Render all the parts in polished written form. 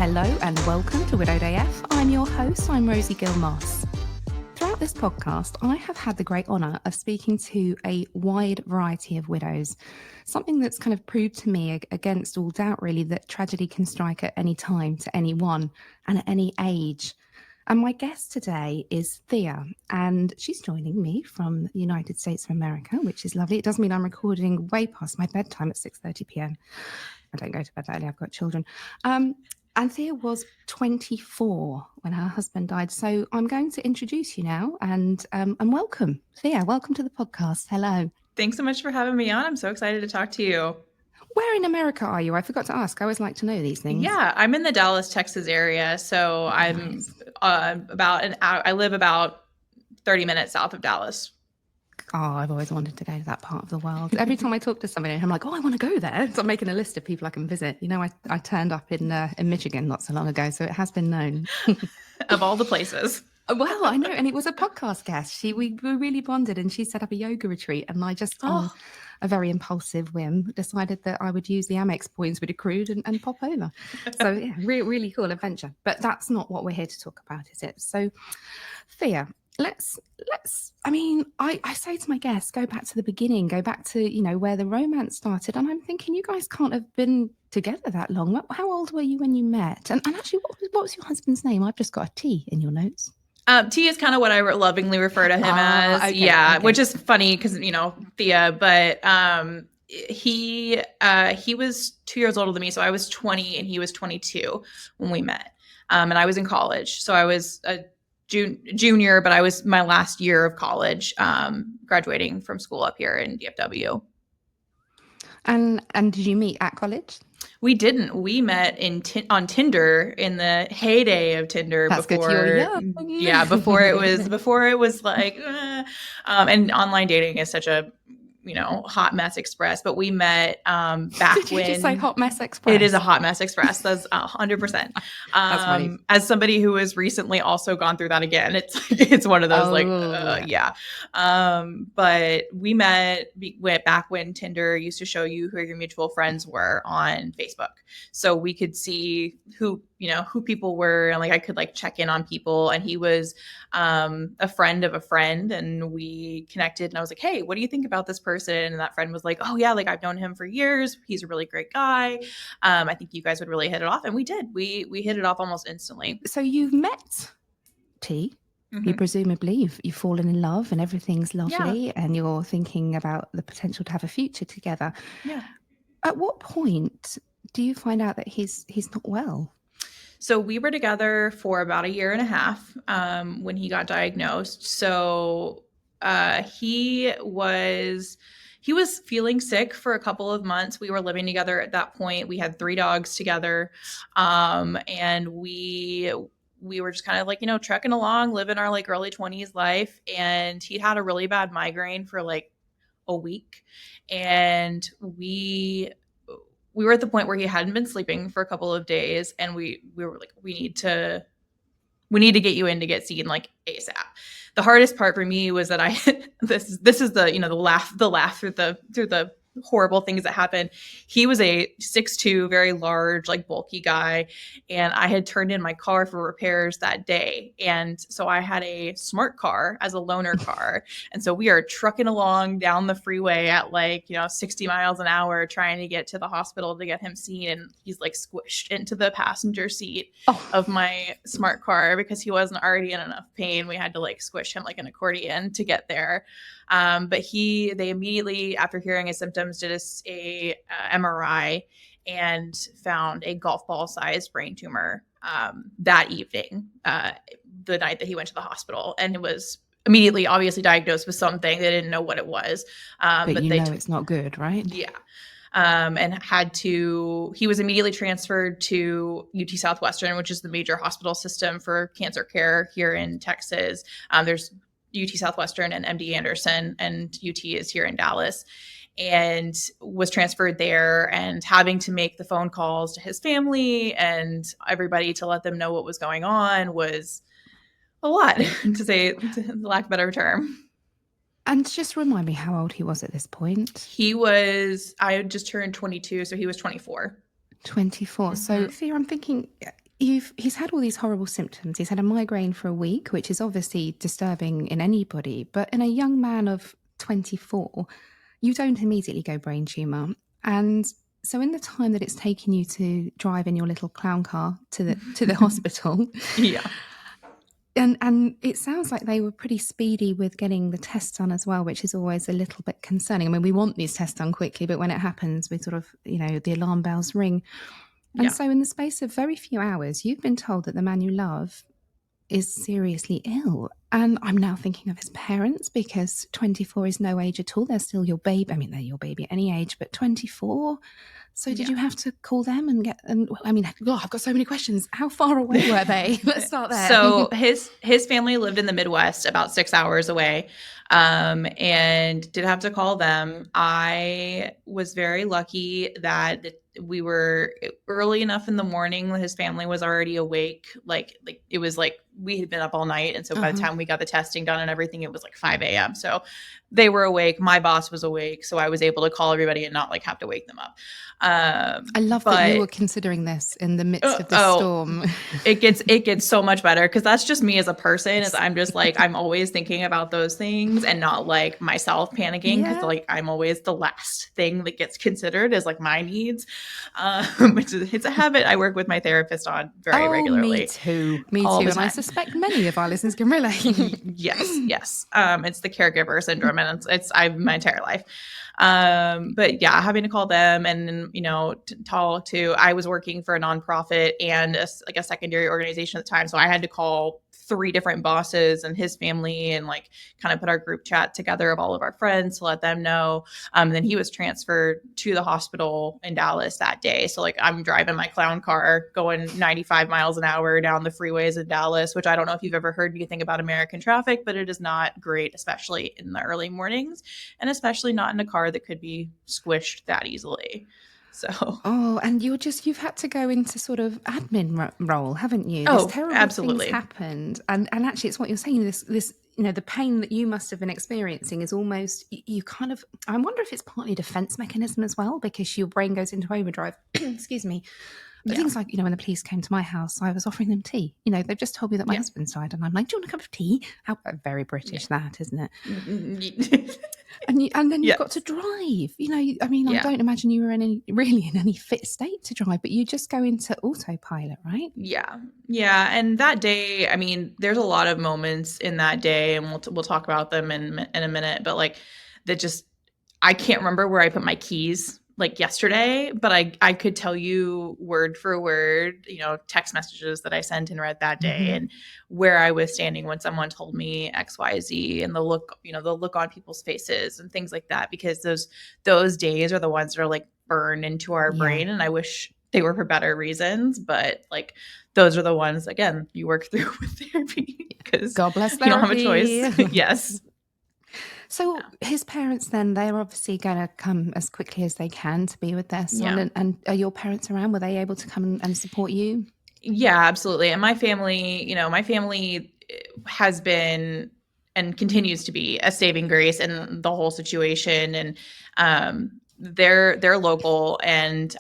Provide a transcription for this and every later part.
Hello and welcome to Widowed AF. I'm your host, I'm Rosie Gill-Moss. Throughout this podcast, I have had the great honour of speaking to a wide variety of widows, something that's kind of proved to me against all doubt really that tragedy can strike at any time to anyone and at any age. And my guest today is Thea, and she's joining me from the United States of America, which is lovely. It does mean I'm recording way past my bedtime at 6:30 p.m. I don't go to bed early, I've got children. And Thea was 24 when her husband died. So I'm going to introduce you now and welcome. Thea, welcome to the podcast. Hello. Thanks so much for having me on. I'm so excited to talk to you. Where in America are you? I forgot to ask. I always like to know these things. Yeah, I'm in the Dallas, Texas area. So I'm about an hour. I live about 30 minutes south of Dallas. Oh, I've always wanted to go to that part of the world. Every time I talk to somebody, I'm like, oh, I want to go there. So I'm making a list of people I can visit. You know, I turned up in Michigan not so long ago, so it has been known. Of all the places. Well, I know. And it was a podcast guest. We really bonded and she set up a yoga retreat. And I just, on a very impulsive whim, decided that I would use the Amex points we'd accrued and pop over. So yeah, really cool adventure. But that's not what we're here to talk about, is it? So Thea, let's I mean, I say to my guests, go back to the beginning, go back to, you know, where the romance started. And I'm thinking you guys can't have been together that long. How old were you when you met? And actually, what was your husband's name? I've just got a T in your notes. T is kind of what I lovingly refer to him as. Okay, yeah, okay. Which is funny because, you know, Thea, but he was 2 years older than me. So I was 20 and he was 22 when we met. And I was in college. So I was a junior, but I was my last year of college, graduating from school up here in DFW. And did you meet at college? We didn't. We met on Tinder in the heyday of Tinder. That's before, good. You were young. Yeah, before it was like, and online dating is such a, you know, hot mess express. But we met back Did you when just say hot mess express? It is a hot mess express. That's 100%. That's funny. As somebody who has recently also gone through that again, it's one of those yeah. But we went back when Tinder used to show you who your mutual friends were on Facebook, so we could see who people were, and like I could like check in on people. And he was a friend of a friend, and we connected. And I was like, hey, what do you think about this person? And that friend was like, oh yeah, like I've known him for years. He's a really great guy. I think you guys would really hit it off. And we did. We hit it off almost instantly. So you've met T. Mm-hmm. You presumably you've fallen in love and everything's lovely, and you're thinking about the potential to have a future together. Yeah. At what point do you find out that he's not well? So we were together for about 1.5 years when he got diagnosed. So he was feeling sick for a couple of months. We were living together at that point. We had 3 dogs together, and we were just kind of like, you know, trekking along, living our like early 20s life. And he had a really bad migraine for like a week, and we were at the point where he hadn't been sleeping for a couple of days, and we were like, we need to get you in to get seen like ASAP. The hardest part for me was that this is the, you know, the laugh through the horrible things that happened. He was a 6'2", very large, like bulky guy. And I had turned in my car for repairs that day. And so I had a smart car as a loaner car. And so we are trucking along down the freeway at like, you know, 60 miles an hour, trying to get to the hospital to get him seen. And he's like squished into the passenger seat of my smart car because he wasn't already in enough pain. We had to like squish him like an accordion to get there. But they immediately, after hearing his symptoms, did a MRI and found a golf ball sized brain tumor that evening, the night that he went to the hospital. And it was immediately obviously diagnosed with something. They didn't know what it was. But it's not good, right? Yeah. And he was immediately transferred to UT Southwestern, which is the major hospital system for cancer care here in Texas. There's UT Southwestern and MD Anderson, and UT is here in Dallas, and was transferred there, and having to make the phone calls to his family and everybody to let them know what was going on was a lot, to say, to lack of a better term. And just remind me how old he was at this point. I had just turned 22, so he was 24. 24. Mm-hmm. So, Thea, I'm thinking he's had all these horrible symptoms. He's had a migraine for a week, which is obviously disturbing in anybody. But in a young man of 24, you don't immediately go brain tumour. And so in the time that it's taken you to drive in your little clown car to the hospital, Yeah. and it sounds like they were pretty speedy with getting the tests done as well, which is always a little bit concerning. I mean, we want these tests done quickly, but when it happens, we sort of, the alarm bells ring. And Yeah. so in the space of very few hours, you've been told that the man you love is seriously ill. And I'm now thinking of his parents, because 24 is no age at all. They're still your baby. I mean, they're your baby at any age, but 24. So did you have to call them and I've got so many questions. How far away were they? Let's start there. So his family lived in the Midwest, about 6 hours away, and did have to call them. I was very lucky that we were early enough in the morning. His family was already awake. Like it was like we had been up all night. And so by the time we got the testing done and everything, it was like 5 a.m. So they were awake. My boss was awake. So I was able to call everybody and not like have to wake them up. I love that you were considering this in the midst of the storm. It gets so much better, because that's just me as a person. Is I'm just like, I'm always thinking about those things and not like myself panicking, because like I'm always the last thing that gets considered is like my needs. It's a habit I work with my therapist on very regularly. Me too. And I suspect many of our listeners can relate. Yes. It's the caregiver syndrome, and it's I've my entire life. But yeah, having to call them and, talk to, I was working for a nonprofit and a secondary organization at the time. So I had to call 3 different bosses and his family and like kind of put our group chat together of all of our friends to let them know. Then he was transferred to the hospital in Dallas that day. So like I'm driving my clown car going 95 miles an hour down the freeways in Dallas, which I don't know if you've ever heard anything about American traffic, but it is not great, especially in the early mornings, and especially not in a car that could be squished that easily. So. And you've had to go into sort of admin role, haven't you? Oh, This terrible absolutely. things happened, and actually, it's what you're saying. This the pain that you must have been experiencing is almost you kind of. I wonder if it's partly a defense mechanism as well, because your brain goes into overdrive. Excuse me. But things like, when the police came to my house, I was offering them tea. They've just told me that my husband's died, and I'm like, do you want a cup of tea? How very British that, isn't it? And then you've got to drive. I don't imagine you were in any fit state to drive, but you just go into autopilot, right? Yeah. And that day, I mean, there's a lot of moments in that day, and we'll talk about them in a minute. But like that, just I can't remember where I put my keys like yesterday, but I could tell you word for word, text messages that I sent and read that day, and where I was standing when someone told me XYZ, and the look on people's faces and things like that, because those days are the ones that are like burned into our brain. And I wish they were for better reasons, but like those are the ones, again, you work through with therapy, because God bless therapy. You don't have a choice. Yes. So his parents, then, they're obviously going to come as quickly as they can to be with their son. Yeah. And are your parents around? Were they able to come and support you? Yeah, absolutely. And my family has been and continues to be a saving grace in the whole situation. And they're local, and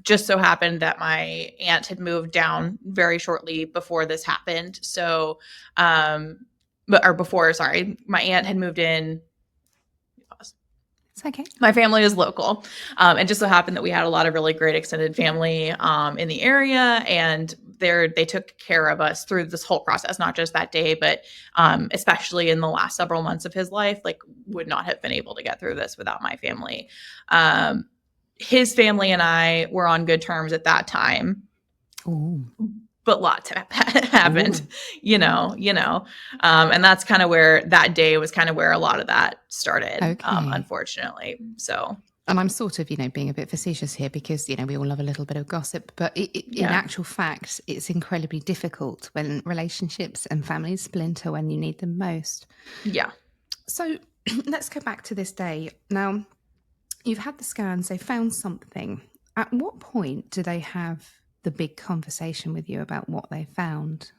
just so happened that my aunt had moved down very shortly before this happened. So, my aunt had moved in. It's okay. My family is local. It just so happened that we had a lot of really great extended family in the area, and they took care of us through this whole process, not just that day, but especially in the last several months of his life. Like, would not have been able to get through this without my family. His family and I were on good terms at that time. Ooh. But lots happened, and that's kind of where that day was kind of where a lot of that started, unfortunately. So, and I'm sort of, being a bit facetious here, because, we all love a little bit of gossip, but in actual fact, it's incredibly difficult when relationships and families splinter when you need them most. Yeah. So let's go back to this day. Now, you've had the scans, they found something. At what point do they have the big conversation with you about what they found?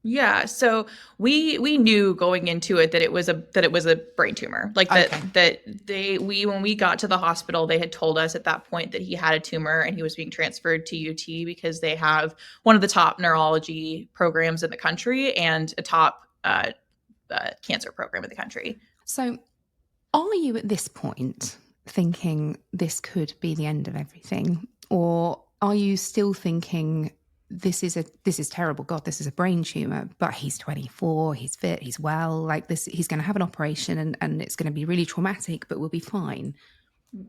Yeah, so we knew going into it that it was a brain tumor. Like when we got to the hospital, they had told us at that point that he had a tumor and he was being transferred to UT because they have one of the top neurology programs in the country and a top cancer program in the country. So are you at this point thinking this could be the end of everything? Or are you still thinking this is terrible. God, this is a brain tumor, but he's 24, he's fit, he's well, like this, he's going to have an operation and it's going to be really traumatic, but we'll be fine.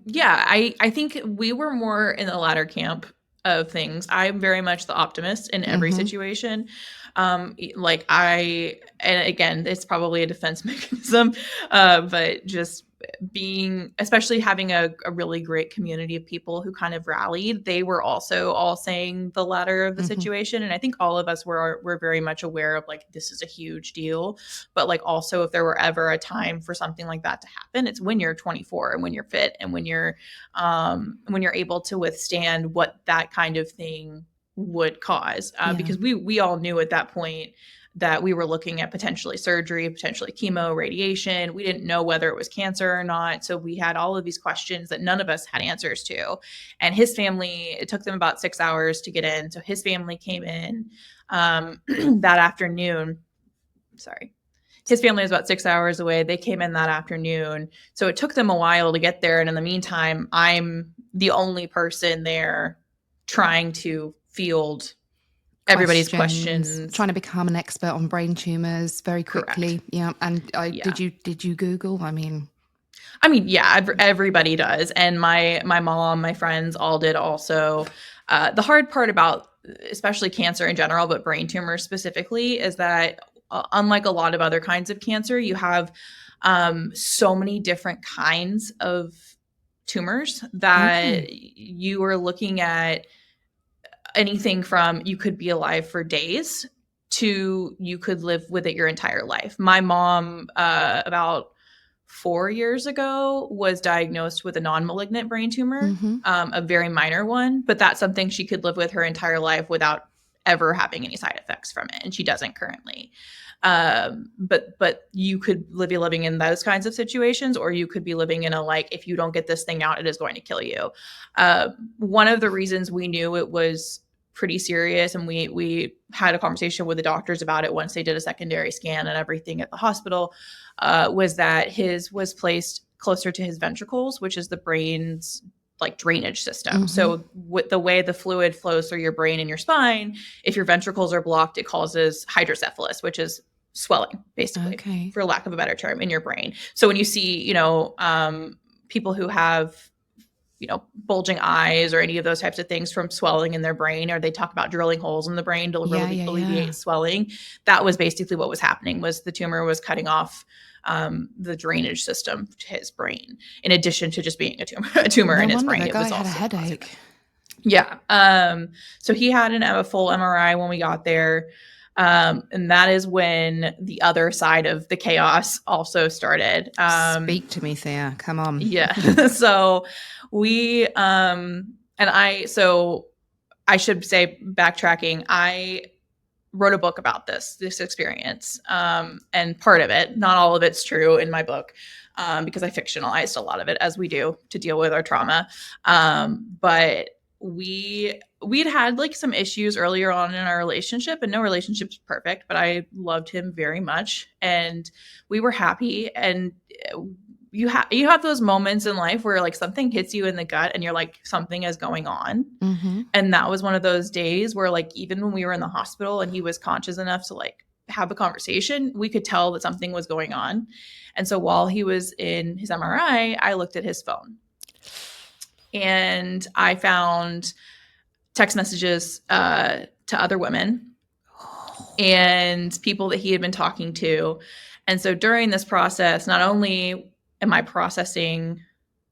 Yeah, I think we were more in the latter camp of things. I'm very much the optimist in every situation. And again, it's probably a defense mechanism, but just especially having a really great community of people who kind of rallied, they were also all saying the latter of the situation. And I think all of us were very much aware of like, this is a huge deal, but like also if there were ever a time for something like that to happen, it's when you're 24 and when you're fit and when you're able to withstand what that kind of thing would cause, because we all knew at that point that we were looking at potentially surgery, potentially chemo, radiation. We didn't know whether it was cancer or not. So we had all of these questions that none of us had answers to. And his family, it took them about 6 hours to get in. So his family came in that afternoon. Sorry. His family was about 6 hours away. They came in that afternoon. So it took them a while to get there. And in the meantime, I'm the only person there trying to field everybody's questions, trying to become an expert on brain tumors very quickly. Correct. Yeah. And did you Google? I mean, yeah, everybody does. And my mom, my friends all did also. The hard part about especially cancer in general, but brain tumors specifically, is that unlike a lot of other kinds of cancer, you have so many different kinds of tumors that you are looking at anything from you could be alive for days to you could live with it your entire life. My mom, about 4 years ago, was diagnosed with a non-malignant brain tumor, a very minor one, but that's something she could live with her entire life without ever having any side effects from it. And she doesn't currently. But you could be living in those kinds of situations, or you could be living in a, like, if you don't get this thing out, it is going to kill you. One of the reasons we knew it was pretty serious, and we had a conversation with the doctors about it once they did a secondary scan and everything at the hospital, was that his was placed closer to his ventricles, which is the brain's like drainage system. So with the way the fluid flows through your brain and your spine, if your ventricles are blocked, it causes hydrocephalus, which is swelling, basically, for lack of a better term, in your brain. So when you see, people who have, bulging eyes or any of those types of things from swelling in their brain, or they talk about drilling holes in the brain to alleviate swelling, that was basically what was happening. Was the tumor was cutting off the drainage system to his brain, in addition to just being a tumor in his brain. It was also had a headache. Yeah. So he had a full MRI when we got there. And that is when the other side of the chaos also started. Speak to me, Thea. Come on. Yeah. So so I should say, backtracking, I wrote a book about this experience. And part of it, not all of it's true in my book, because I fictionalized a lot of it, as we do to deal with our trauma. But we'd had like some issues earlier on in our relationship, and no relationship's perfect, but I loved him very much and we were happy. And you have those moments in life where like something hits you in the gut and you're like, something is going on. And that was one of those days where, like, even when we were in the hospital and he was conscious enough to like have a conversation, we could tell that something was going on. And so while he was in his MRI, I looked at his phone and I found text messages to other women and people that he had been talking to. And so during this process, not only am I processing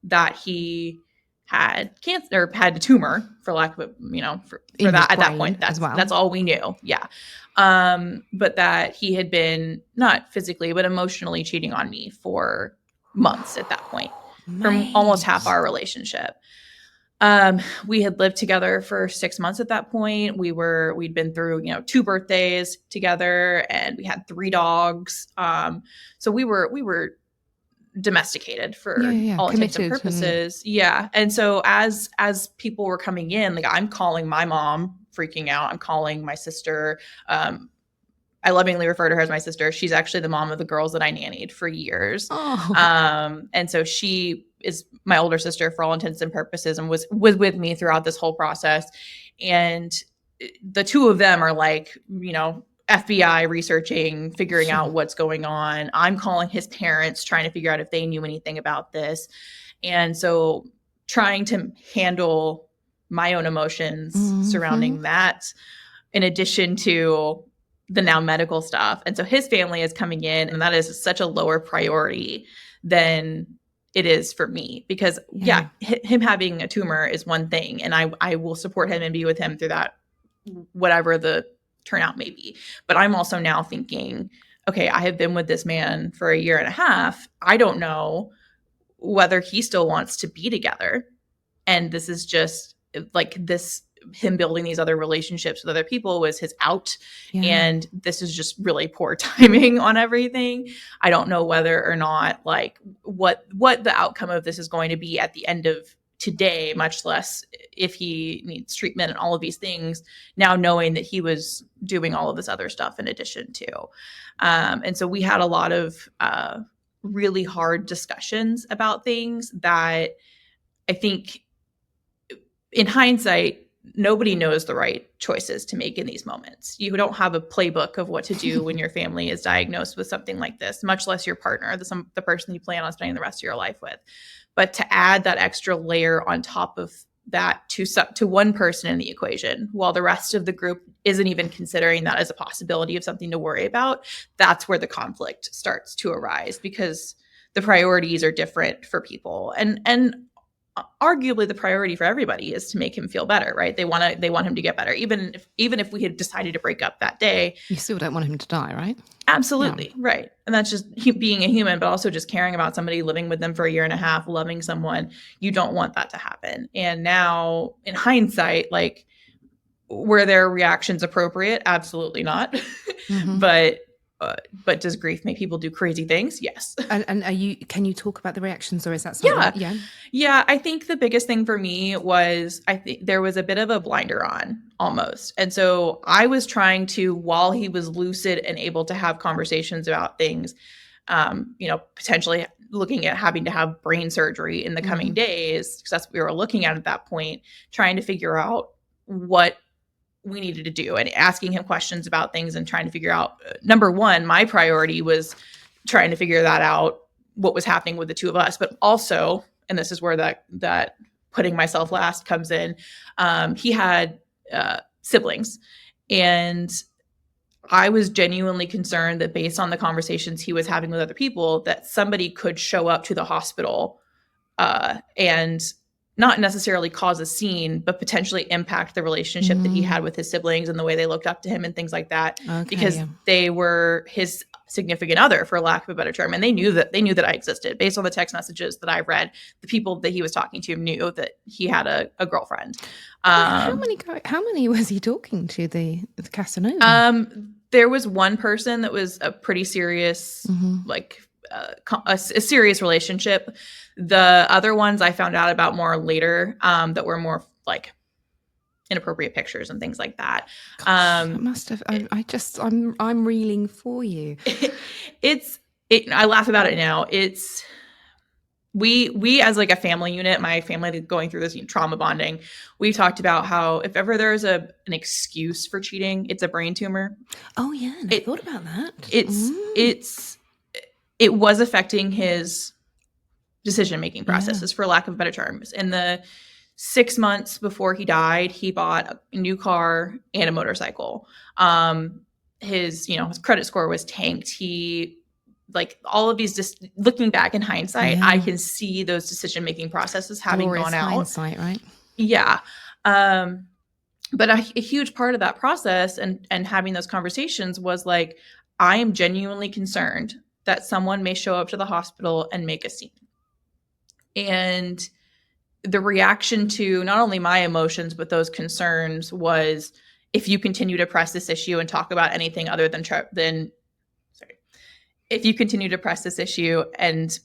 that he had cancer, or had a tumor, for lack of a, for that at that point, that's all we knew. Yeah. But that he had been not physically, but emotionally cheating on me for months at that point, from almost half our relationship. We had lived together for 6 months at that point. We'd been through, 2 birthdays together, and we had 3 dogs. So we were domesticated for all intents and purposes. Yeah. And so as people were coming in, like, I'm calling my mom, freaking out. I'm calling my sister. I lovingly refer to her as my sister. She's actually the mom of the girls that I nannied for years. And so she is my older sister for all intents and purposes, and was with me throughout this whole process. And the 2 of them are like, FBI researching, figuring out what's going on. I'm calling his parents, trying to figure out if they knew anything about this. And so trying to handle my own emotions surrounding that, in addition to the now medical stuff. And so his family is coming in, and that is such a lower priority than it is for me, because him having a tumor is one thing, and I will support him and be with him through that, whatever the turnout may be. But I'm also now thinking, okay, I have been with this man for a year and a half. I don't know whether he still wants to be together. And this is just like this, him building these other relationships with other people was his out. And this is just really poor timing on everything. I don't know whether or not, like, what the outcome of this is going to be at the end of today, much less if he needs treatment and all of these things, now knowing that he was doing all of this other stuff in addition to. And so we had a lot of really hard discussions about things that I think, in hindsight, nobody knows the right choices to make in these moments. You don't have a playbook of what to do when your family is diagnosed with something like this, much less your partner, the person you plan on spending the rest of your life with. But to add that extra layer on top of that to one person in the equation, while the rest of the group isn't even considering that as a possibility of something to worry about, that's where the conflict starts to arise, because the priorities are different for people. And arguably the priority for everybody is to make him feel better, right? They want him to get better. Even if we had decided to break up that day, you still don't want him to die, right? Absolutely. Yeah. Right. And that's just being a human, but also just caring about somebody, living with them for a year and a half, loving someone. You don't want that to happen. And now, in hindsight, like, were their reactions appropriate? Absolutely not. But does grief make people do crazy things? Yes. And can you talk about the reactions, or is that something? Yeah. I think the biggest thing for me was, I think there was a bit of a blinder on, almost. And so I was trying to, while he was lucid and able to have conversations about things, potentially looking at having to have brain surgery in the coming days, because that's what we were looking at that point, trying to figure out what we needed to do, and asking him questions about things and trying to figure out, number one, my priority was trying to figure that out, what was happening with the 2 of us, but also, and this is where that putting myself last comes in. He had siblings, and I was genuinely concerned that, based on the conversations he was having with other people, that somebody could show up to the hospital and not necessarily cause a scene, but potentially impact the relationship that he had with his siblings and the way they looked up to him and things like that, because they were his significant other, for lack of a better term. And they knew that I existed based on the text messages that I read. The people that he was talking to knew that he had a girlfriend. How many was he talking to, the Casanova? There was one person that was a pretty serious, a serious relationship. The other ones I found out about more later, that were more like inappropriate pictures and things like that. Must have. I'm reeling for you. I laugh about it now. We as like a family unit, my family going through this trauma bonding, we've talked about how if ever there's an excuse for cheating, it's a brain tumor. Oh yeah, I thought about that. It was affecting his decision-making processes, for lack of better terms. In the 6 months before he died, he bought a new car and a motorcycle. His credit score was tanked. He, like, all of these, just looking back in hindsight, I can see those decision-making processes having gone out. Hindsight, right? Yeah. But a huge part of that process and having those conversations was like, I am genuinely concerned that someone may show up to the hospital and make a scene. And the reaction to not only my emotions, but those concerns was, if you continue to press this issue and talk about anything other than if you continue to press this issue and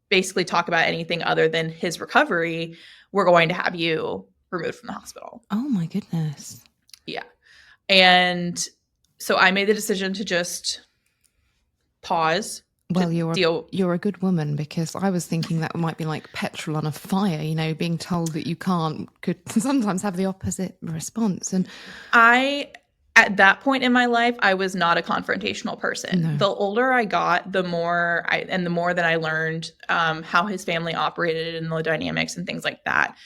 basically talk about anything other than his recovery, we're going to have you removed from the hospital. Oh my goodness. Yeah. And so I made the decision to just pause. Well, you're a good woman, because I was thinking that might be like petrol on a fire, you know, being told that you can't could sometimes have the opposite response. And at that point in my life, I was not a confrontational person. No. The older I got, the more that I learned how his family operated and the dynamics and things like that,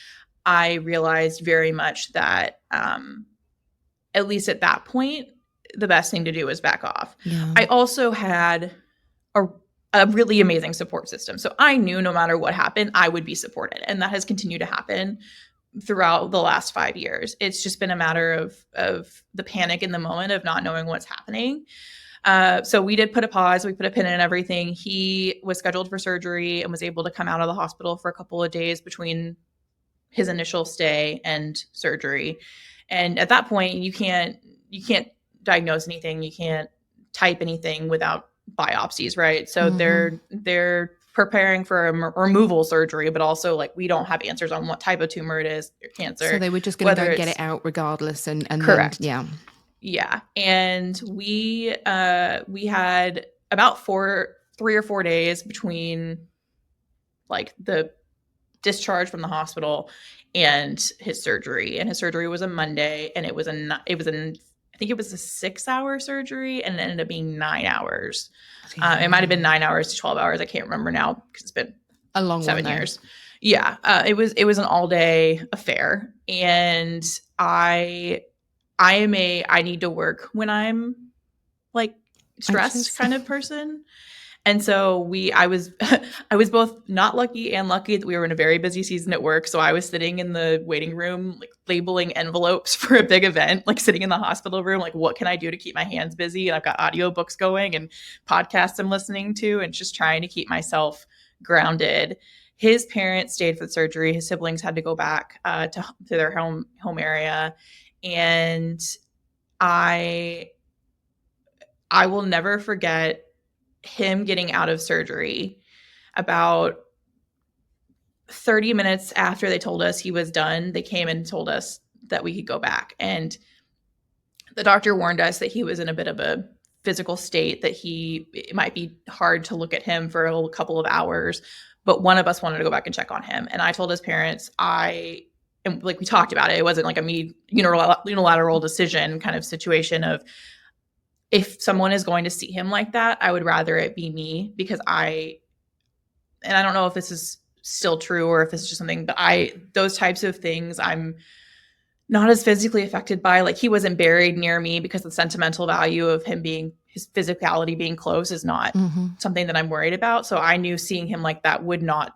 I realized very much that at least at that point, the best thing to do was back off. Yeah. I also had a really amazing support system. So I knew no matter what happened, I would be supported. And that has continued to happen throughout the last 5 years. It's just been a matter of the panic in the moment of not knowing what's happening. So we did put a pause. We put a pin in everything. He was scheduled for surgery and was able to come out of the hospital for a couple of days between his initial stay and surgery. And at that point, you can't diagnose anything. You can't type anything without biopsies, right? So they're preparing for a removal surgery, but also like we don't have answers on what type of tumor it is, or cancer. So they were just going to go get it out regardless, and correct. Then, yeah. And we had about 3 or 4 days between like the discharge from the hospital and his surgery. And his surgery was a Monday, and I think it was a 6-hour surgery, and it ended up being 9 hours. It might have been 9 hours to 12 hours. I can't remember now because it's been a long 7 years. Yeah. It was an all day affair. And I need to work when I'm like stressed kind of person. And so I was both not lucky and lucky that we were in a very busy season at work. So I was sitting in the waiting room, like labeling envelopes for a big event, like sitting in the hospital room, like what can I do to keep my hands busy? And I've got audiobooks going and podcasts I'm listening to, and just trying to keep myself grounded. His parents stayed for the surgery. His siblings had to go back to their home area. And I will never forget him getting out of surgery. About 30 minutes after they told us he was done, they came and told us that we could go back. And the doctor warned us that he was in a bit of a physical state, that it might be hard to look at him for a couple of hours, but one of us wanted to go back and check on him. And I told his parents, and like we talked about it, it wasn't like a unilateral decision kind of situation of, if someone is going to see him like that, I would rather it be me, because and I don't know if this is still true or if it's just something, but those types of things I'm not as physically affected by. Like, he wasn't buried near me because the sentimental value of his physicality being close is not something that I'm worried about. So I knew seeing him like that would not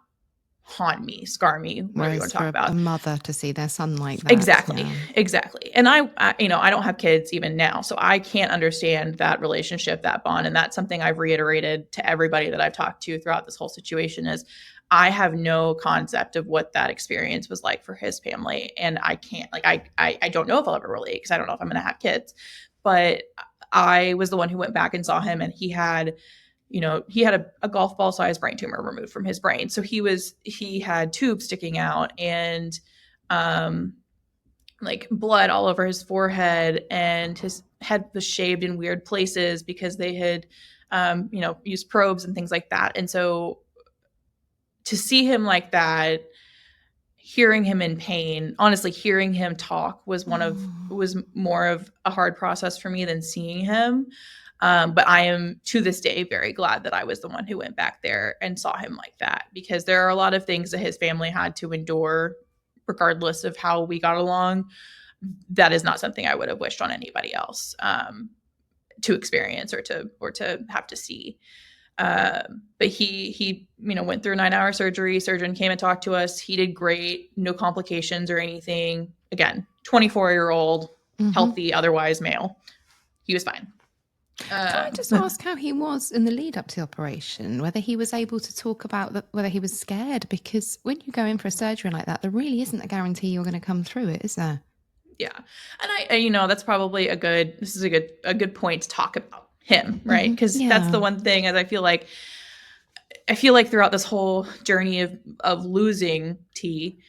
haunt me, scar me, whatever you want to talk about. A mother to see their son like that. Exactly. And I don't have kids even now, so I can't understand that relationship, that bond. And that's something I've reiterated to everybody that I've talked to throughout this whole situation is I have no concept of what that experience was like for his family. And I can't, I don't know if I'll ever relate, because I don't know if I'm going to have kids. But I was the one who went back and saw him, and he had a golf ball sized brain tumor removed from his brain. So he had tubes sticking out, and like blood all over his forehead, and his head was shaved in weird places because they had, used probes and things like that. And so to see him like that, hearing him in pain, honestly, hearing him talk was more of a hard process for me than seeing him. But I am, to this day, very glad that I was the one who went back there and saw him like that, because there are a lot of things that his family had to endure, regardless of how we got along. That is not something I would have wished on anybody else to experience or to have to see. But he went through a 9-hour surgery. Surgeon came and talked to us. He did great, no complications or anything. Again, 24-year-old, healthy, otherwise male. He was fine. Can I just ask how he was in the lead up to the operation, whether he was able to talk about whether he was scared? Because when you go in for a surgery like that, there really isn't a guarantee you're going to come through it, is there? Yeah. And that's probably a good point to talk about him, right? Because that's the one thing, as I feel like throughout this whole journey of losing T,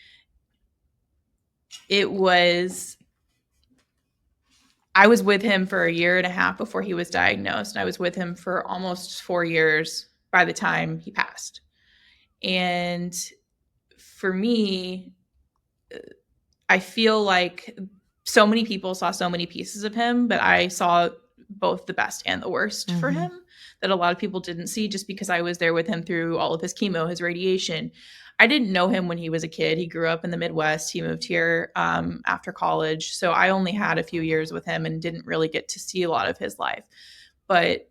I was with him for a year and a half before he was diagnosed, and I was with him for almost 4 years by the time he passed. And for me, I feel like so many people saw so many pieces of him, but I saw both the best and the worst for him that a lot of people didn't see, just because I was there with him through all of his chemo, his radiation. I didn't know him when he was a kid. He grew up in the Midwest. He moved here after college. So I only had a few years with him and didn't really get to see a lot of his life. But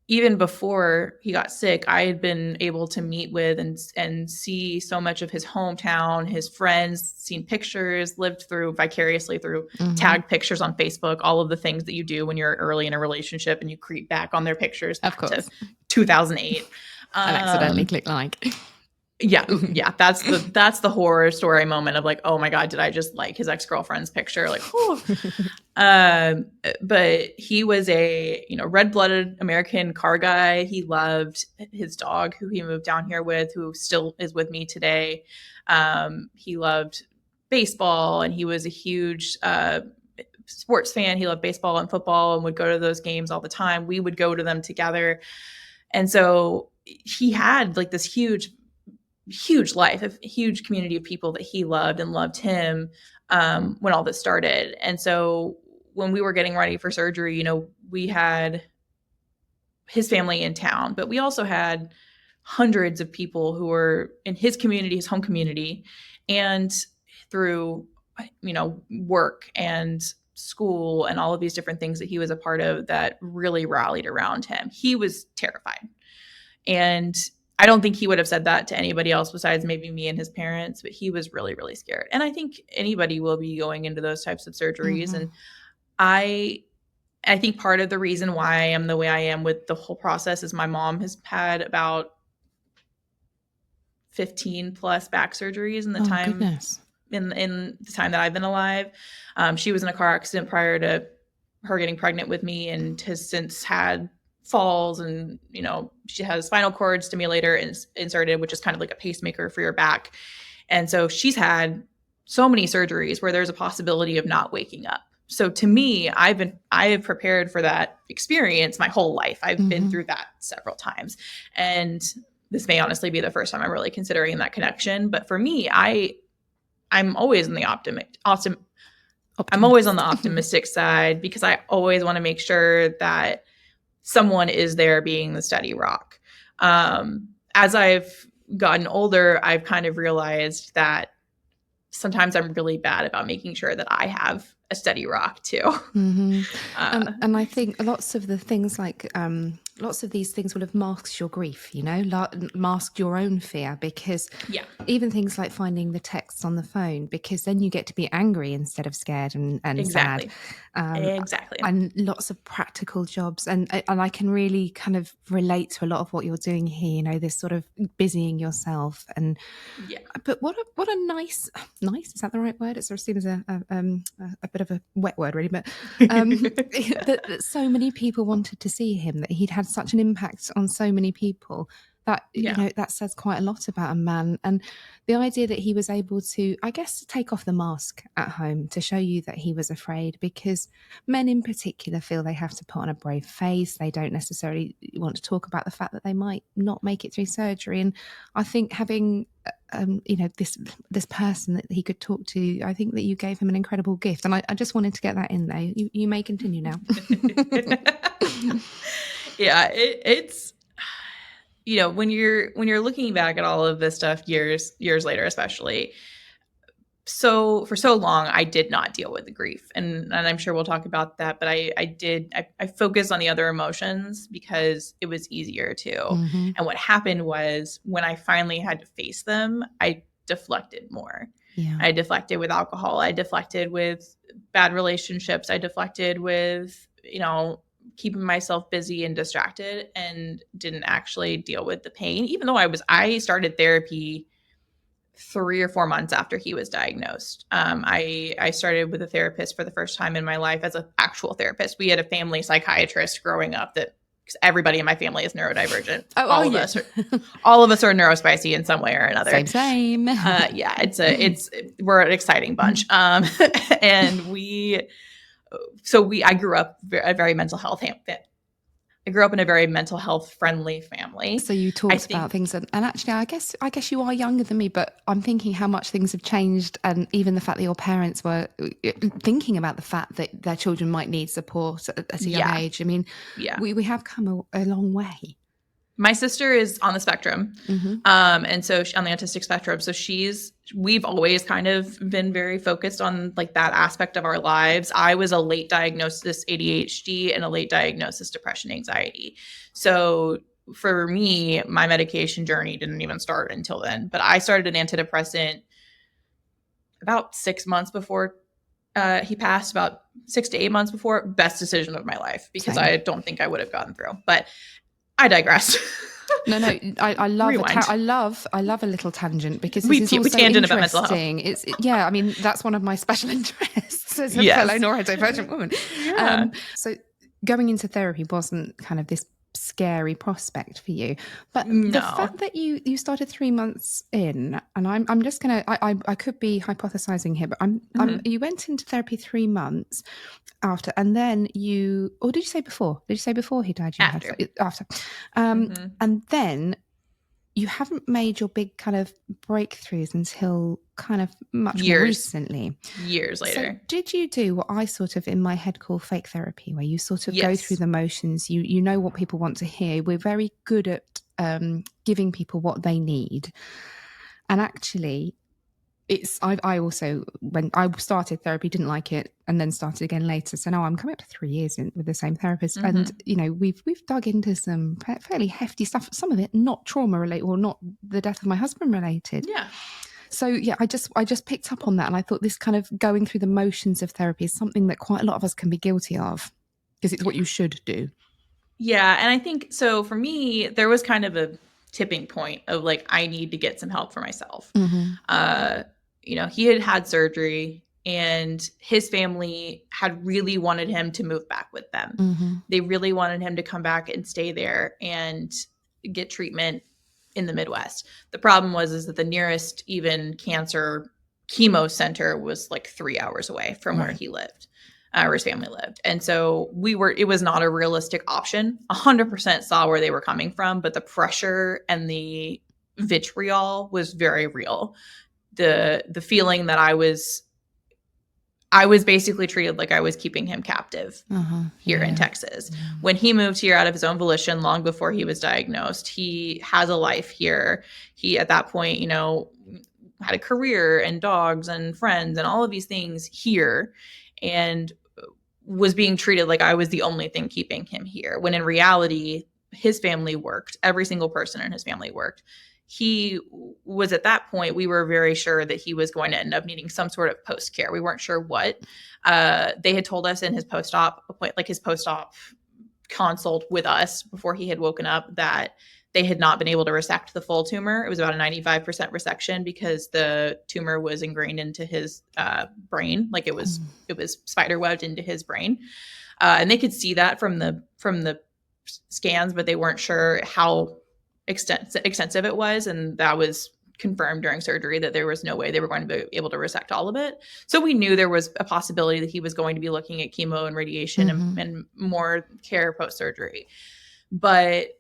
even before he got sick, I had been able to meet with and see so much of his hometown, his friends, seen pictures, lived through vicariously through tagged pictures on Facebook, all of the things that you do when you're early in a relationship and you creep back on their pictures of course. to 2008. And accidentally click like. Yeah. That's the horror story moment of like, oh my God, did I just like his ex-girlfriend's picture? Like, but he was a, red-blooded American car guy. He loved his dog, who he moved down here with, who still is with me today. He loved baseball, and he was a huge sports fan. He loved baseball and football and would go to those games all the time. We would go to them together. And so he had like this huge life, a huge community of people that he loved and loved him when all this started. And so when we were getting ready for surgery, we had his family in town, but we also had hundreds of people who were in his community, his home community, and through, work and school and all of these different things that he was a part of that really rallied around him. He was terrified. And I don't think he would have said that to anybody else besides maybe me and his parents, but he was really, really scared. And I think anybody will be going into those types of surgeries. And I think part of the reason why I am the way I am with the whole process is my mom has had about 15 plus back surgeries in the time in the time that I've been alive. She was in a car accident prior to her getting pregnant with me, and has since had falls, and she has spinal cord stimulator inserted, which is kind of like a pacemaker for your back. And so she's had so many surgeries where there's a possibility of not waking up. So to me, I have prepared for that experience my whole life. I've been through that several times, and this may honestly be the first time I'm really considering that connection. But for me, I'm always in the I'm always on the optimistic side, because I always want to make sure that someone is there being the steady rock. As I've gotten older, I've kind of realized that sometimes I'm really bad about making sure that I have a steady rock too. And I think lots of the things like lots of these things will have masked your grief, masked your own fear, because even things like finding the texts on the phone, because then you get to be angry instead of scared and Exactly. sad. Exactly. And lots of practical jobs. And I can really kind of relate to a lot of what you're doing here, this sort of busying yourself. And but what a nice, is that the right word? It sort of seems a bit of a wet word, really, but that so many people wanted to see him, that he'd had such an impact on so many people, that that says quite a lot about a man. And the idea that he was able to, I guess, take off the mask at home to show you that he was afraid, because men in particular feel they have to put on a brave face. They don't necessarily want to talk about the fact that they might not make it through surgery. And I think having this person that he could talk to, I think that you gave him an incredible gift. And I just wanted to get that in there. You may continue now. It's when you're looking back at all of this stuff years later, especially, so for so long I did not deal with the grief, and I'm sure we'll talk about that, but I focused on the other emotions because it was easier to. And what happened was, when I finally had to face them, I deflected more. I deflected with alcohol, I deflected with bad relationships, I deflected with keeping myself busy and distracted and didn't actually deal with the pain, even though I started therapy 3 or 4 months after he was diagnosed. I started with a therapist for the first time in my life as an actual therapist. We had a family psychiatrist growing up that, because everybody in my family is neurodivergent. All of us are neurospicy in some way or another. Same. Yeah, we're an exciting bunch. And I grew up a very mental health I grew up in a very mental health friendly family. So you talked about things, and actually, I guess you are younger than me, but I'm thinking how much things have changed, and even the fact that your parents were thinking about the fact that their children might need support at a young age. I mean, we have come a long way. My sister is on the spectrum, and so on the autistic spectrum. So we've always kind of been very focused on like that aspect of our lives. I was a late diagnosis ADHD and a late diagnosis depression anxiety. So for me, my medication journey didn't even start until then. But I started an antidepressant about 6 months before he passed, about 6 to 8 months before. Best decision of my life, because I don't think I would have gotten through. But I digress. No, I love a little tangent, because this is also tangent interesting. About mental health. I mean, that's one of my special interests as a fellow neurodivergent woman. Yeah. So going into therapy wasn't kind of this scary prospect for you, but No. the fact that you started 3 months in, and I'm just gonna I could be hypothesizing here, but you went into therapy 3 months after, and then or did you say before? Did you say before he died? After. And then you haven't made your big kind of breakthroughs until kind of much more recently. Years later. So did you do what I sort of in my head call fake therapy, where you sort of go through the motions, you know what people want to hear. We're very good at giving people what they need. And actually, I also, when I started therapy, didn't like it, and then started again later. So now I'm coming up to 3 years with the same therapist, and we've dug into some fairly hefty stuff. Some of it not trauma related, or not the death of my husband related. Yeah. So I just picked up on that, and I thought this kind of going through the motions of therapy is something that quite a lot of us can be guilty of, because it's what you should do. Yeah, and I think so. For me, there was kind of a tipping point of like, I need to get some help for myself. He had surgery, and his family had really wanted him to move back with them. They really wanted him to come back and stay there and get treatment in the Midwest. The problem is that the nearest even cancer chemo center was like 3 hours away from where he lived, or his family lived. And so it was not a realistic option. 100% saw where they were coming from, but the pressure and the vitriol was very real. The feeling that I was basically treated like I was keeping him captive here in Texas. When he moved here out of his own volition, long before he was diagnosed, he has a life here. He, at that point, had a career and dogs and friends and all of these things here, and was being treated like I was the only thing keeping him here. When in reality, his family worked. Every single person in his family worked. He was, at that point, we were very sure that he was going to end up needing some sort of post care. We weren't sure what. They had told us in his post-op consult with us before he had woken up, that they had not been able to resect the full tumor. It was about a 95% resection, because the tumor was ingrained into his brain, like it was spiderwebbed into his brain, and they could see that from the scans, but they weren't sure how extensive it was, and that was confirmed during surgery that there was no way they were going to be able to resect all of it. So we knew there was a possibility that he was going to be looking at chemo and radiation and more care post-surgery. But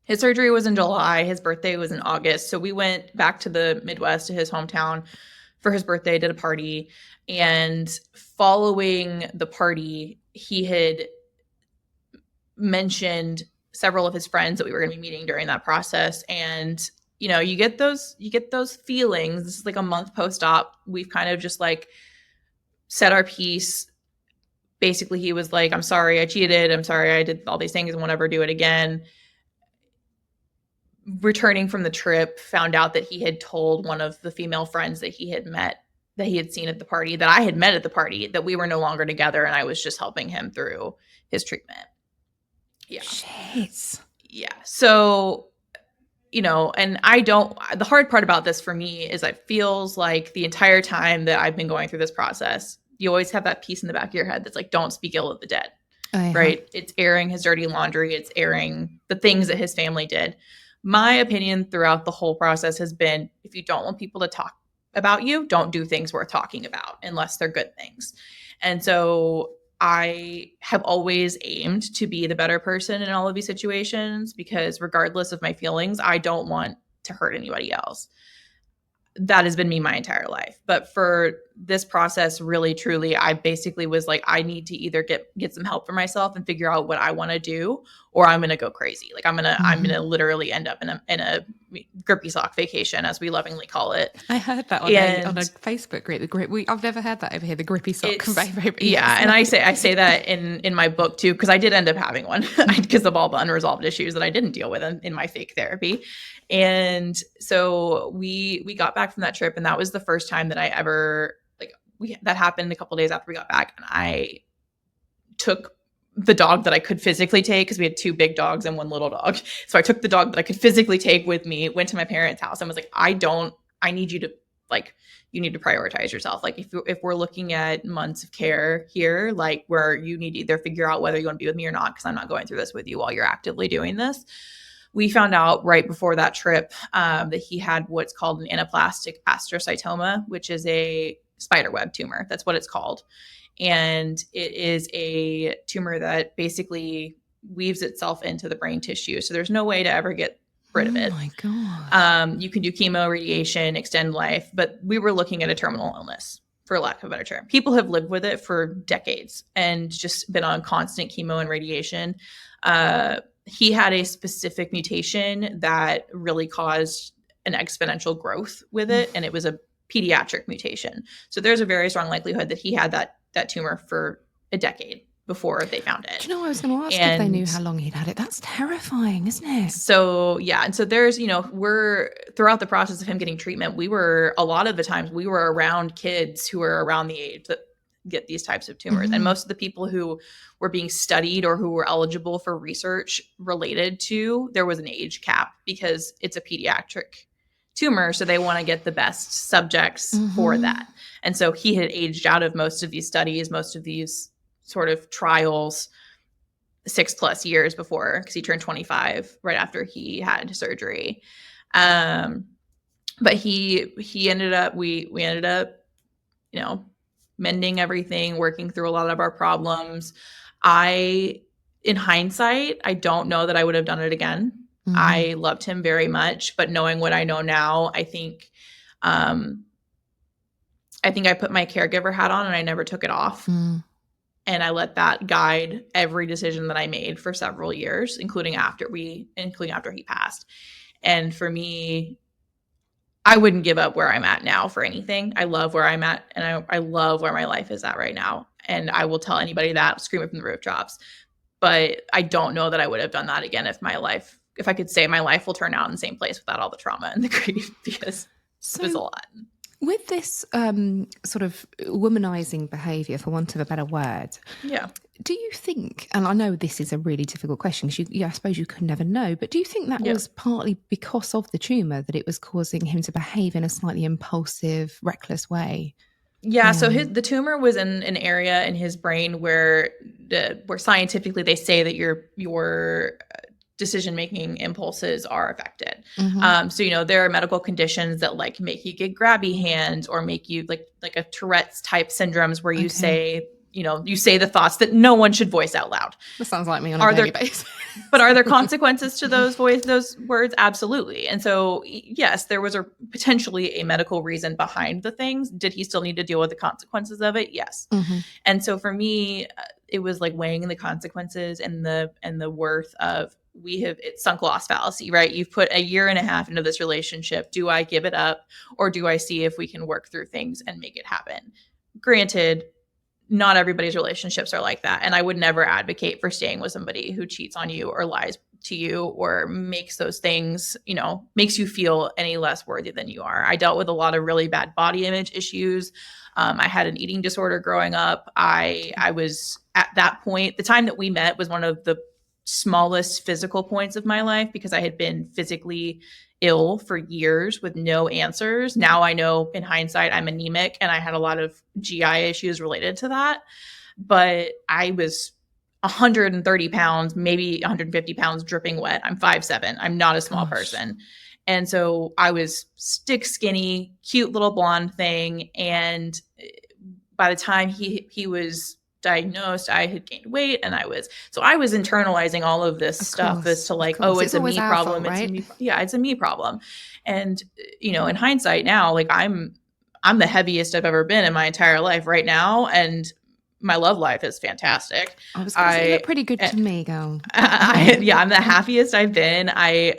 his surgery was in July. His birthday was in August. So we went back to the Midwest, to his hometown, for his birthday, did a party. And following the party, he had mentioned several of his friends that we were going to be meeting during that process. And, you get those feelings. This is like a month post-op. We've kind of just like said our piece. Basically, he was like, I'm sorry I cheated. I'm sorry I did all these things and won't ever do it again. Returning from the trip, found out that he had told one of the female friends that he had met that he had seen at the party, that I had met at the party, that we were no longer together, and I was just helping him through his treatment. Yeah. Jeez. Yeah. So, and the hard part about this for me is it feels like the entire time that I've been going through this process, you always have that piece in the back of your head that's like, don't speak ill of the dead, right? It's airing his dirty laundry. It's airing the things that his family did. My opinion throughout the whole process has been, if you don't want people to talk about you, don't do things worth talking about unless they're good things. And so I have always aimed to be the better person in all of these situations, because regardless of my feelings, I don't want to hurt anybody else. That has been me my entire life. But for this process, really, truly, I basically was like, I need to either get some help for myself and figure out what I want to do, or I'm going to go crazy. Like I'm going to literally end up in a grippy sock vacation, as we lovingly call it. I heard that on a Facebook group. I've never heard that over here. The grippy sock baby. Yeah. And I say that in my book too, because I did end up having one because of all the unresolved issues that I didn't deal with in my fake therapy. And so we got back from that trip, and that was the first time that I ever, that happened a couple of days after we got back, and I took the dog that I could physically take, because we had 2 big dogs and 1 little dog. So I took the dog that I could physically take with me, went to my parents' house, and was like, I need you to, you need to prioritize yourself. Like if we're looking at months of care here, where you need to either figure out whether you want to be with me or not, because I'm not going through this with you while you're actively doing this. We found out right before that trip that he had what's called an anaplastic astrocytoma, which is a spiderweb tumor. That's what it's called. And it is a tumor that basically weaves itself into the brain tissue. So there's no way to ever get rid of it. Oh my God. You can do chemo, radiation, extend life, but we were looking at a terminal illness, for lack of a better term. People have lived with it for decades and just been on constant chemo and radiation. He had a specific mutation that really caused an exponential growth with it, and it was a pediatric mutation. So there's a very strong likelihood that he had that tumor for a decade before they found it. Do you know, I was going to ask if they knew how long he'd had it. That's terrifying, isn't it? So yeah, and so there's, we're throughout the process of him getting treatment, a lot of the times we were around kids who were around the age that get these types of tumors. And most of the people who were being studied or who were eligible for research related to, there was an age cap, because it's a pediatric tumor. So they want to get the best subjects for that. And so he had aged out of most of these studies, most of these sort of trials 6+ years before, because he turned 25 right after he had surgery. But he ended up, we ended up, mending everything, working through a lot of our problems. In hindsight, I don't know that I would have done it again. I loved him very much, but knowing what I know now, I think I put my caregiver hat on and I never took it off. And I let that guide every decision that I made for several years, including after he passed. And for me, I wouldn't give up where I'm at now for anything. I love where I'm at, and I love where my life is at right now. And I will tell anybody that, scream it from the rooftops. But I don't know that I would have done that again if I could say my life will turn out in the same place without all the trauma and the grief, because it was a lot. With this sort of womanizing behavior, for want of a better word, do you think, and I know this is a really difficult question, because I suppose you could never know, but do you think that was partly because of the tumour, that it was causing him to behave in a slightly impulsive, reckless way? Yeah, so the tumor was in an area in his brain where scientifically they say that your decision-making impulses are affected. So, there are medical conditions that make you get grabby hands, or make you like a Tourette's type syndromes where you say, you say the thoughts that no one should voice out loud. That sounds like me on a daily basis. But are there consequences to those words? Absolutely. And so, yes, there was potentially a medical reason behind the things. Did he still need to deal with the consequences of it? Yes. And so for me, it was weighing the consequences and the worth of, it's sunk loss fallacy, right? You've put a year and a half into this relationship. Do I give it up, or do I see if we can work through things and make it happen? Granted, not everybody's relationships are like that. And I would never advocate for staying with somebody who cheats on you or lies to you or makes those things, makes you feel any less worthy than you are. I dealt with a lot of really bad body image issues. I had an eating disorder growing up. I was at that point, the time that we met was one of the smallest physical points of my life because I had been physically ill for years with no answers. Now I know in hindsight I'm anemic and I had a lot of GI issues related to that. But I was 130 pounds, maybe 150 pounds dripping wet. I'm 5'7". I'm not a small person. And so I was stick skinny, cute little blonde thing. And by the time he was diagnosed, I had gained weight and I was internalizing all of this stuff as to like, oh, it's a me problem. Right? It's a me problem. And, in hindsight now, like I'm the heaviest I've ever been in my entire life right now. And my love life is fantastic. I was going to say, you look pretty good to me, girl. I'm the happiest I've been. I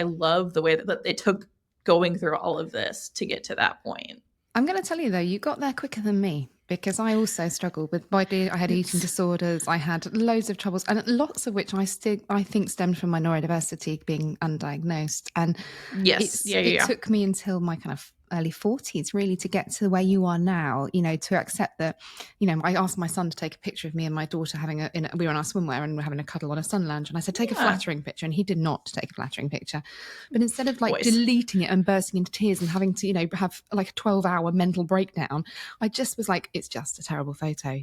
love the way that it took going through all of this to get to that point. I'm going to tell you though, you got there quicker than me because I also struggled with body. I had eating disorders. I had loads of troubles, and lots of which I think stemmed from my neurodiversity being undiagnosed. And it took me until my kind of early 40s really to get to where you are now, to accept that, I asked my son to take a picture of me and my daughter we were on our swimwear and we're having a cuddle on a sun lounge, and I said, take a flattering picture, and he did not take a flattering picture. But instead of deleting it and bursting into tears and having to, have like a 12-hour mental breakdown, I just was like, it's just a terrible photo,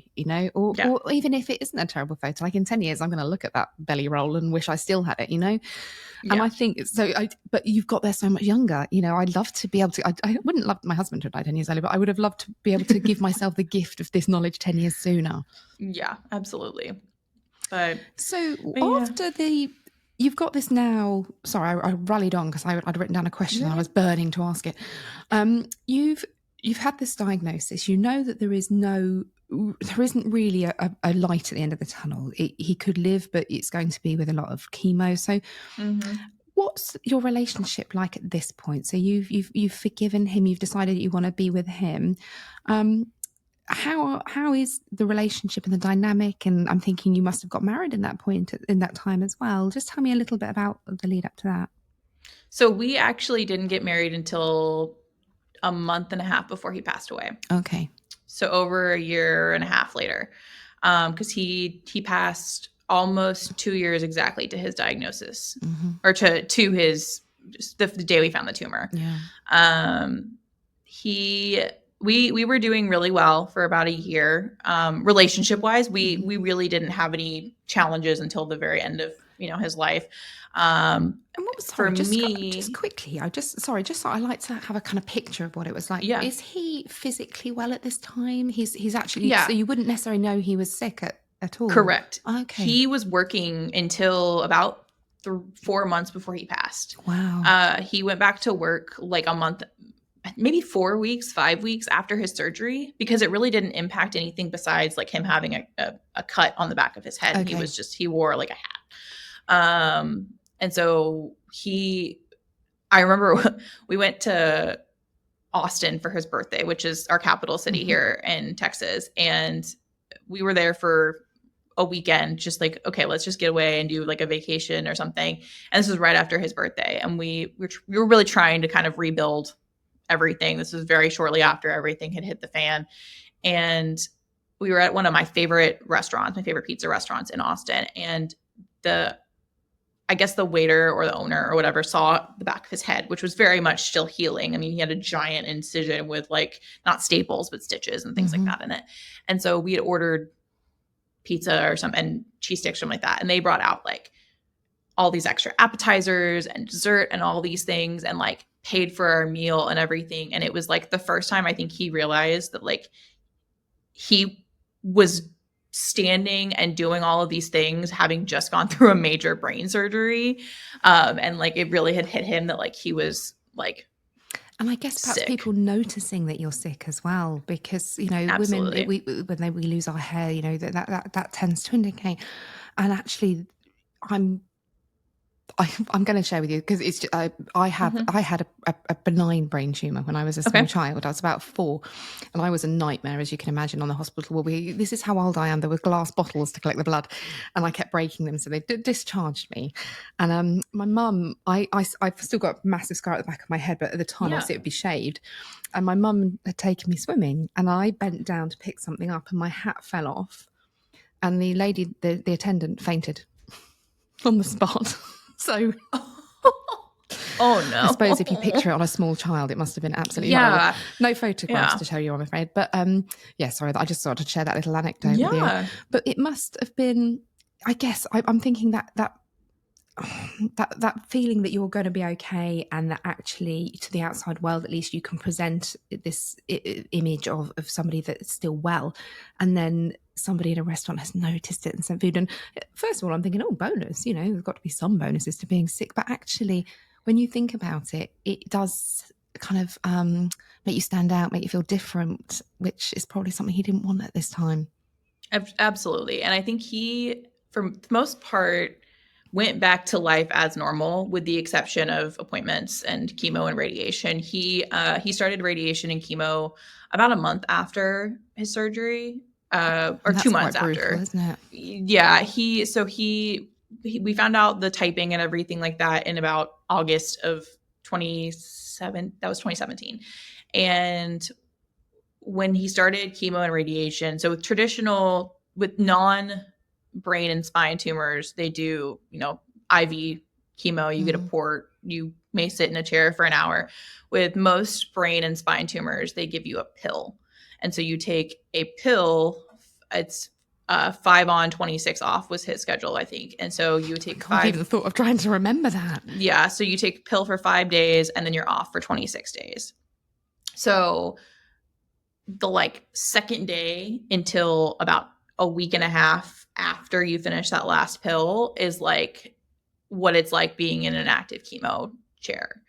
or even if it isn't a terrible photo, like in 10 years, I'm going to look at that belly roll and wish I still had it, And I think so. But you've got there so much younger. I'd love to be able to. I wouldn't love my husband to have died 10 years earlier, but I would have loved to be able to give myself the gift of this knowledge 10 years sooner. Yeah, absolutely. But after you've got this now. Sorry, I rallied on because I'd written down a question and I was burning to ask it. You've had this diagnosis. You know that there isn't really a light at the end of the tunnel. He could live, but it's going to be with a lot of chemo. So what's your relationship like at this point? So you've forgiven him. You've decided that you want to be with him. How is the relationship and the dynamic? And I'm thinking you must have got married in that point, in that time as well. Just tell me a little bit about the lead up to that. So we actually didn't get married until a month and a half before he passed away. Okay. So over a year and a half later, because he passed almost 2 years exactly to his diagnosis, or to his the day we found the tumor. Yeah. We were doing really well for about a year. Relationship wise, we really didn't have any challenges until the very end of his life. And what was just quickly? Just so I like to have a kind of picture of what it was like. Yeah. Is he physically well at this time? He's actually so you wouldn't necessarily know he was sick at all. Correct. Okay. He was working until about 4 months before he passed. Wow. He went back to work like a month, maybe 4 weeks, 5 weeks after his surgery, because it really didn't impact anything besides like him having a cut on the back of his head. Okay. He wore like a hat. And so I remember we went to Austin for his birthday, which is our capital city here in Texas. And we were there for a weekend, just like, okay, let's just get away and do like a vacation or something. And this was right after his birthday. And we were really trying to kind of rebuild everything. This was very shortly after everything had hit the fan. And we were at one of my favorite pizza restaurants in Austin. And I guess the waiter or the owner or whatever saw the back of his head, which was very much still healing. I mean, he had a giant incision with like not staples, but stitches and things like that in it. And so we had ordered pizza or something and cheese sticks, something like that. And they brought out like all these extra appetizers and dessert and all these things and like paid for our meal and everything. And it was like the first time I think he realized that like he was standing and doing all of these things, having just gone through a major brain surgery. And like, it really had hit him that like, he was like, and I guess perhaps sick. People noticing that you're sick as well, because, Absolutely. Women, when we lose our hair, that tends to indicate. And actually I'm going to share with you because it's I had a benign brain tumour when I was a small child. I was about 4, and I was a nightmare, as you can imagine, on the hospital wall. This is how old I am. There were glass bottles to collect the blood, and I kept breaking them, so they discharged me. And my mum, I've still got a massive scar at the back of my head, but at the time obviously it would be shaved. And my mum had taken me swimming, and I bent down to pick something up, and my hat fell off, and the lady, the attendant, fainted on the spot. So, oh no! I suppose if you picture it on a small child, it must have been absolutely horrible. No photographs to show you, I'm afraid. But sorry, I just thought I'd share that little anecdote with you. But it must have been, I guess, I'm thinking that feeling that you're going to be okay, and that actually to the outside world, at least, you can present this image of somebody that's still well, and then somebody in a restaurant has noticed it and sent food. And first of all, I'm thinking, oh, bonus, there's got to be some bonuses to being sick. But actually, when you think about it, it does kind of make you stand out, make you feel different, which is probably something he didn't want at this time. Absolutely. And I think he, for the most part, went back to life as normal, with the exception of appointments and chemo and radiation. He started radiation and chemo about a month after his surgery, or 2 months after. Brutal, isn't it? Yeah. We found out the typing and everything like that in about August of 2017. And when he started chemo and radiation, so with non-brain and spine tumors, they do, IV chemo, you get a port, you may sit in a chair for an hour. With most brain and spine tumors, they give you a pill. And so you take a pill, it's 5 on, 26 off was his schedule, I think. And so you would take 5. I even thought of trying to remember that. Yeah. So you take a pill for 5 days and then you're off for 26 days. So the second day until about a week and a half after you finish that last pill is what it's like being in an active chemo chair.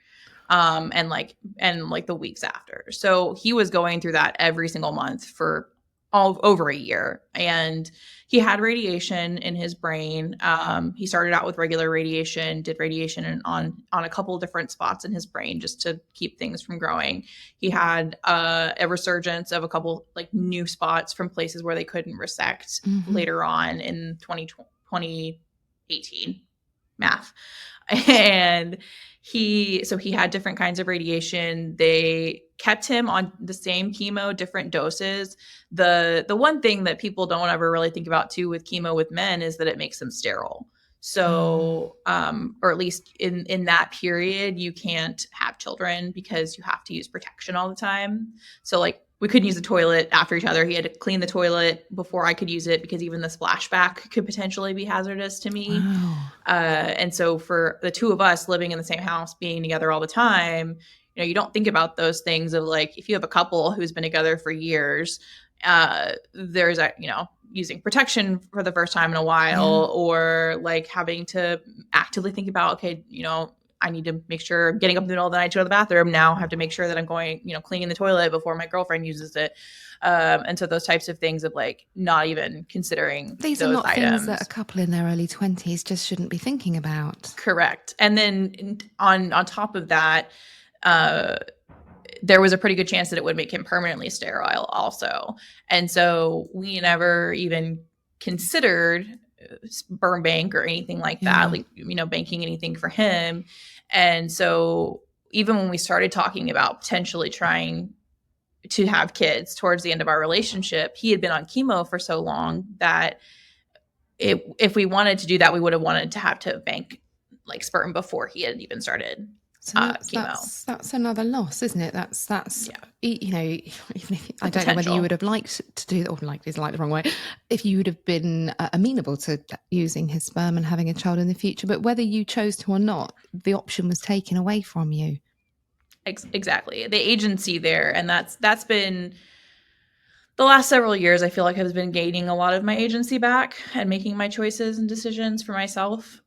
And the weeks after. So he was going through that every single month for over a year, and he had radiation in his brain. He started out with regular radiation, did radiation on a couple of different spots in his brain just to keep things from growing. He had a resurgence of a couple new spots from places where they couldn't resect later on in 2018. Math. And he had different kinds of radiation. They kept him on the same chemo, different doses. The one thing that people don't ever really think about too with chemo with men is that it makes them sterile. So, or at least in that period, you can't have children because you have to use protection all the time. So we couldn't use the toilet after each other. He had to clean the toilet before I could use it because even the splashback could potentially be hazardous to me. Wow. And so for the two of us living in the same house, being together all the time, you don't think about those things of if you have a couple who's been together for years, there's using protection for the first time in a while, or having to actively think about, okay, I need to make sure I'm getting up in the middle of the night to go to the bathroom. Now I have to make sure that I'm going, cleaning the toilet before my girlfriend uses it. And so those types of things of not even considering these those are not items. Things that a couple in their early 20s just shouldn't be thinking about. Correct. And then on top of that, there was a pretty good chance that it would make him permanently sterile also. And so we never even considered sperm bank or anything like that, banking anything for him. And so even when we started talking about potentially trying to have kids towards the end of our relationship, he had been on chemo for so long that if we wanted to do that, we would have wanted to have to bank sperm before he had even started chemo. That's another loss, isn't it? That's even if I don't know whether you would have liked to do, or liked is the wrong way, if you would have been amenable to using his sperm and having a child in the future, but whether you chose to or not, the option was taken away from you. Exactly. The agency there, and that's been the last several years. I feel like I've been gaining a lot of my agency back and making my choices and decisions for myself.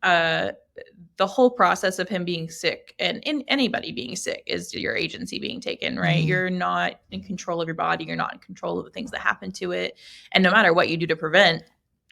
The whole process of him being sick and anybody being sick is your agency being taken, right? You're not in control of your body. You're not in control of the things that happen to it. And no matter what you do to prevent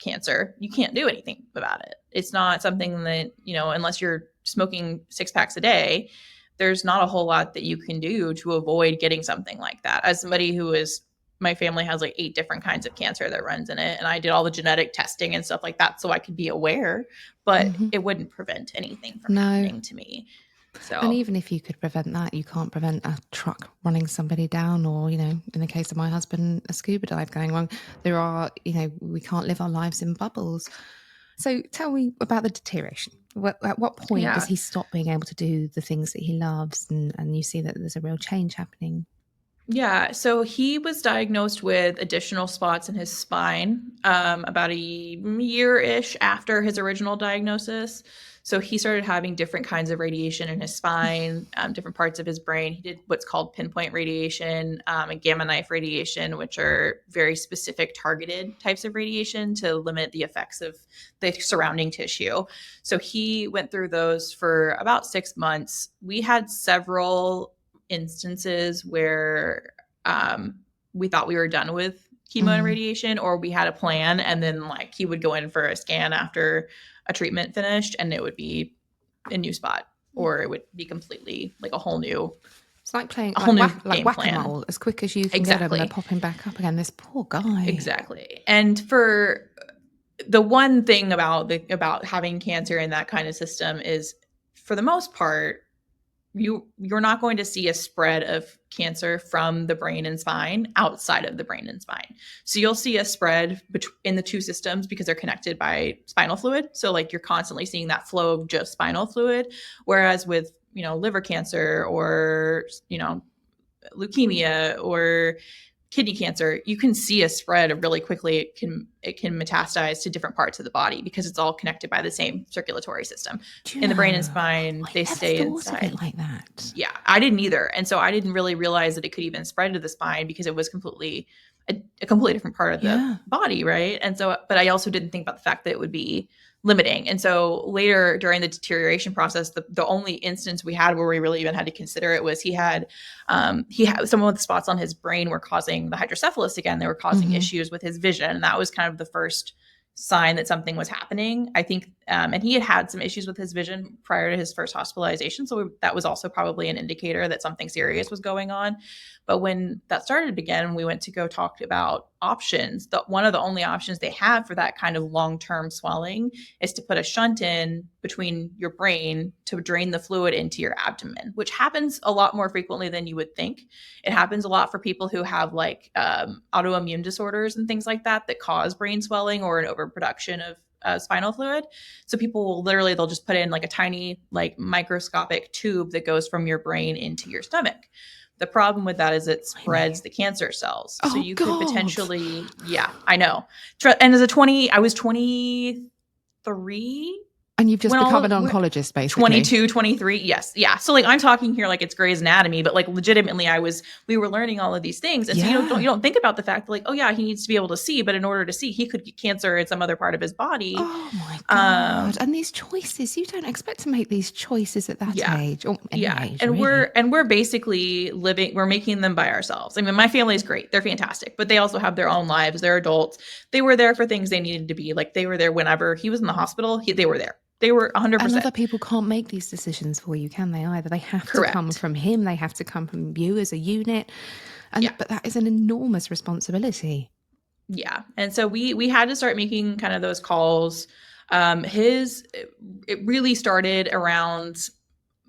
cancer, you can't do anything about it. It's not something that, unless you're smoking 6 packs a day, there's not a whole lot that you can do to avoid getting something like that. As somebody who is, my family has like 8 different kinds of cancer that runs in it. And I did all the genetic testing and stuff like that so I could be aware, but it wouldn't prevent anything from happening to me. So, and even if you could prevent that, you can't prevent a truck running somebody down, or, you know, in the case of my husband, a scuba dive going wrong. There are, you know, we can't live our lives in bubbles. So tell me about the deterioration. At what point does he stop being able to do the things that he loves, and you see that there's a real change happening? Yeah, so he was diagnosed with additional spots in his spine about a year-ish after his original diagnosis. So he started having different kinds of radiation in his spine, different parts of his brain. He did what's called pinpoint radiation and gamma knife radiation, which are very specific targeted types of radiation to limit the effects of the surrounding tissue. So he went through those for about 6 months. We had several instances where we thought we were done with chemo and radiation, or we had a plan, and then like he would go in for a scan after a treatment finished and it would be a new spot, or it would be completely like a whole new, it's like playing game whack-a-mole plan. As quick as you can get them, they're popping back up again. This poor guy. Exactly. And for the one thing about having cancer in that kind of system is, for the most part, you're not going to see a spread of cancer from the brain and spine outside of the brain and spine. So you'll see a spread in the two systems because they're connected by spinal fluid. So like you're constantly seeing that flow of just spinal fluid. Whereas with, you know, liver cancer or, you know, leukemia or kidney cancer, you can see a spread really quickly. It can metastasize to different parts of the body because it's all connected by the same circulatory system. In the brain and spine, they stay inside. Of it like that. Yeah, I didn't either, and so I didn't really realize that it could even spread to the spine because it was completely a completely different part of the body, right? And so, but I also didn't think about the fact that it would be limiting. And so later during the deterioration process, the only instance we had where we really even had to consider it was he had some of the spots on his brain were causing the hydrocephalus again. They were causing issues with his vision. And that was kind of the first sign that something was happening, I think. And he had some issues with his vision prior to his first hospitalization. So that was also probably an indicator that something serious was going on. But when that started again, we went to go talk about options. One of the only options they have for that kind of long-term swelling is to put a shunt in between your brain to drain the fluid into your abdomen, which happens a lot more frequently than you would think. It happens a lot for people who have like autoimmune disorders and things like that cause brain swelling or an overproduction of spinal fluid. So people will they'll just put in like a tiny, like microscopic tube that goes from your brain into your stomach. The problem with that is it spreads the cancer cells. So you could potentially, I know. And I was 23. And you've just become an oncologist, basically. 22, 23. Yes. Yeah. So like I'm talking here like it's Grey's Anatomy, but like legitimately we were learning all of these things. And so you don't think about the fact that like, oh yeah, he needs to be able to see, but in order to see, he could get cancer in some other part of his body. Oh my God. And these choices, you don't expect to make these choices at that age or any age. And really. we're basically we're making them by ourselves. I mean, my family is great. They're fantastic, but they also have their own lives. They're adults. They were there for things they needed to be. Like they were there whenever he was in the hospital, they were there. They were 100%. And other people can't make these decisions for you, can they, either? They have to come from him. They have to come from you as a unit. But that is an enormous responsibility. Yeah. And so we had to start making kind of those calls. It really started around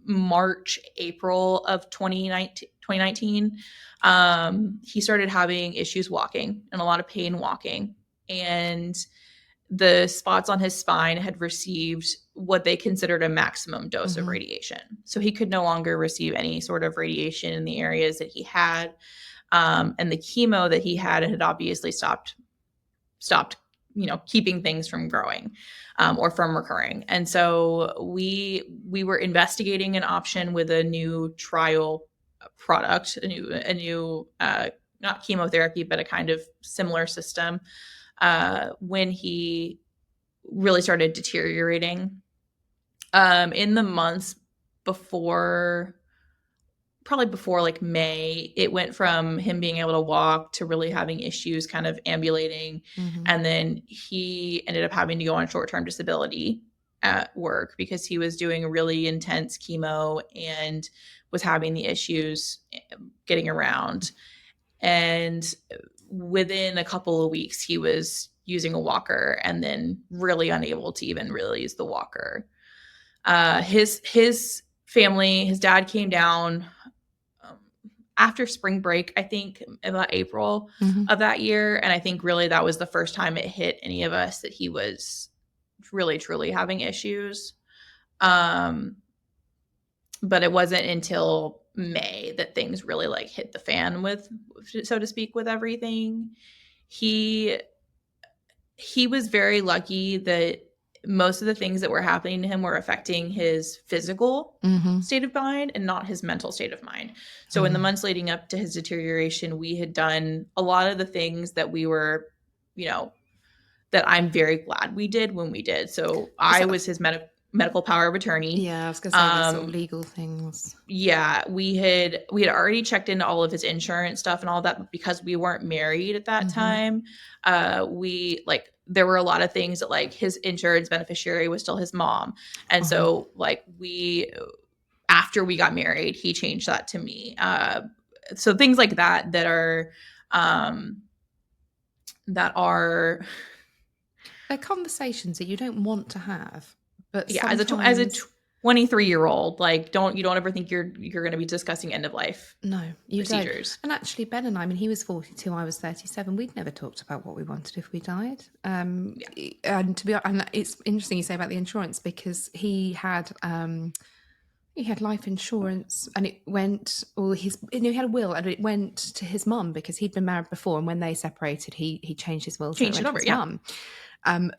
March, April of 2019. He started having issues walking and a lot of pain walking. And the spots on his spine had received what they considered a maximum dose of radiation. So he could no longer receive any sort of radiation in the areas that he had. And the chemo that he had obviously stopped, keeping things from growing or from recurring. And so we were investigating an option with a new trial product, a new not chemotherapy, but a kind of similar system. When he really started deteriorating, in the months before like May, it went from him being able to walk to really having issues kind of ambulating. And then he ended up having to go on short-term disability at work because he was doing really intense chemo and was having the issues getting around. And within a couple of weeks, he was using a walker and then really unable to even really use the walker. His family, his dad came down after spring break, I think about April of that year. And I think really that was the first time it hit any of us that he was really, truly having issues. But it wasn't until May that things really like hit the fan with, so to speak, with everything. He was very lucky that most of the things that were happening to him were affecting his physical state of mind and not his mental state of mind. So in the months leading up to his deterioration, we had done a lot of the things that we were, that I'm very glad we did when we did. So I was his medical power of attorney. Yeah, I was going to say the sort of legal things. Yeah, we had already checked into all of his insurance stuff and all that, but because we weren't married at that time, there were a lot of things that like his insurance beneficiary was still his mom. And so like after we got married, he changed that to me. So things like that are they're conversations that you don't want to have. But yeah, as a 23-year-old, like you don't ever think you're going to be discussing end of life. No, you procedures. Don't. And actually, Ben and I mean, he was 42, I was 37. We'd never talked about what we wanted if we died. And it's interesting you say about the insurance because he had life insurance and it went, he had a will and it went to his mum because he'd been married before, and when they separated, he changed his will. Changed it over, yeah. Mum.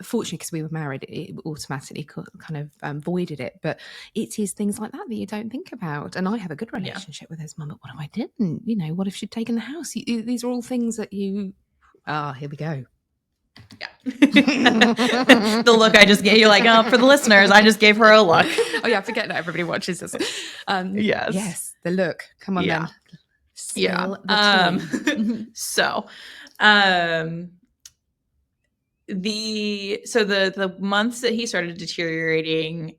Fortunately, because we were married, it automatically kind of voided it. But it is things like that you don't think about. And I have a good relationship with his mum, but what if I didn't? What if she'd taken the house? These are all things that you... here we go. Yeah. The look I just gave you, like, for the listeners, I just gave her a look. Oh, yeah, I forget that everybody watches this. Yes, the look. Come on, then. Spill the months that he started deteriorating,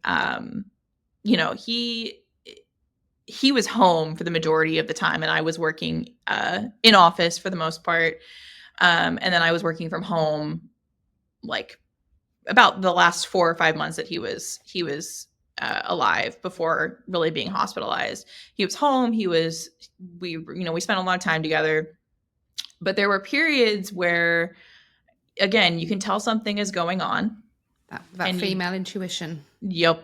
he was home for the majority of the time, and I was working in office for the most part, and then I was working from home, like about the last 4 or 5 months that he was alive before really being hospitalized. He was home. We spent a lot of time together, but there were periods where, again, you can tell something is going on. That female intuition. Yep.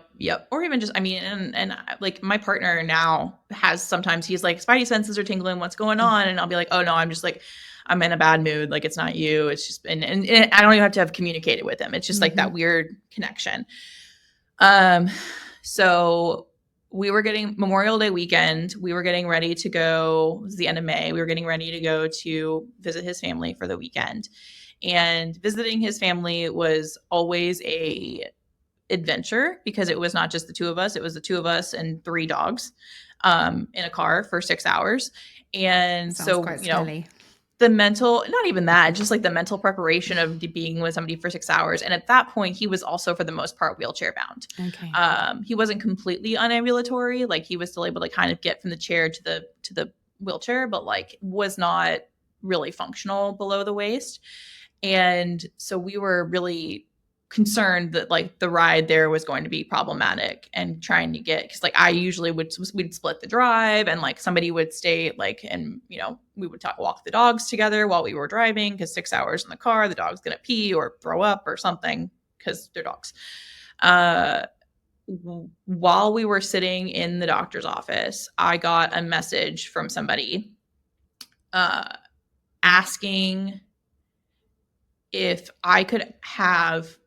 Or even just, and like my partner now sometimes he's like, spidey senses are tingling, what's going on? And I'll be like, oh no, I'm just like, I'm in a bad mood. Like, it's not you. It's just, and I don't even have to have communicated with him. It's just like that weird connection. So we were getting Memorial Day weekend. We were getting ready to go. It was the end of May. We were getting ready to go to visit his family for the weekend. And visiting his family was always a adventure because it was not just the two of us. It was the two of us and 3 dogs in a car for 6 hours. And sounds quite smelly. The mental, not even that, just like the mental preparation of being with somebody for 6 hours. And at that point, he was also, for the most part, wheelchair bound. Okay. He wasn't completely unambulatory. Like, he was still able to kind of get from the chair to the wheelchair, but like was not really functional below the waist. And so we were really concerned that like the ride there was going to be problematic and trying to because like I usually we'd split the drive and like somebody would stay like, and we would walk the dogs together while we were driving because 6 hours in the car, the dog's going to pee or throw up or something because they're dogs. While we were sitting in the doctor's office, I got a message from somebody asking if I could have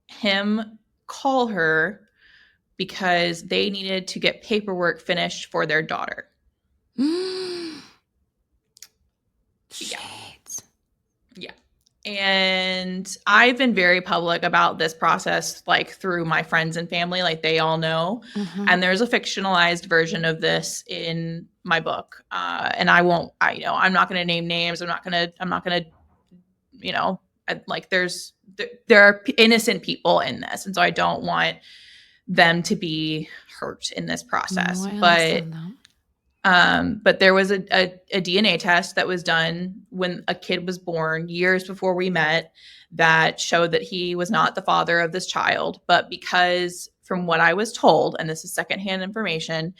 him call her because they needed to get paperwork finished for their daughter. Shit. Yeah. And I've been very public about this process, like through my friends and family, like they all know. And there's a fictionalized version of this in my book. And I'm not going to name names. I'm not going to, like there are innocent people in this. And so I don't want them to be hurt in this process. No, I understand that. But there was a DNA test that was done when a kid was born years before we met that showed that he was not the father of this child. But because from what I was told, and this is secondhand information,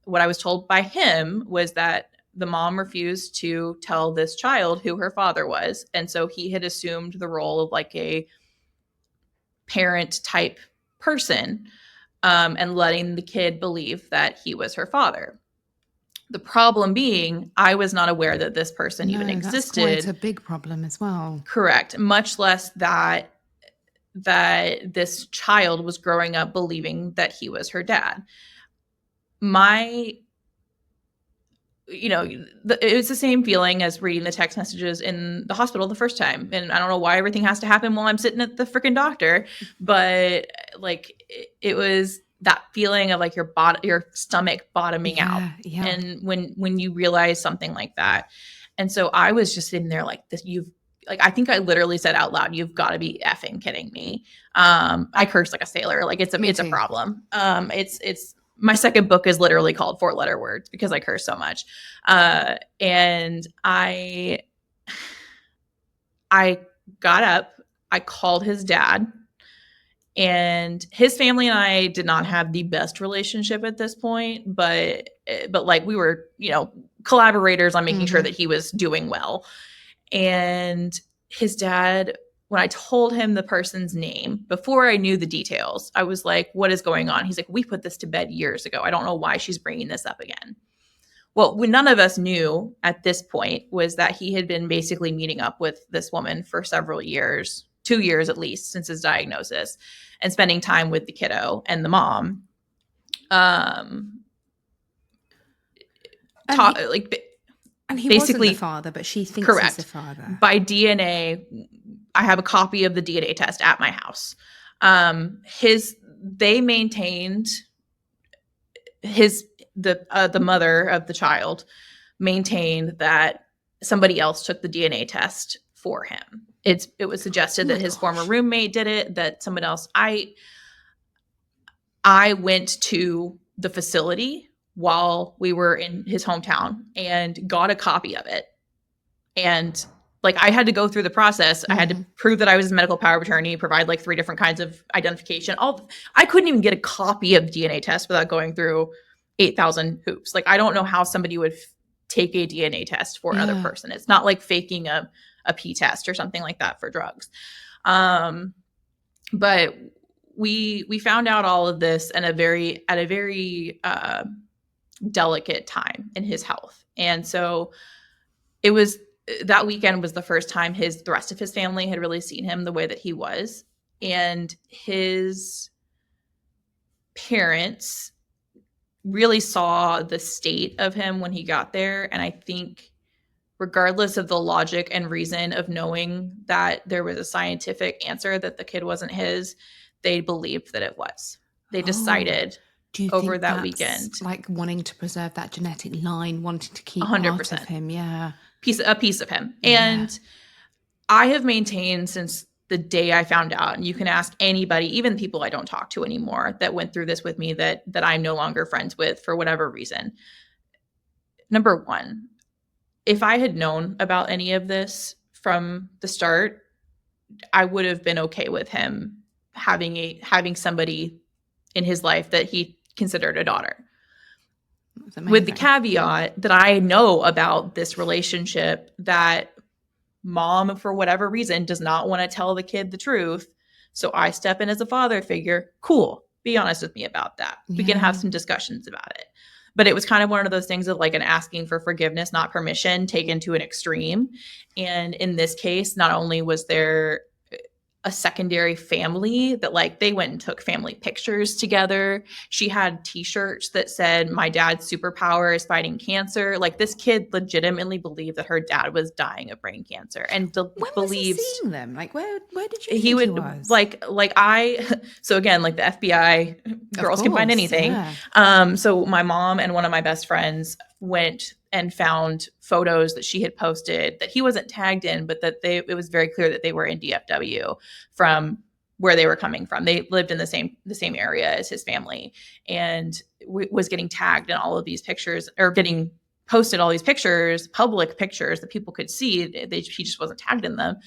what I was told by him was that the mom refused to tell this child who her father was. And so he had assumed the role of like a parent type person, and letting the kid believe that he was her father. The problem being, I was not aware that this person even existed. That's quite a big problem as well. Correct. Much less that this child was growing up believing that he was her dad. It was the same feeling as reading the text messages in the hospital the first time. And I don't know why everything has to happen while I'm sitting at the freaking doctor, but like it was that feeling of like your stomach bottoming out. Yeah. And when you realize something like that. And so I was just sitting there like this, I think I literally said out loud, "You've got to be effing kidding me." I curse like a sailor. Like it's a problem. It's my second book is literally called 4-letter words because I curse so much. And I got up, I called his dad, and his family and I did not have the best relationship at this point, but like we were, collaborators on making sure that he was doing well. And his dad, when I told him the person's name, before I knew the details, I was like, "What is going on?" He's like, "We put this to bed years ago. I don't know why she's bringing this up again." Well, what none of us knew at this point was that he had been basically meeting up with this woman for several years, 2 years at least since his diagnosis, and spending time with the kiddo and the mom. And he basically wasn't the father, but she thinks correct. He's the father. By DNA, I have a copy of the DNA test at my house. They maintained the mother of the child maintained that somebody else took the DNA test for him. It was suggested that his former roommate did it, that someone else. I went to the facility while we were in his hometown and got a copy of it. And like I had to go through the process. I had to prove that I was a medical power of attorney, provide like 3 different kinds of identification. I couldn't even get a copy of the DNA test without going through 8,000 hoops. Like I don't know how somebody would take a DNA test for another person. It's not like faking a P test or something like that for drugs. But we found out all of this at a very delicate time in his health. And so that weekend was the first time the rest of his family had really seen him the way that he was. And his parents really saw the state of him when he got there. And I think regardless of the logic and reason of knowing that there was a scientific answer that the kid wasn't his, they believed that it was. They decided over that weekend. Like wanting to preserve that genetic line, wanting to keep 100%. part of him. Yeah. A piece of him. Yeah. And I have maintained since the day I found out, and you can ask anybody, even people I don't talk to anymore that went through this with me that I'm no longer friends with for whatever reason. Number one, if I had known about any of this from the start, I would have been okay with him having somebody in his life that he considered a daughter. With the caveat that I know about this relationship that mom, for whatever reason, does not want to tell the kid the truth. So I step in as a father figure. Cool. Be honest with me about that. We can have some discussions about it. But it was kind of one of those things of like an asking for forgiveness, not permission, taken to an extreme. And in this case, not only was there a secondary family that like they went and took family pictures together. She had t-shirts that said, "My dad's superpower is fighting cancer." Like this kid legitimately believed that her dad was dying of brain cancer and believes. Was he seeing them? Like where did you think he would he was? So again, like the FBI girls can find anything. Yeah. So my mom and one of my best friends went and found photos that she had posted that he wasn't tagged in, but that it was very clear that they were in DFW from where they were coming from. They lived in the same area as his family, and was getting tagged in all of these pictures, or getting posted all these pictures, public pictures that people could see. He just wasn't tagged in them,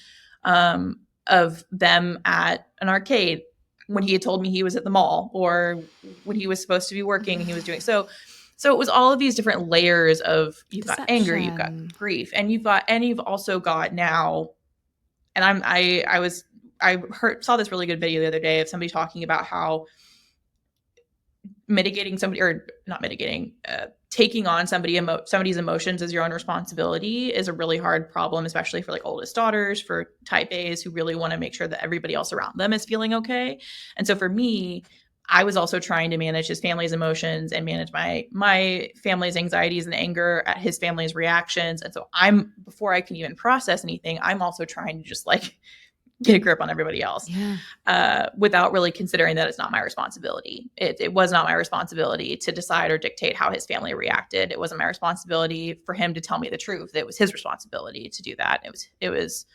of them at an arcade when he had told me he was at the mall, or when he was supposed to be working and he was doing so. So it was all of these different layers of, you've got anger, you've got grief, and you've also got now, and I saw this really good video the other day of somebody talking about how taking on somebody's emotions as your own responsibility is a really hard problem, especially for like oldest daughters, for type A's who really want to make sure that everybody else around them is feeling okay. And so for me, I was also trying to manage his family's emotions and manage my family's anxieties and anger at his family's reactions. And so before I can even process anything, I'm also trying to just like get a grip on everybody else, without really considering that it's not my responsibility. It was not my responsibility to decide or dictate how his family reacted. It wasn't my responsibility for him to tell me the truth. It was his responsibility to do that. It was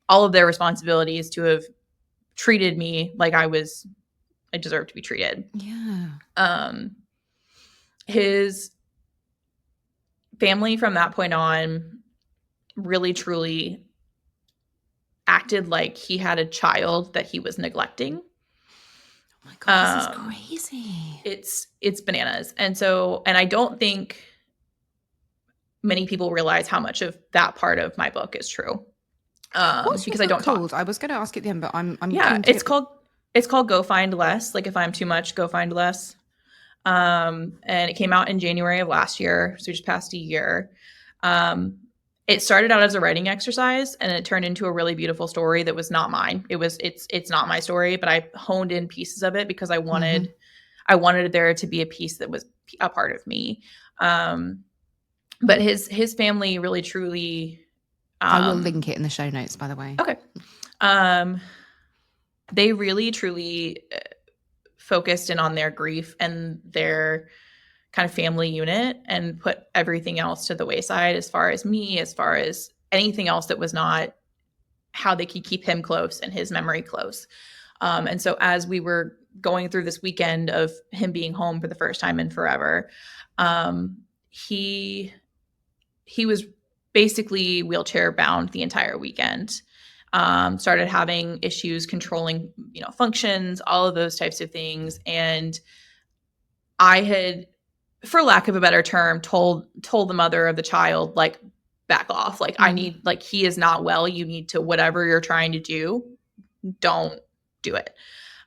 all of their responsibilities to have treated me like I deserved to be treated. Yeah. His family from that point on really, truly acted like he had a child that he was neglecting. Oh my God, this is crazy. It's bananas. And I don't think many people realize how much of that part of my book is true. Because I don't called? I was going to ask at the end, but I'm it's called Go Find Less. Like, if I'm too much, go find less. And it came out in January of last year, so we just passed a year. It started out as a writing exercise, and it turned into a really beautiful story that was not mine. It's not my story, but I honed in pieces of it because I wanted there to be a piece that was a part of me. But his family really, truly. I will link it in the show notes, by the way. Okay. They really, truly focused in on their grief and their kind of family unit, and put everything else to the wayside as far as anything else that was not how they could keep him close and his memory close. And so as we were going through this weekend of him being home for the first time in forever, he was basically wheelchair bound the entire weekend. Started having issues controlling, functions, all of those types of things. And I had, for lack of a better term, told the mother of the child, like, back off. Like, I need, like, he is not well. You need to, whatever you're trying to do, don't do it.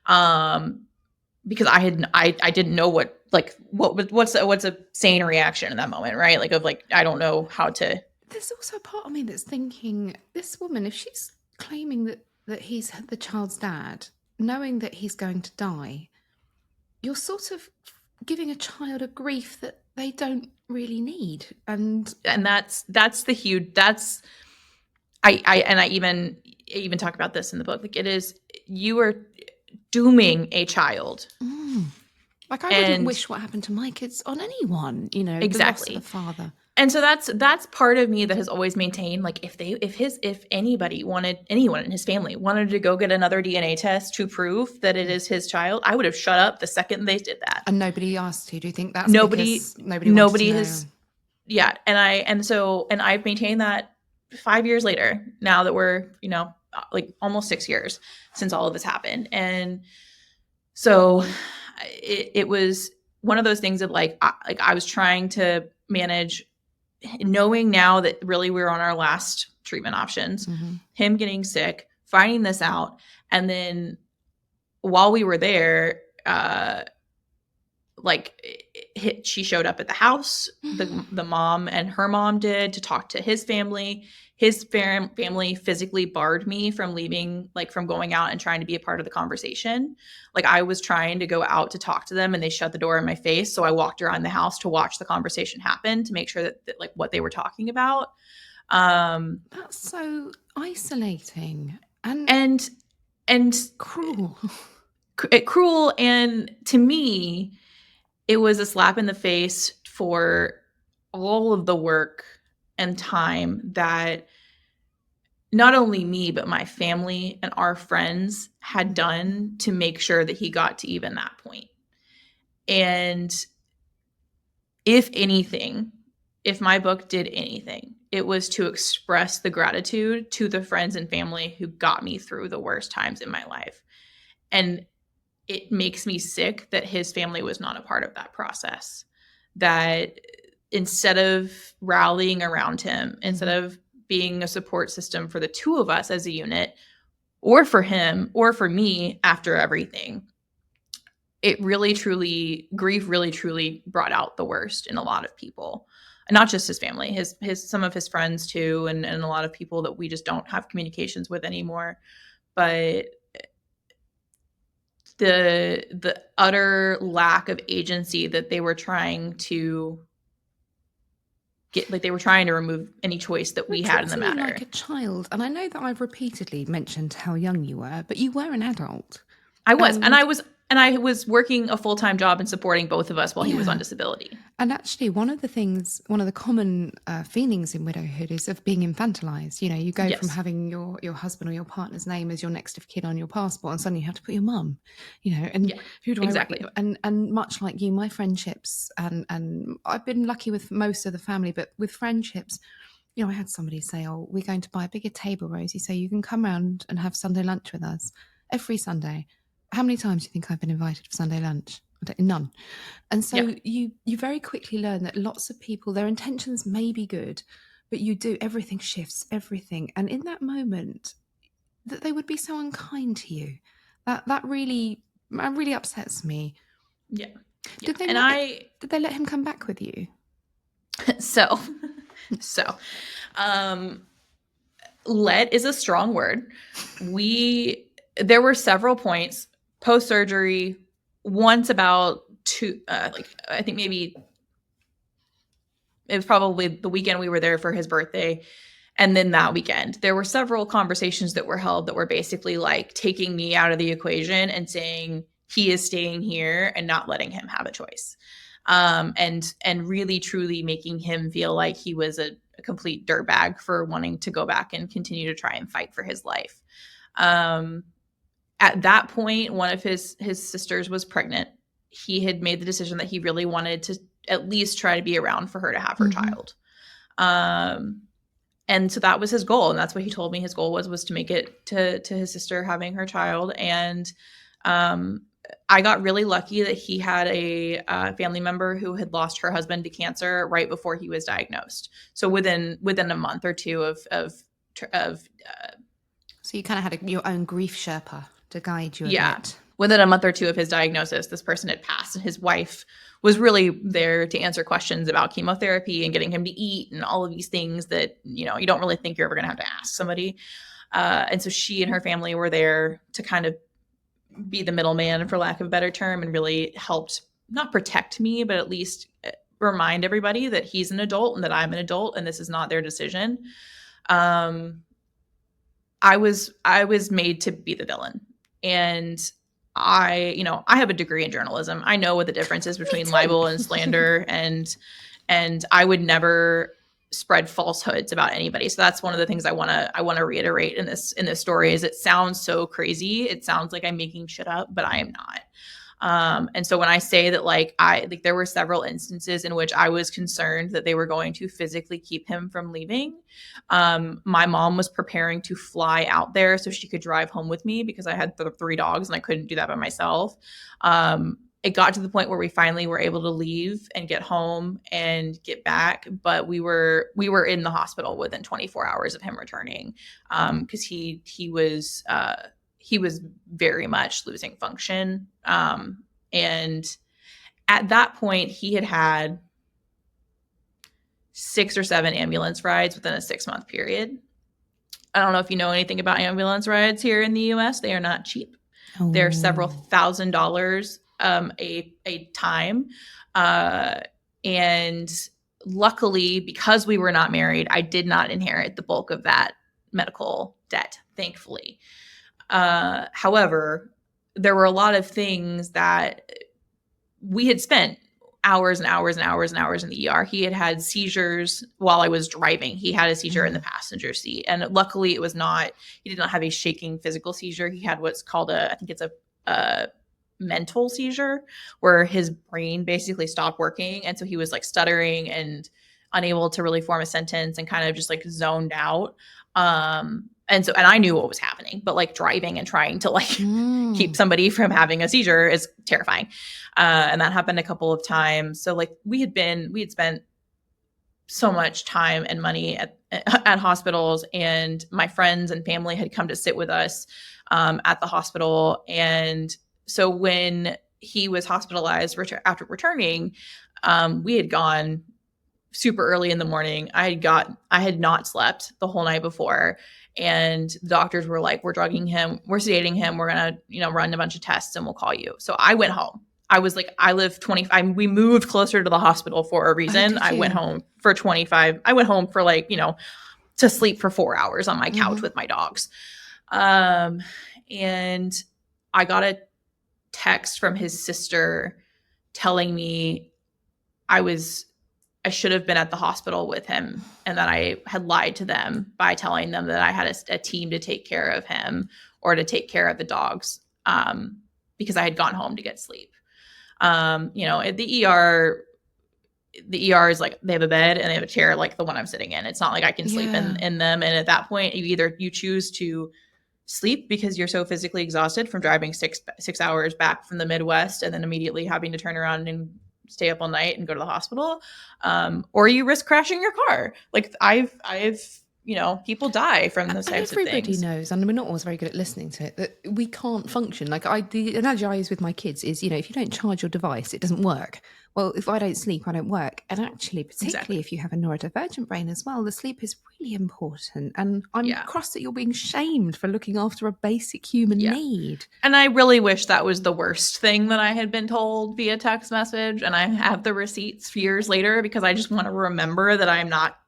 Because I didn't know what's a sane reaction in that moment, right? Like, I don't know how to. There's also a part of me that's thinking, this woman, if she's claiming that he's the child's dad, knowing that he's going to die, you're sort of giving a child a grief that they don't really need. And that's the huge, that's, I even talk about this in the book. Like, you are dooming a child. Like, I wouldn't wish what happened to my kids on anyone, exactly. The loss of the father. And so that's part of me that has always maintained, like, if anyone in his family wanted to go get another DNA test to prove that it is his child, I would have shut up the second they did that. And nobody asked you. Do you think that's nobody has? Yeah. And I've maintained that 5 years later, now that we're, like almost 6 years since all of this happened. And so it was one of those things of I was trying to manage, knowing now that really we were on our last treatment options, him getting sick, finding this out. And then while we were there, she showed up at the house, the mom and her mom did, to talk to his family. His family physically barred me from leaving, from going out and trying to be a part of the conversation. Like, I was trying to go out to talk to them and they shut the door in my face. So I walked around the house to watch the conversation happen, to make sure that what they were talking about. That's so isolating and cruel. Cruel. And to me, it was a slap in the face for all of the work and time that not only me, but my family and our friends had done to make sure that he got to even that point. And if anything, if my book did anything, it was to express the gratitude to the friends and family who got me through the worst times in my life. And it makes me sick that his family was not a part of that process. That instead of rallying around him, instead of being a support system for the two of us as a unit, or for him, or for me after everything, it really truly, grief really truly brought out the worst in a lot of people. And not just his family, his some of his friends too, and a lot of people that we just don't have communications with anymore. But the utter lack of agency that they were trying to get, like they were trying to remove any choice that we had in the matter. Like a child, and I know that I've repeatedly mentioned how young you were, but you were an adult. I was, and I was working a full-time job and supporting both of us while he was on disability. And actually, one of the common feelings in widowhood is of being infantilized. You know, you go from having your husband or your partner's name as your next of kin on your passport, and suddenly you have to put your mum. You know, and who do exactly. And much like you, my friendships, and I've been lucky with most of the family, but with friendships, you know, I had somebody say, "Oh, we're going to buy a bigger table, Rosie, so you can come round and have Sunday lunch with us every Sunday." How many times do you think I've been invited for Sunday lunch? None. And so you very quickly learn that lots of people, their intentions may be good, but everything shifts, everything. And in that moment, that they would be so unkind to you. That really upsets me. Yeah. Did they let him come back with you? So, let is a strong word. There were several points post-surgery, once about I think maybe it was probably the weekend we were there for his birthday. And then that weekend, there were several conversations that were held that were basically like taking me out of the equation and saying he is staying here and not letting him have a choice. And really truly making him feel like he was a complete dirtbag for wanting to go back and continue to try and fight for his life. At that point, one of his sisters was pregnant. He had made the decision that he really wanted to at least try to be around for her to have her child. And so that was his goal. And that's what he told me his goal was to make it to his sister having her child. And I got really lucky that he had a family member who had lost her husband to cancer right before he was diagnosed. So within a month or two of so you kind of had your own grief Sherpa to guide you a bit. Within a month or two of his diagnosis, this person had passed, and his wife was really there to answer questions about chemotherapy and getting him to eat and all of these things that, you know, you don't really think you're ever going to have to ask somebody. And so she and her family were there to kind of be the middleman, for lack of a better term, and really helped not protect me, but at least remind everybody that he's an adult and that I'm an adult and this is not their decision. I was made to be the villain. And I have a degree in journalism. I know what the difference is between libel and slander, and I would never spread falsehoods about anybody. So that's one of the things I want to reiterate in this story. Is it sounds so crazy. It sounds like I'm making shit up, but I am not. And so when I say that, there were several instances in which I was concerned that they were going to physically keep him from leaving. My mom was preparing to fly out there so she could drive home with me because I had 3 dogs and I couldn't do that by myself. It got to the point where we finally were able to leave and get home and get back, but we were in the hospital within 24 hours of him returning, because he was very much losing function. And at that point, he had 6 or 7 ambulance rides within a 6-month period. I don't know if you know anything about ambulance rides here in the US. They are not cheap. Oh. They're several $1,000s a time. And luckily, because we were not married, I did not inherit the bulk of that medical debt, thankfully. However, there were a lot of things that we had spent hours and hours and hours and hours in the ER. He had seizures while I was driving. He had a seizure in the passenger seat. And luckily he did not have a shaking physical seizure. He had what's called I think it's a mental seizure, where his brain basically stopped working. And so he was like stuttering and unable to really form a sentence and kind of just like zoned out. And I knew what was happening, but like driving and trying to like keep somebody from having a seizure is terrifying. And that happened a couple of times. So like we had spent so much time and money at hospitals, and my friends and family had come to sit with us at the hospital. And so when he was hospitalized after returning, we had gone super early in the morning. I had not slept the whole night before. And the doctors were like, we're drugging him, we're sedating him, we're going to, run a bunch of tests and we'll call you. So I went home. I was like, I live 25, we moved closer to the hospital for a reason. I went home for 25. I went home for like, to sleep for 4 hours on my couch with my dogs. And I got a text from his sister telling me I should have been at the hospital with him, and that I had lied to them by telling them that I had a team to take care of him or to take care of the dogs, because I had gone home to get sleep. At the ER is like, they have a bed and they have a chair like the one I'm sitting in. It's not like I can sleep in them. And at that point, you choose to sleep because you're so physically exhausted from driving six hours back from the Midwest and then immediately having to turn around and stay up all night and go to the hospital, or you risk crashing your car. Like I've people die from those types of things. Everybody knows, and we're not always very good at listening to it, that we can't function. Like the analogy I use with my kids is, if you don't charge your device, it doesn't work. Well, if I don't sleep, I don't work. And actually, particularly if you have a neurodivergent brain as well, the sleep is really important. And I'm cross that you're being shamed for looking after a basic human need. And I really wish that was the worst thing that I had been told via text message. And I have the receipts years later because I just want to remember that I'm not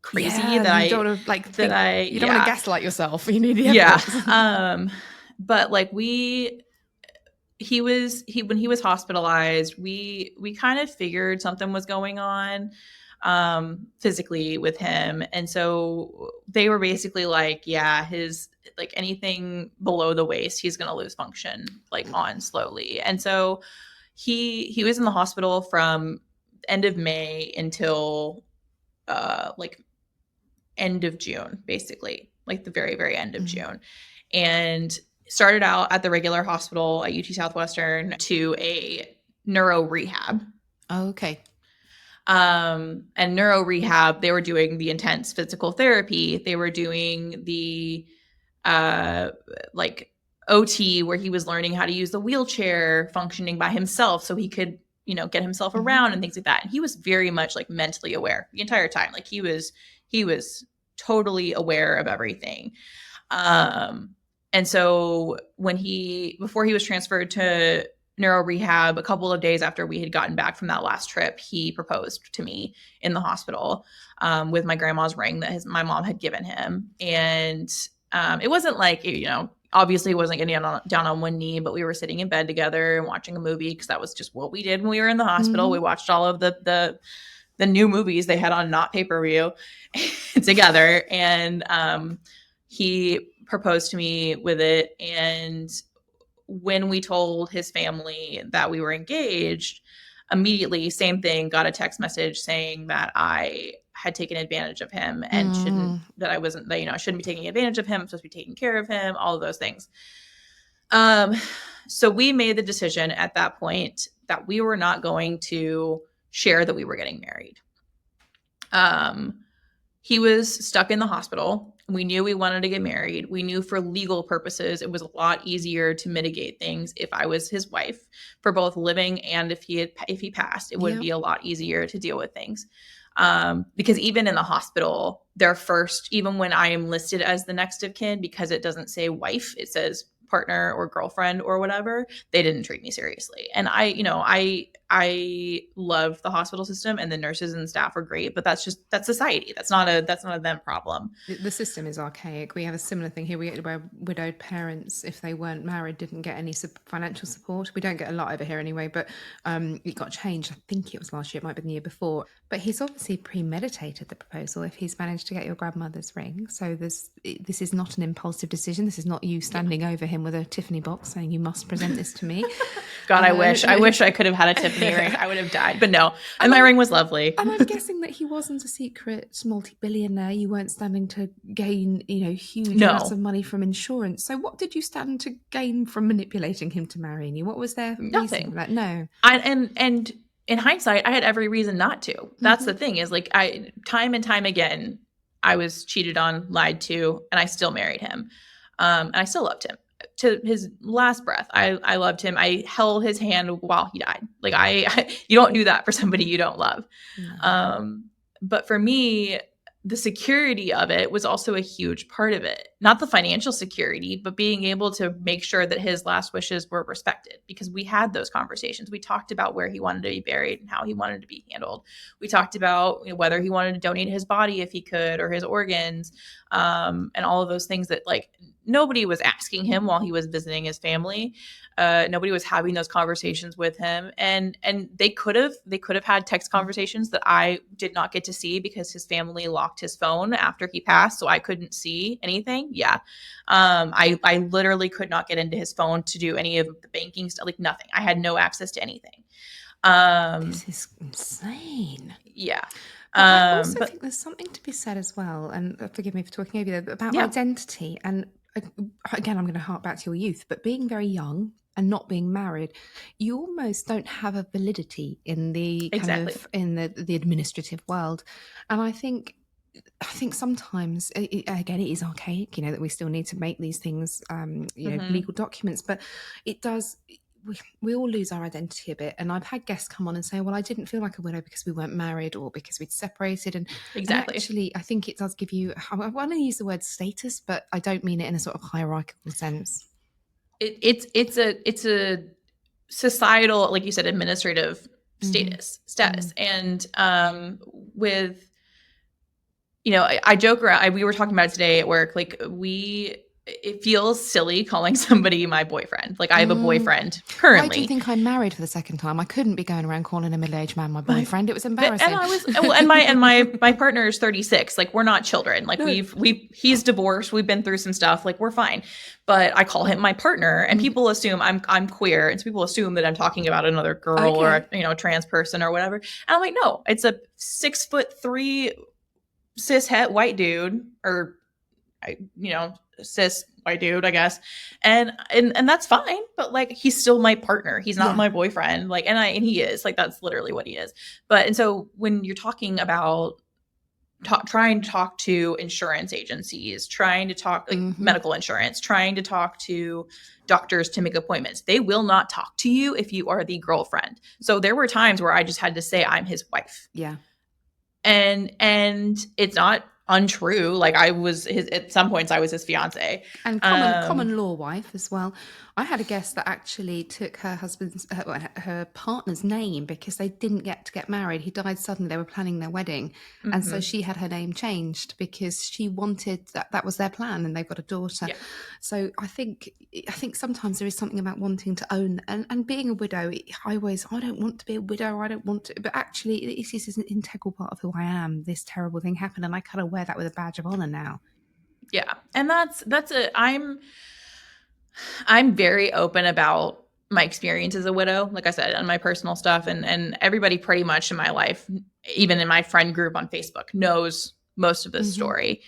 crazy, you don't want to gaslight yourself. You need the evidence. But like when he was hospitalized, we kind of figured something was going on physically with him. And so they were basically like, his like anything below the waist, he's going to lose function like on slowly. And so he was in the hospital from end of May until like end of June, basically, like the very, very end of June. And started out at the regular hospital at UT Southwestern to a neuro rehab. Oh, okay. And neuro rehab, they were doing the intense physical therapy. They were doing the like OT, where he was learning how to use the wheelchair, functioning by himself so he could, get himself around and things like that. And he was very much like mentally aware the entire time. Like he was totally aware of everything. And so before he was transferred to neuro rehab, a couple of days after we had gotten back from that last trip, he proposed to me in the hospital with my grandma's ring that my mom had given him. And it wasn't like, obviously he wasn't getting down on one knee, but we were sitting in bed together and watching a movie because that was just what we did when we were in the hospital. We watched all of the new movies they had on not pay-per-view together. And he proposed to me with it. And when we told his family that we were engaged, immediately, same thing, got a text message saying that I had taken advantage of him and I shouldn't be taking advantage of him. I'm supposed to be taking care of him, all of those things. So we made the decision at that point that we were not going to share that we were getting married. He was stuck in the hospital. We knew we wanted to get married. We knew for legal purposes, it was a lot easier to mitigate things if I was his wife, for both living and if he passed, it would be a lot easier to deal with things. Because even in the hospital, even when I am listed as the next of kin, because it doesn't say wife, it says partner or girlfriend or whatever, they didn't treat me seriously. And I love the hospital system, and the nurses and staff are great, but that's society. That's not a them problem. The system is archaic. We have a similar thing here. Where widowed parents, if they weren't married, didn't get any financial support. We don't get a lot over here anyway, but it got changed. I think it was last year. It might have been the year before. But he's obviously premeditated the proposal if he's managed to get your grandmother's ring. So this is not an impulsive decision. This is not you standing over him with a Tiffany box saying, you must present this to me. God, I wish I could have had a Tiffany ring. I would have died. But no, and my ring was lovely. And I'm guessing that he wasn't a secret multi-billionaire. You weren't standing to gain, huge amounts of money from insurance. So what did you stand to gain from manipulating him to marrying you? What was their Nothing. reason for that? No. And in hindsight, I had every reason not to. That's the thing, is like, time and time again, I was cheated on, lied to, and I still married him. And I still loved him. To his last breath, I loved him. I held his hand while he died. Like you don't do that for somebody you don't love. No. But for me, the security of it was also a huge part of it. Not the financial security, but being able to make sure that his last wishes were respected, because we had those conversations. We talked about where he wanted to be buried and how he wanted to be handled. We talked about whether he wanted to donate his body if he could, or his organs, and all of those things that, like, nobody was asking him while he was visiting his family. Nobody was having those conversations with him, and they could have had text conversations that I did not get to see because his family locked his phone after he passed, so I couldn't see anything. Yeah, I literally could not get into his phone to do any of the banking stuff, like nothing. I had no access to anything. This is insane. Yeah. I also think there's something to be said as well, and forgive me for talking over you, about identity. And again, I'm going to hark back to your youth, but being very young and not being married, you almost don't have a validity in the kind of in the administrative world. And I think sometimes, again, it is archaic, that we still need to make these things, legal documents, but it does. We all lose our identity a bit. And I've had guests come on and say, well, I didn't feel like a widow because we weren't married or because we'd separated. And actually, I think it does give you, I want to use the word status, but I don't mean it in a sort of hierarchical sense. It's a societal, like you said, administrative status. And with, I joke around, we were talking about it today at work, like it feels silly calling somebody my boyfriend. Like, I have a boyfriend currently. Why do you think I'm married for the second time? I couldn't be going around calling a middle-aged man my boyfriend. It was embarrassing. And I was, and my partner is 36. Like, we're not children. Like, he's divorced. We've been through some stuff. Like, we're fine. But I call him my partner, and people assume I'm queer, and so people assume that I'm talking about another girl or a trans person or whatever. And I'm like, no, it's a 6'3" cis het white dude, or cis white dude, I guess. And that's fine, but like, he's still my partner. He's not my boyfriend. Like, and he is, like, that's literally what he is. But, and so when you're talking about trying to talk to insurance agencies, trying to talk medical insurance, trying to talk to doctors to make appointments, they will not talk to you if you are the girlfriend. So there were times where I just had to say I'm his wife. Yeah. And it's not untrue. Like, at some points I was his fiance, and common law wife as well. I had a guest that actually took her her partner's name because they didn't get married. He died suddenly. They were planning their wedding, and so she had her name changed because she wanted that was their plan, and they've got a daughter. Yeah. So I think sometimes there is something about wanting to own and being a widow. I don't want to be a widow. I don't want to, but actually, this is an integral part of who I am. This terrible thing happened, and I kind of wear that with a badge of honor now. Yeah, and I'm very open about my experience as a widow, like I said, and my personal stuff, and everybody pretty much in my life, even in my friend group on Facebook, knows most of this story.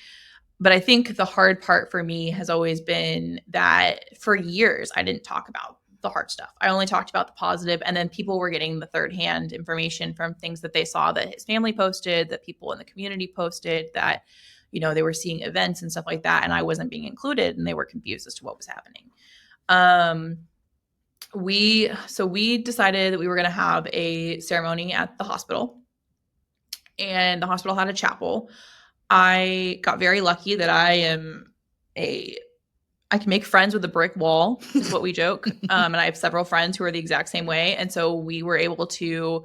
But I think the hard part for me has always been that for years I didn't talk about the hard stuff. I only talked about the positive, and then people were getting the third-hand information from things that they saw that his family posted, that people in the community posted, that they were seeing events and stuff like that, and I wasn't being included, and they were confused as to what was happening. We decided that we were going to have a ceremony at the hospital, and the hospital had a chapel. I got very lucky that I can make friends with a brick wall is what we joke. And I have several friends who are the exact same way. And so we were able to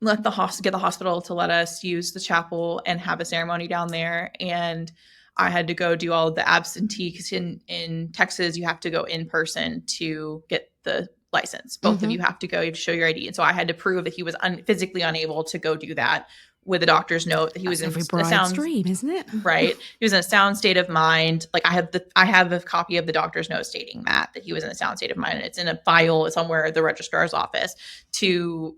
get the hospital to let us use the chapel and have a ceremony down there. And I had to go do all of the absentee, because in Texas, you have to go in person to get the license. Both of you have to go, you have to show your ID. And so I had to prove that he was physically unable to go do that, with a doctor's note that he was in every bride's dream, isn't it? Right. He was in a sound state of mind. Like I have a copy of the doctor's note stating that he was in a sound state of mind, and it's in a file somewhere at the registrar's office to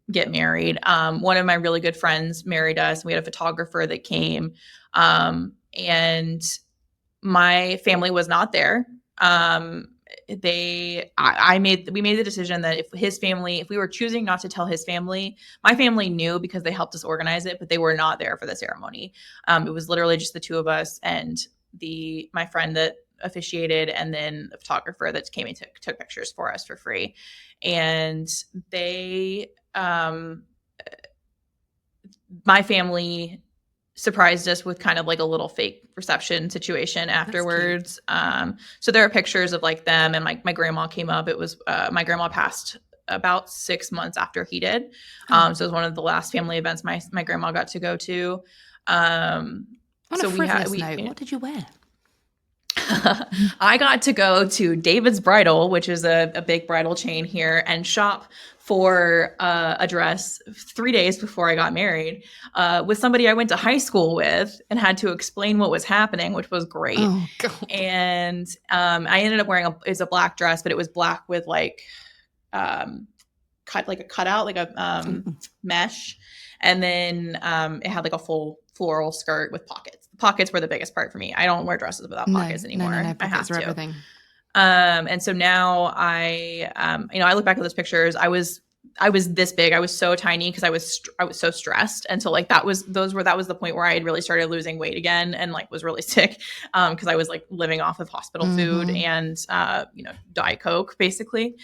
get married. One of my really good friends married us. We had a photographer that came, and my family was not there. We made the decision that if we were choosing not to tell his family, my family knew because they helped us organize it, but they were not there for the ceremony. It was literally just the two of us and my friend that officiated, and then the photographer that came and took pictures for us for free. And my family surprised us with kind of like a little fake reception situation afterwards. So there are pictures of like them, and my grandma came up. It was my grandma passed about 6 months after he did. So it was one of the last family events my grandma got to go to. On a frivolous note, what did you wear? I got to go to David's Bridal, which is a big bridal chain here, and shop for a dress 3 days before I got married with somebody I went to high school with, and had to explain what was happening, which was great. Oh, God. And I ended up wearing it's a black dress, but it was black with like a cutout, like a mesh. And then it had like a full floral skirt with pockets. The pockets were the biggest part for me. I don't wear dresses without pockets anymore. No, I have to. Everything. And so now I look back at those pictures. I was this big. I was so tiny because I was so stressed. And so like that was the point where I had really started losing weight again, and like was really sick because I was like living off of hospital food and Diet Coke basically.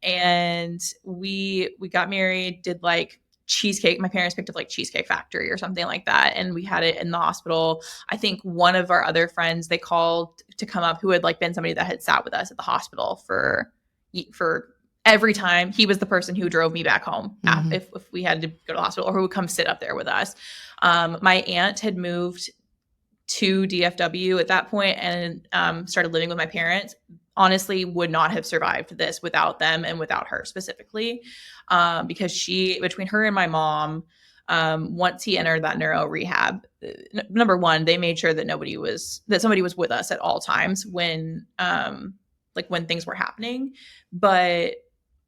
And we got married, did like cheesecake. My parents picked up like Cheesecake Factory or something like that, and we had it in the hospital. I think one of our other friends, they called to come up, who had like been somebody that had sat with us at the hospital for every time. He was the person who drove me back home if we had to go to the hospital, or who would come sit up there with us. My aunt had moved to DFW at that point and started living with my parents. Honestly, would not have survived this without them and without her specifically, because between her and my mom, once he entered that neuro rehab, number one, they made sure that somebody was with us at all times when things were happening, but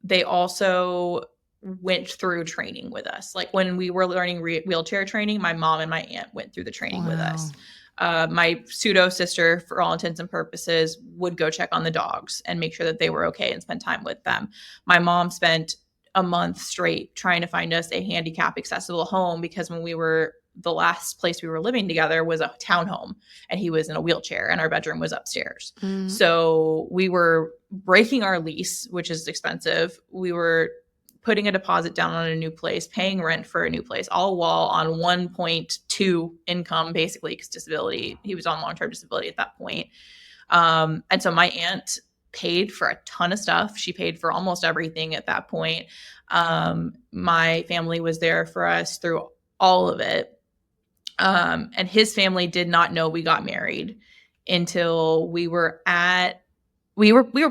they also went through training with us. Like when we were learning wheelchair training, my mom and my aunt went through the training with us. My pseudo sister, for all intents and purposes, would go check on the dogs and make sure that they were okay and spend time with them. My mom spent a month straight trying to find us a handicap accessible home, because the last place we were living together was a townhome, and he was in a wheelchair and our bedroom was upstairs. So we were breaking our lease, which is expensive. We were putting a deposit down on a new place, paying rent for a new place, all while on 1.2 income, basically, because disability. He was on long-term disability at that point. And so my aunt paid for a ton of stuff. She paid for almost everything at that point. My family was there for us through all of it. And his family did not know we got married until we were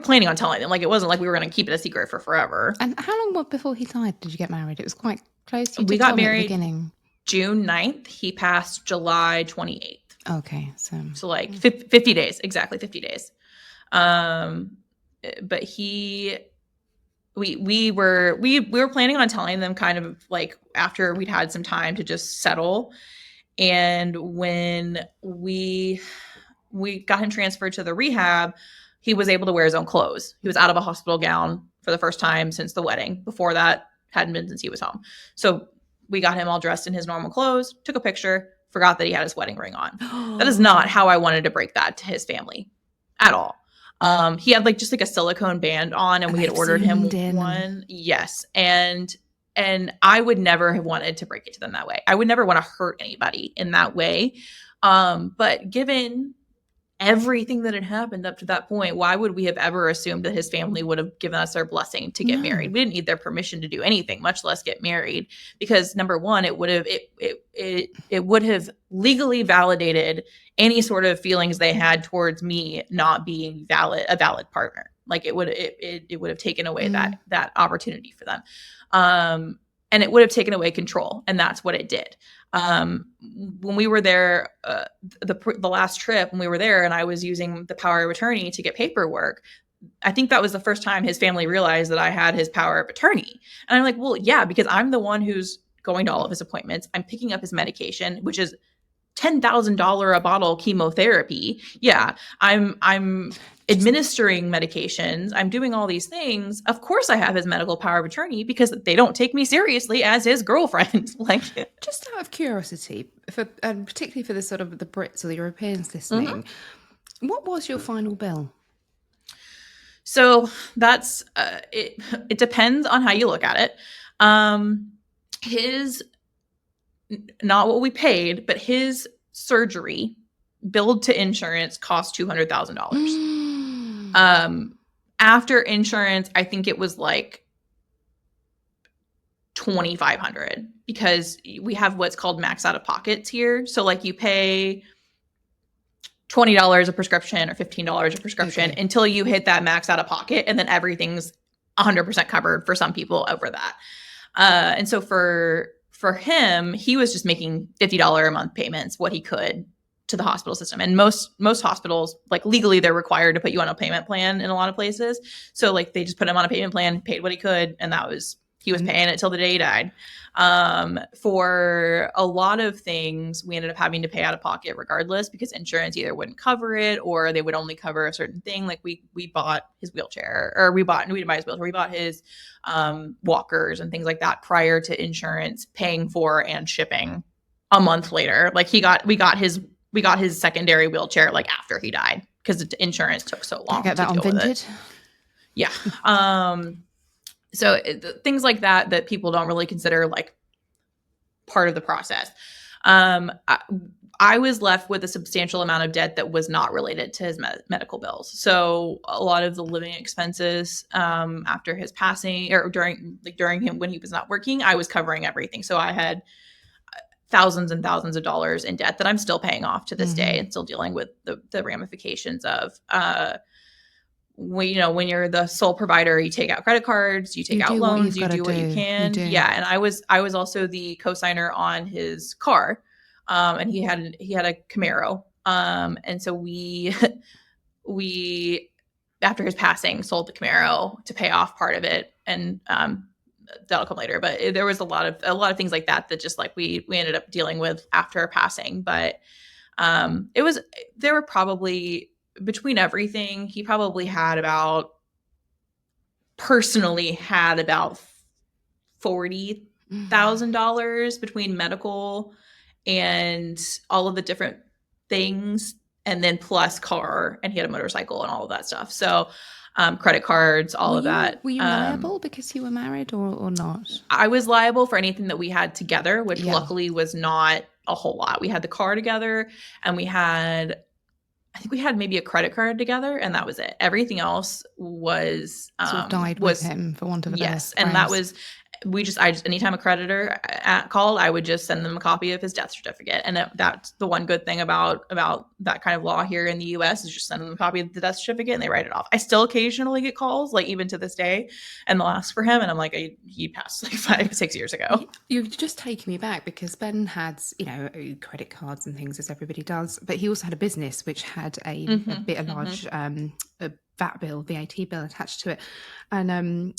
planning on telling them. Like, it wasn't like we were going to keep it a secret for forever. And how long before he died did you get married? It was quite close. We got married at the beginning. June 9th. He passed July 28th. Okay. So like 50 days, exactly 50 days. But we were planning on telling them kind of like after we'd had some time to just settle. And when we got him transferred to the rehab, he was able to wear his own clothes. He was out of a hospital gown for the first time since the wedding. Before that, hadn't been since he was home. So we got him all dressed in his normal clothes, took a picture, forgot that he had his wedding ring on. That is not how I wanted to break that to his family at all. He had just a silicone band on, and we had ordered him one. Yes. And I would never have wanted to break it to them that way. I would never want to hurt anybody in that way. But given everything that had happened up to that point, why would we have ever assumed that his family would have given us their blessing to get married? We didn't need their permission to do anything, much less get married, because number one, it would have legally validated any sort of feelings they had towards me not being a valid partner. Like it would have taken away that opportunity for them. And it would have taken away control. And that's what it did. When we were there, the last trip when we were there and I was using the power of attorney to get paperwork, I think that was the first time his family realized that I had his power of attorney. And I'm like, well, yeah, because I'm the one who's going to all of his appointments. I'm picking up his medication, which is $10,000 a bottle chemotherapy. Yeah, I'm administering medications. I'm doing all these things. Of course I have his medical power of attorney because they don't take me seriously as his girlfriend. Like, just out of curiosity, and particularly for the sort of the Brits or the Europeans listening, what was your final bill? So that's it depends on how you look at it. His, not what we paid, but his surgery billed to insurance cost $200,000. After insurance, I think it was like $2,500 because we have what's called max out of pockets here. So like you pay $20 a prescription or $15 a prescription until you hit that max out of pocket, and then everything's 100% covered for some people over that. And so for him, he was just making $50 a month payments, what he could, to the hospital system. And most hospitals, like legally, they're required to put you on a payment plan in a lot of places. So like they just put him on a payment plan, paid what he could, and he was paying it till the day he died. For a lot of things, we ended up having to pay out of pocket regardless because insurance either wouldn't cover it or they would only cover a certain thing. Like we bought his wheelchair, or we didn't buy his wheelchair. We bought his walkers and things like that prior to insurance paying for and shipping a month later. Like we got his secondary wheelchair like after he died because the insurance took so long. Get that on Vinted. Yeah. So things like that people don't really consider like part of the process. I was left with a substantial amount of debt that was not related to his medical bills. So a lot of the living expenses after his passing or during him when he was not working, I was covering everything. So I had thousands and thousands of dollars in debt that I'm still paying off to this day and still dealing with the ramifications of. When you're the sole provider, you take out credit cards, you take out loans, you do what you can. Yeah. And I was also the co-signer on his car. And he had a Camaro. And so we after his passing sold the Camaro to pay off part of it. And that'll come later. But there was a lot of things like that just like we ended up dealing with after passing. But there were probably, between everything, he probably had about $40,000 between medical and all of the different things, and then plus car, and he had a motorcycle and all of that stuff. So credit cards, all of that. Were you liable because you were married or not? I was liable for anything that we had together, which luckily was not a whole lot. We had the car together, and I think we had maybe a credit card together, and that was it. Everything else was sort of died with him, for want of a better phrase. And that was anytime a creditor called, I would just send them a copy of his death certificate. And that's the one good thing about that kind of law here in the US is just send them a copy of the death certificate and they write it off. I still occasionally get calls, like even to this day, and they'll ask for him. And I'm like, he passed like 5-6 years ago. You've just taken me back because Ben had, credit cards and things as everybody does, but he also had a business which had a large VAT bill, VAT bill attached to it. And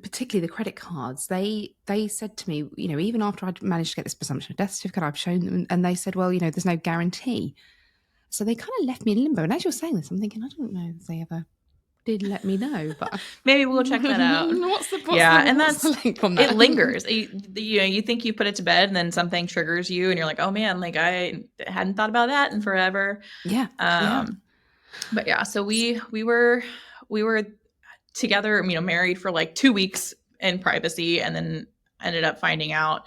particularly the credit cards, they said to me, even after I'd managed to get this presumption of death certificate, I've shown them, and they said, well, there's no guarantee. So they kind of left me in limbo. And as you're saying this, I'm thinking, I don't know if they ever did let me know, but maybe we'll check that out. What's the link on that? It lingers. You think you put it to bed, and then something triggers you, and you're like, oh man, like I hadn't thought about that in forever. Yeah. But yeah, so we were together, married for like 2 weeks in privacy, and then ended up finding out.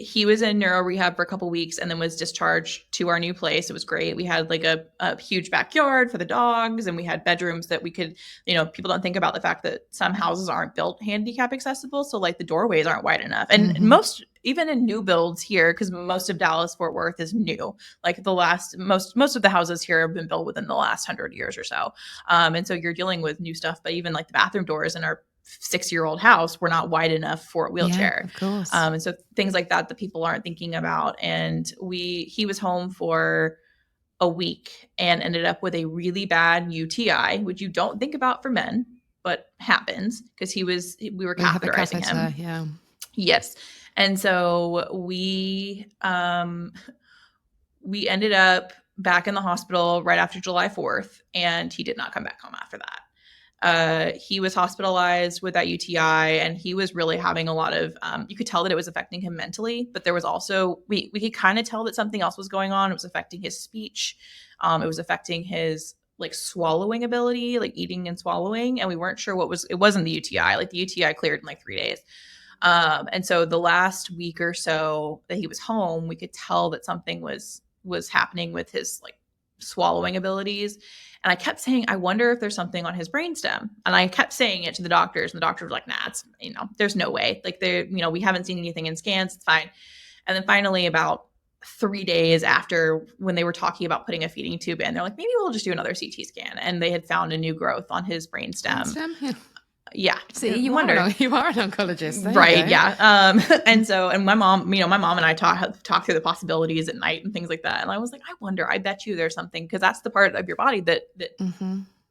he was in neuro rehab for a couple weeks and then was discharged to our new place. It was great. We had like a huge backyard for the dogs, and we had bedrooms that we could, people don't think about the fact that some houses aren't built handicap accessible. So like the doorways aren't wide enough. And most, even in new builds here, because most of Dallas Fort Worth is new, like most of the houses here have been built within the last 100 years or so. And so you're dealing with new stuff, but even like the bathroom doors in our 6-year-old house were not wide enough for a wheelchair. Yeah, of course. And so things like that people aren't thinking about. And he was home for a week and ended up with a really bad UTI, which you don't think about for men, but happens because we were catheterizing him. Yeah. Yes. And so we ended up back in the hospital right after July 4th, and he did not come back home after that. He was hospitalized with that UTI, and he was really having a lot of, you could tell that it was affecting him mentally, but there was also, we could kind of tell that something else was going on. It was affecting his speech. It was affecting his like swallowing ability, like eating and swallowing. And we weren't sure it wasn't the UTI. Like the UTI cleared in like 3 days. And so the last week or so that he was home, we could tell that something was happening with his like swallowing abilities. And I kept saying, I wonder if there's something on his brainstem. And I kept saying it to the doctors, and the doctors were like, nah, it's, there's no way. Like we haven't seen anything in scans. It's fine. And then finally about 3 days after, when they were talking about putting a feeding tube in, they're like, maybe we'll just do another CT scan. And they had found a new growth on his brainstem. Yeah. See, you are an oncologist. Right. Yeah. And my mom and I talk through the possibilities at night and things like that. And I was like, I wonder, I bet you there's something, because that's the part of your body that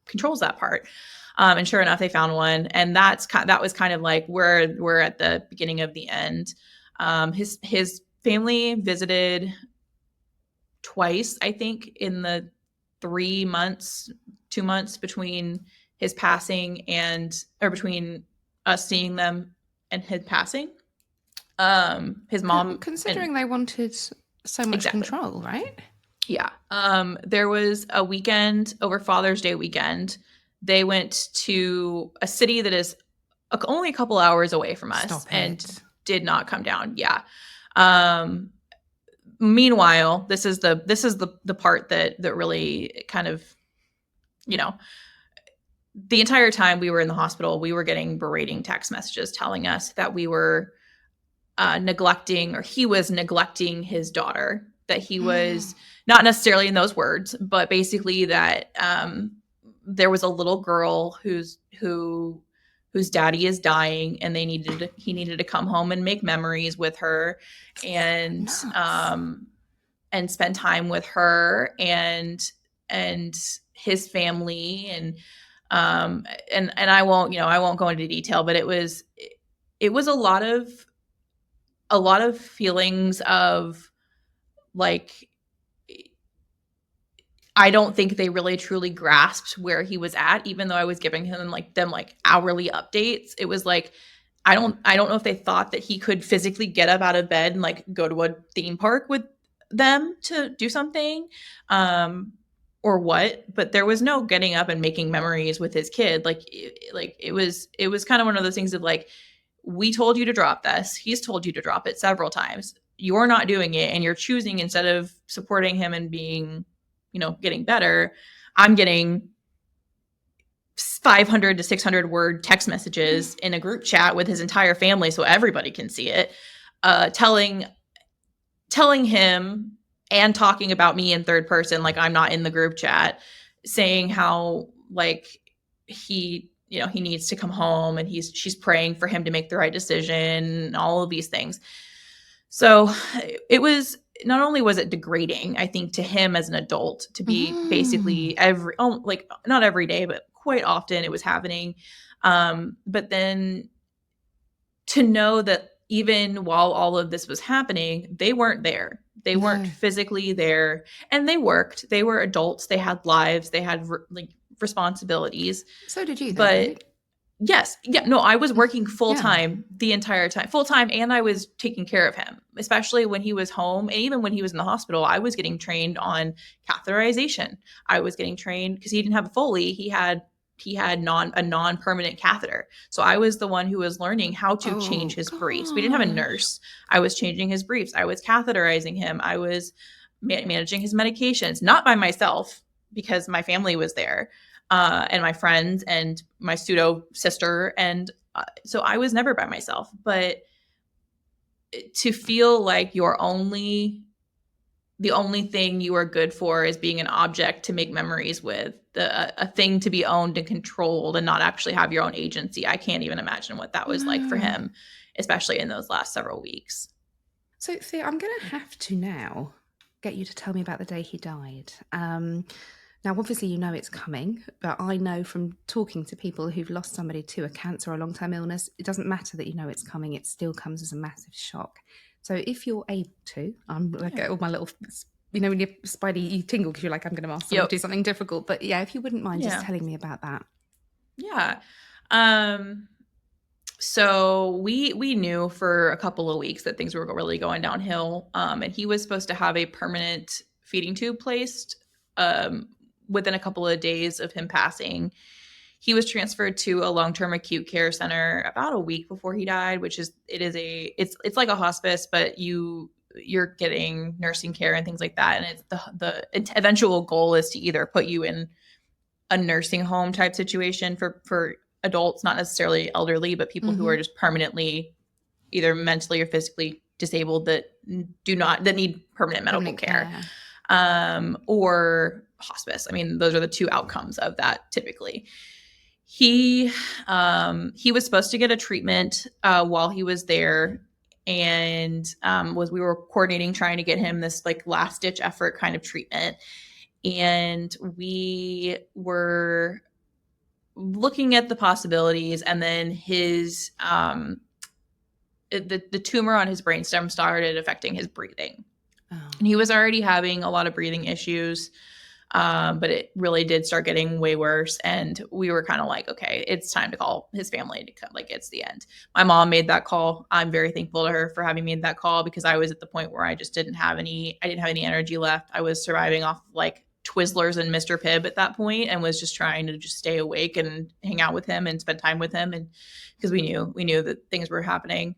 controls that part. And sure enough, they found one. And that was kind of like, we're at the beginning of the end. His family visited twice, I think, in the 2 months between his passing or between us seeing them and his passing. His mom, considering they wanted so much control, right? Yeah. There was a weekend over Father's Day weekend. They went to a city that is only a couple hours away from us and did not come down. Yeah. Meanwhile, this is the part that really kind of, the entire time we were in the hospital, we were getting berating text messages telling us that we were neglecting, or he was neglecting his daughter, that he was not necessarily in those words, but basically that there was a little girl whose daddy is dying, and he needed to come home and make memories with her and spend time with her and his family and I won't go into detail, but it was a lot of feelings of like, I don't think they really truly grasped where he was at, even though I was giving him them hourly updates. It was like, I don't know if they thought that he could physically get up out of bed and like go to a theme park with them to do something. Or what, but there was no getting up and making memories with his kid. It was kind of one of those things of like, we told you to drop this. He's told you to drop it several times. You're not doing it, and you're choosing, instead of supporting him and being, getting better, I'm getting 500 to 600 word text messages in a group chat with his entire family, so everybody can see it, telling him and talking about me in third person, like I'm not in the group chat, saying how like he needs to come home, and she's praying for him to make the right decision, and all of these things. So it was, not only was it degrading, I think, to him as an adult to be basically not every day, but quite often it was happening. But then to know that even while all of this was happening, they weren't there. They weren't physically there, and they worked. They were adults. They had lives. They had responsibilities. So did you, though, but right? Yes. Yeah. No, I was working full time the entire time, full time. And I was taking care of him, especially when he was home. And even when he was in the hospital, I was getting trained on catheterization. I was getting trained because he didn't have a Foley. He had had a non-permanent catheter. So I was the one who was learning how to change his briefs. We didn't have a nurse. I was changing his briefs. I was catheterizing him. I was managing his medications, not by myself because my family was there, and my friends and my pseudo sister. And so I was never by myself. But to feel like the only thing you are good for is being an object to make memories with, a thing to be owned and controlled and not actually have your own agency. I can't even imagine what that was like for him, especially in those last several weeks. So, Thea, I'm going to have to now get you to tell me about the day he died. Now, obviously, you know it's coming, but I know from talking to people who've lost somebody to a cancer or a long-term illness, it doesn't matter that you know it's coming. It still comes as a massive shock. So if you're able to, I'm like all my little, you know, when you're Spidey, you tingle because you're like, I'm going to ask someone to do something difficult. But yeah, if you wouldn't mind just telling me about that. Yeah. So we knew for a couple of weeks that things were really going downhill. And he was supposed to have a permanent feeding tube placed within a couple of days of him passing. He was transferred to a long-term acute care center about a week before he died, which is it's like a hospice, but you're getting nursing care and things like that. And it's the eventual goal is to either put you in a nursing home type situation for adults, not necessarily elderly, but people who are just permanently either mentally or physically disabled that need permanent medical care. Or hospice. I mean, those are the two outcomes of that typically. He was supposed to get a treatment while he was there, and we were coordinating trying to get him this like last ditch effort kind of treatment, and we were looking at the possibilities, and then his the tumor on his brainstem started affecting his breathing, and he was already having a lot of breathing issues. But it really did start getting way worse. And we were kind of like, okay, it's time to call his family to come. Like, it's the end. My mom made that call. I'm very thankful to her for having made that call because I was at the point where I just didn't have any energy left. I was surviving off like Twizzlers and Mr. Pibb at that point and was just trying to just stay awake and hang out with him and spend time with him. And because we knew that things were happening.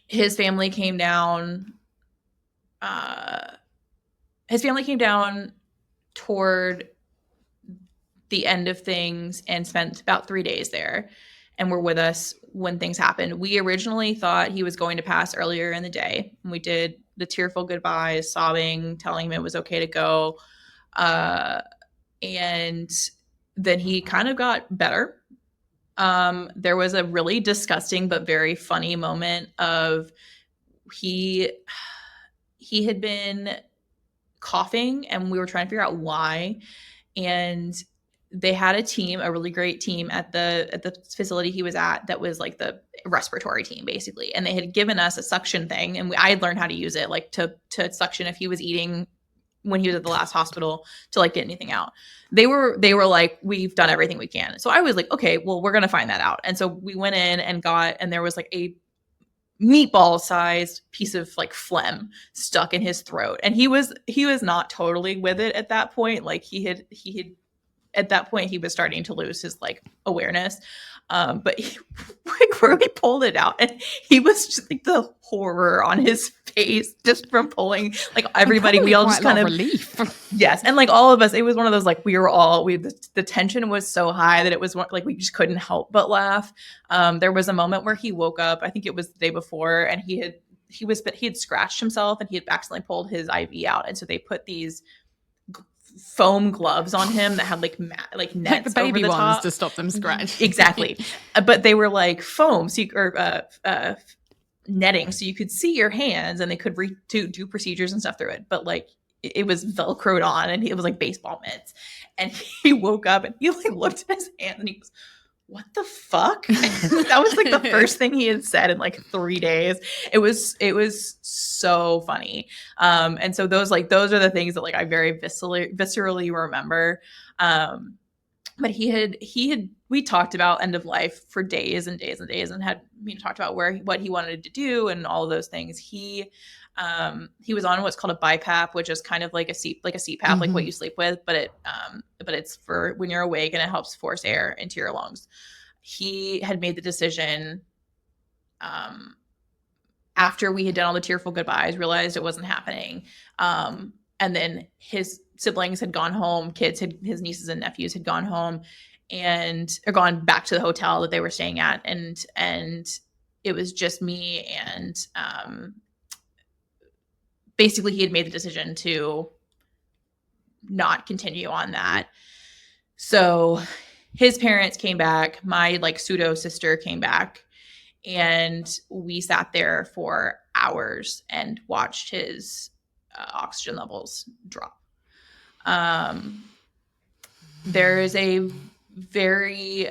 His family came down, toward the end of things and spent about 3 days there and were with us when things happened. We originally thought he was going to pass earlier in the day. We did the tearful goodbyes, sobbing, telling him it was okay to go. And then he kind of got better. There was a really disgusting but very funny moment of he had been coughing and we were trying to figure out why. And they had a really great team at the facility he was at that was like the respiratory team basically. And they had given us a suction thing and I had learned how to use it, like to suction if he was eating when he was at the last hospital to like get anything out. They were like, we've done everything we can. So I was like, okay, well, we're going to find that out. And so we went in and there was like a meatball sized piece of like phlegm stuck in his throat. And he was not totally with it at that point. Like he had at that point he was starting to lose his like awareness. But he like really pulled it out and he was just like the horror on his face just from pulling like everybody. We all just kind of relief. Yes. And like all of us, it was one of those, like the tension was so high that it was like, we just couldn't help but laugh. There was a moment where he woke up, I think it was the day before, and he had scratched himself and he had accidentally pulled his IV out. And so they put these foam gloves on him that had like nets like the baby over the ones top to stop them scratching. Exactly. But they were like foam, or netting, so you could see your hands and they could do procedures and stuff through it. But like it was velcroed on and it was like baseball mitts. And he woke up and he like looked at his hand and he was, what the fuck? That was like the first thing he had said in like 3 days. It was so funny. And so those are the things that like I very viscerally remember. but we talked about end of life for days and days and days, and had talked about what he wanted to do and all of those things. He was on what's called a BiPAP, which is kind of like a CPAP, like what you sleep with, but it's for when you're awake, and it helps force air into your lungs. He had made the decision after we had done all the tearful goodbyes, realized it wasn't happening. And then his siblings had gone home, his nieces and nephews had gone home or gone back to the hotel that they were staying at. And it was just me. And basically he had made the decision to not continue on that. So his parents came back. My pseudo sister came back. And we sat there for hours and watched his oxygen levels drop. There is a very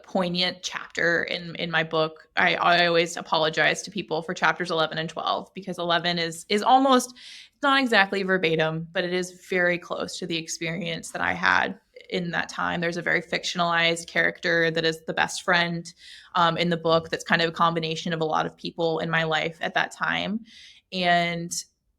poignant chapter in my book. I always apologize to people for chapters 11 and 12, because 11 is almost not exactly verbatim, but it is very close to the experience that I had in that time. There's a very fictionalized character that is the best friend in the book, that's kind of a combination of a lot of people in my life at that time. And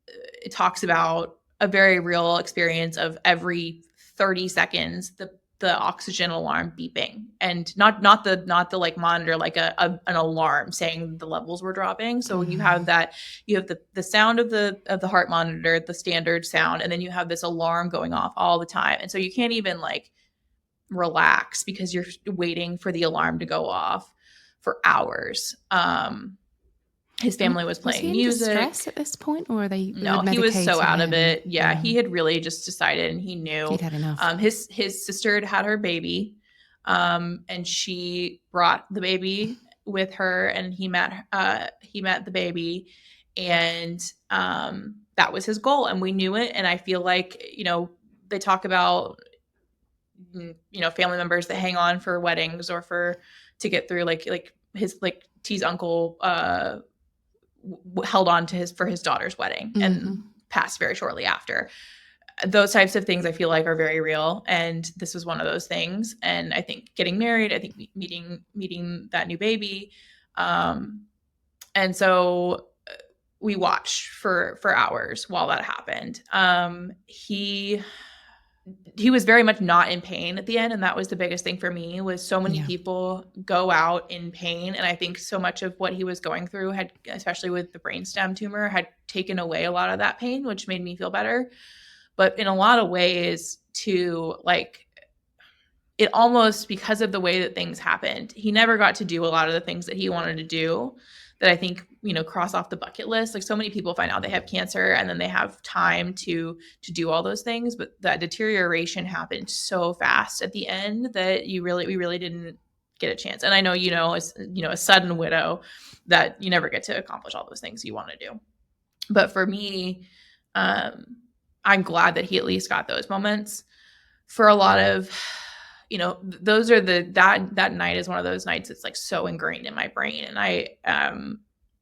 it talks about a very real experience of every 30 seconds the oxygen alarm beeping, and not the monitor, an alarm saying the levels were dropping. So you have the sound of the heart monitor, the standard sound, and then you have this alarm going off all the time. And so you can't even relax, because you're waiting for the alarm to go off for hours. His family was playing music. Was he in distress at this point, or are they? No, he was so out of it. Yeah, he had really just decided, and he knew he'd had enough. His sister had her baby, and she brought the baby with her, and he met the baby, and that was his goal, and we knew it. And I feel like they talk about family members that hang on for weddings or to get through, his T's uncle held on for his daughter's wedding and passed very shortly after. Those types of things I feel like are very real, and this was one of those things. And I think getting married, I think meeting that new baby, and so we watched for hours while that happened. He was very much not in pain at the end. And that was the biggest thing for me, was so many people go out in pain. And I think so much of what he was going through had, especially with the brainstem tumor, had taken away a lot of that pain, which made me feel better. But in a lot of ways too, it almost, because of the way that things happened, he never got to do a lot of the things that he wanted to do, that I think, cross off the bucket list. So many people find out they have cancer, and then they have time to do all those things. But that deterioration happened so fast at the end that we really didn't get a chance. And I know, as a sudden widow, that you never get to accomplish all those things you want to do. But for me, I'm glad that he at least got those moments. For a lot of, those are that night is one of those nights that's so ingrained in my brain. And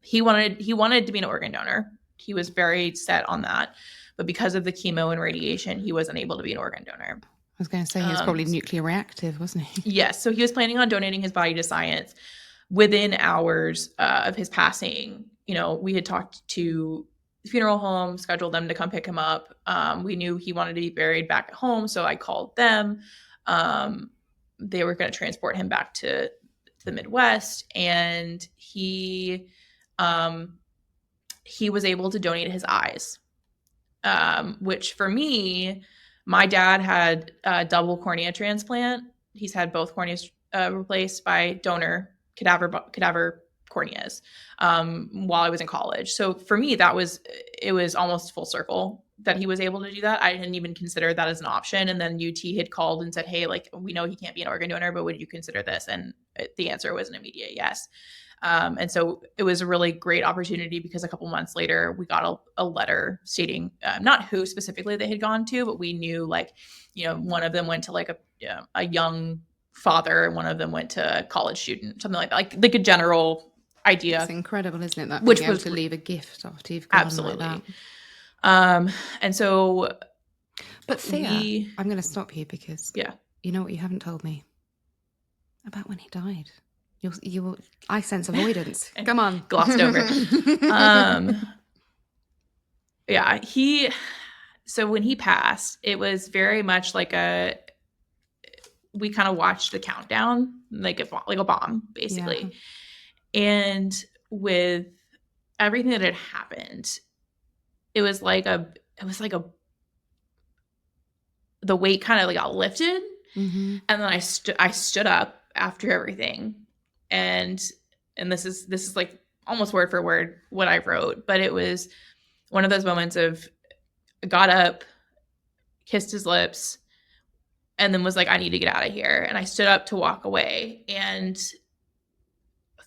he wanted to be an organ donor. He was very set on that, but because of the chemo and radiation, he wasn't able to be an organ donor. I was going to say he was probably nuclear reactive, wasn't he? Yes. So he was planning on donating his body to science. Within hours of his passing, we had talked to the funeral home, scheduled them to come pick him up. We knew he wanted to be buried back at home, so I called them. They were going to transport him back to the Midwest, and he was able to donate his eyes, which for me, my dad had a double cornea transplant. He's had both corneas replaced by donor cadaver corneas while I was in college. So for me, it was almost full circle that he was able to do that. I hadn't even considered that as an option. And then UT had called and said, hey, we know he can't be an organ donor, but would you consider this? And the answer was an immediate yes. And so it was a really great opportunity, because a couple months later, we got a letter stating not who specifically they had gone to, but we knew one of them went to a young father, and one of them went to a college student, something like that, like a general idea. It's incredible, isn't it? That which was to leave a gift after you've gone. Absolutely. Like that. And so, but Thea, I'm going to stop you because You know what you haven't told me? About when he died. I sense avoidance. Come on. Glossed over. Yeah, so when he passed, it was very much like we kind of watched the countdown, like a bomb, basically. Yeah. And with everything that had happened, it was like the weight kind of like got lifted. Mm-hmm. And then I stood up after everything. And this is like almost word for word what I wrote, but it was one of those moments of got up, kissed his lips, and then was like, I need to get out of here. And I stood up to walk away and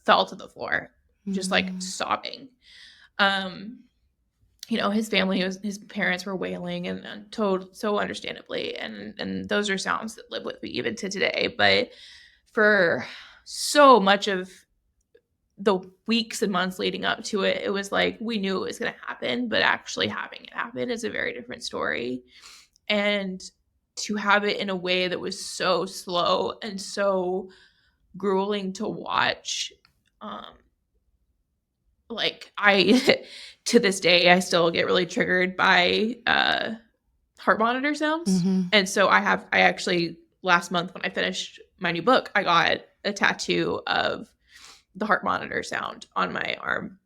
fell to the floor, just like sobbing. His family, his parents were wailing and told so understandably. And those are sounds that live with me even to today. But for so much of the weeks and months leading up to it, it was like we knew it was going to happen, but actually having it happen is a very different story. And to have it in a way that was so slow and so grueling to watch, like I to this day I still get really triggered by heart monitor sounds. Mm-hmm. And so I actually last month when I finished my new book, I got a tattoo of the heart monitor sound on my arm.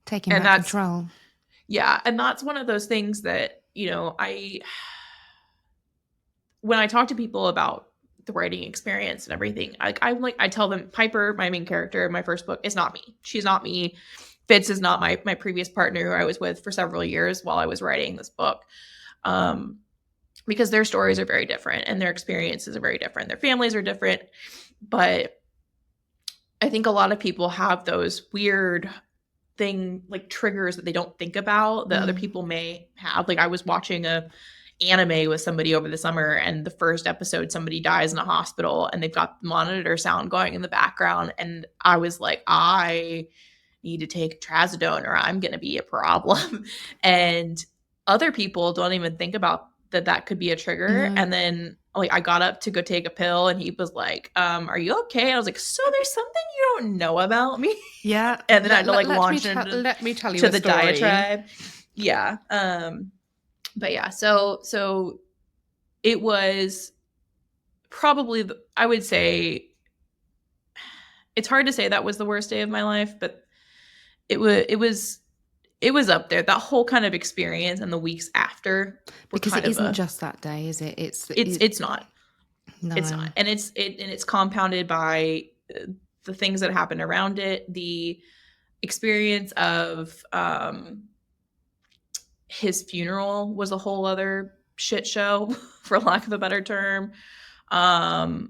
Taking back control. Yeah. And that's one of those things that, when I talk to people about the writing experience and everything, I tell them Piper, my main character in my first book, is not me. She's not me. Fitz is not my previous partner who I was with for several years while I was writing this book. Because their stories are very different and their experiences are very different. Their families are different. But I think a lot of people have those weird like triggers that they don't think about that other people may have. Like I was watching a anime with somebody over the summer, and the first episode somebody dies in a hospital and they've got the monitor sound going in the background, and I was like, I need to take trazodone or I'm going to be a problem. And other people don't even think about that could be a trigger. Mm-hmm. And then like I got up to go take a pill and he was like, are you okay? And I was like, so there's something you don't know about me? Yeah. And then I had to like launch into let me tell you to the story. diatribe. Yeah. But yeah, so it was probably, I would say, it's hard to say that was the worst day of my life, but it was up there. That whole kind of experience and the weeks after, because it isn't just that day, is it? It's not. No. It's not, and it's compounded by the things that happened around it, the experience of his funeral was a whole other shit show, for lack of a better term. And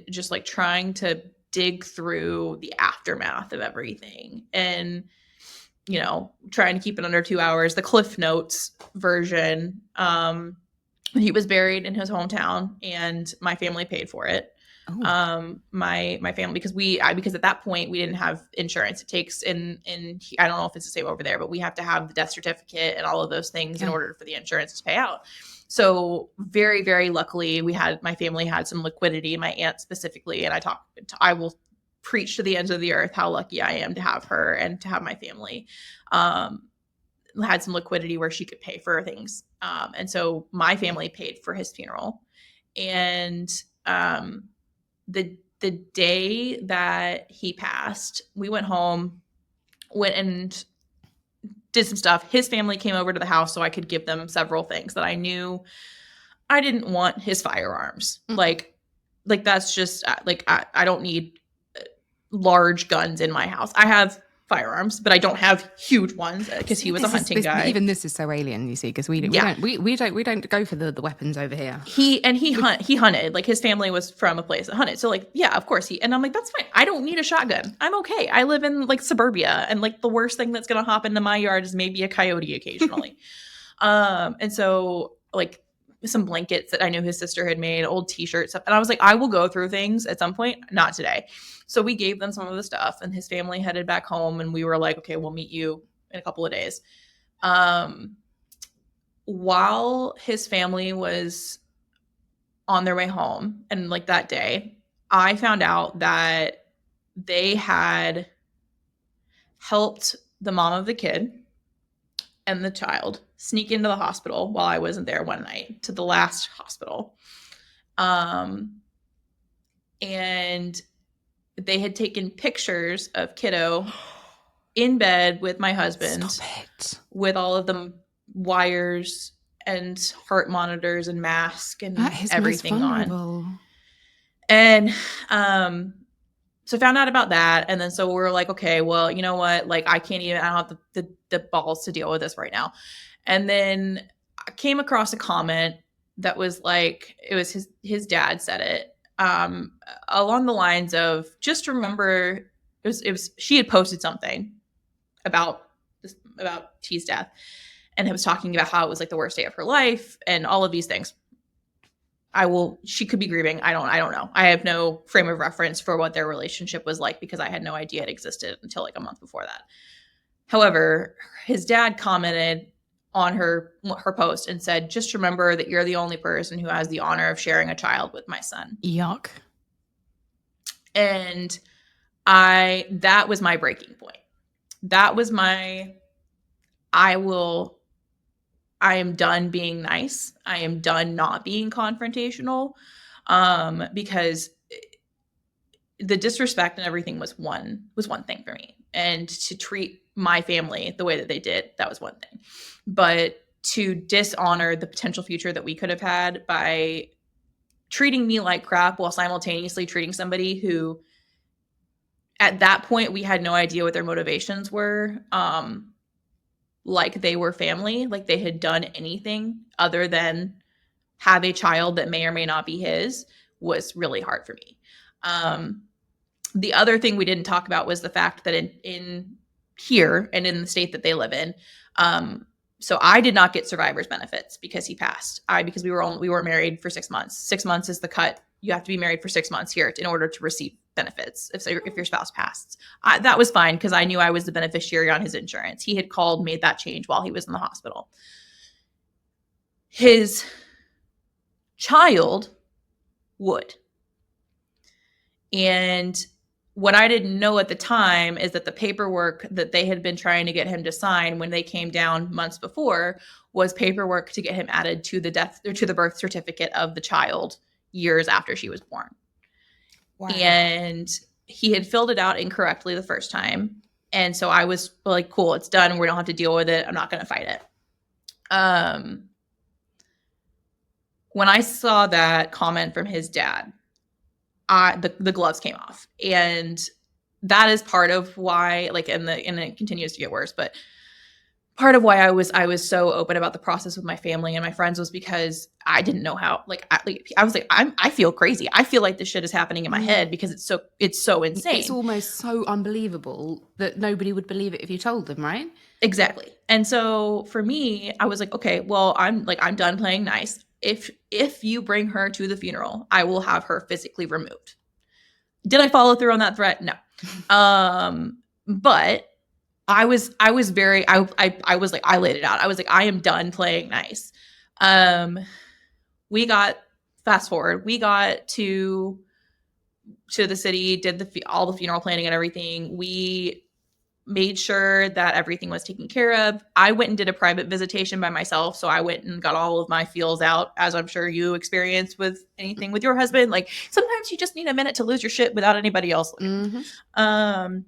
just like trying to dig through the aftermath of everything and, trying to keep it under 2 hours. The Cliff Notes version, he was buried in his hometown and my family paid for it. Oh. My family, because at that point we didn't have insurance. It takes in I don't know if it's the same over there, but we have to have the death certificate and all of those things in order for the insurance to pay out. So very, very luckily my family had some liquidity, my aunt specifically. And I will preach to the ends of the earth how lucky I am to have her and to have my family, had some liquidity where she could pay for things. And so my family paid for his funeral. And, the day that he passed, we went home, went and did some stuff. His family came over to the house so I could give them several things that I knew I didn't want his firearms. Mm-hmm. Like that's just like, I don't need large guns in my house. I have firearms, but I don't have huge ones because he was a hunting guy. Even this is so alien, you see, because we don't go for the weapons over here. He hunted. Like his family was from a place that hunted. So like, yeah, of course and I'm like, that's fine. I don't need a shotgun. I'm okay. I live in like suburbia, and like the worst thing that's gonna hop into my yard is maybe a coyote occasionally. And so like some blankets that I knew his sister had made, old t-shirts, and I was like, I will go through things at some point, not today. So we gave them some of the stuff, and his family headed back home, and we were like, okay, we'll meet you in a couple of days. While his family was on their way home, and like that day, I found out that they had helped the mom of the kid and the child sneak into the hospital while I wasn't there one night, to the last hospital. And they had taken pictures of kiddo in bed with my husband, with all of the wires and heart monitors and mask and everything on. And so I found out about that. And then so we were like, okay, well, you know what? Like, I don't have the balls to deal with this right now. And then I came across a comment that was like, it was his dad said it, along the lines of, just remember, it was she had posted something about T's death, and it was talking about how it was like the worst day of her life and all of these things. She could be grieving. I don't know. I have no frame of reference for what their relationship was like, because I had no idea it existed until like a month before that. However, his dad commented on her post and said, just remember that you're the only person who has the honor of sharing a child with my son. Yuck. And that was my breaking point. That was I am done being nice. I am done not being confrontational, because the disrespect and everything was one thing for me. And to treat my family the way that they did, that was one thing. But to dishonor the potential future that we could have had by treating me like crap while simultaneously treating somebody who, at that point, we had no idea what their motivations were, like they were family, like they had done anything other than have a child that may or may not be his, was really hard for me. The other thing we didn't talk about was the fact that in here and in the state that they live in, so I did not get survivor's benefits because he passed. Because we weren't married for 6 months. 6 months is the cut. You have to be married for 6 months here in order to receive benefits if your spouse passed. That was fine, because I knew I was the beneficiary on his insurance. He had made that change while he was in the hospital. His child would. And what I didn't know at the time is that the paperwork that they had been trying to get him to sign when they came down months before was paperwork to get him added to the birth certificate of the child years after she was born. Wow. And he had filled it out incorrectly the first time. And so I was like, cool, it's done. We don't have to deal with it. I'm not going to fight it. When I saw that comment from his dad, the gloves came off. And that is part of why, like, and it continues to get worse, but part of why I was so open about the process with my family and my friends was because I didn't know how, I was like, I feel crazy. I feel like this shit is happening in my head because it's so insane. It's almost so unbelievable that nobody would believe it if you told them, right? Exactly. And so for me, I was like, okay, well, I'm done playing nice. If you bring her to the funeral, I will have her physically removed. Did I follow through on that threat? No. But I was like, I laid it out. I was like, I am done playing nice. Fast forward, we got to the city, did all the funeral planning and everything. We made sure that everything was taken care of. I went and did a private visitation by myself. So I went and got all of my feels out, as I'm sure you experience with anything with your husband. Like, sometimes you just need a minute to lose your shit without anybody else looking. Mm-hmm.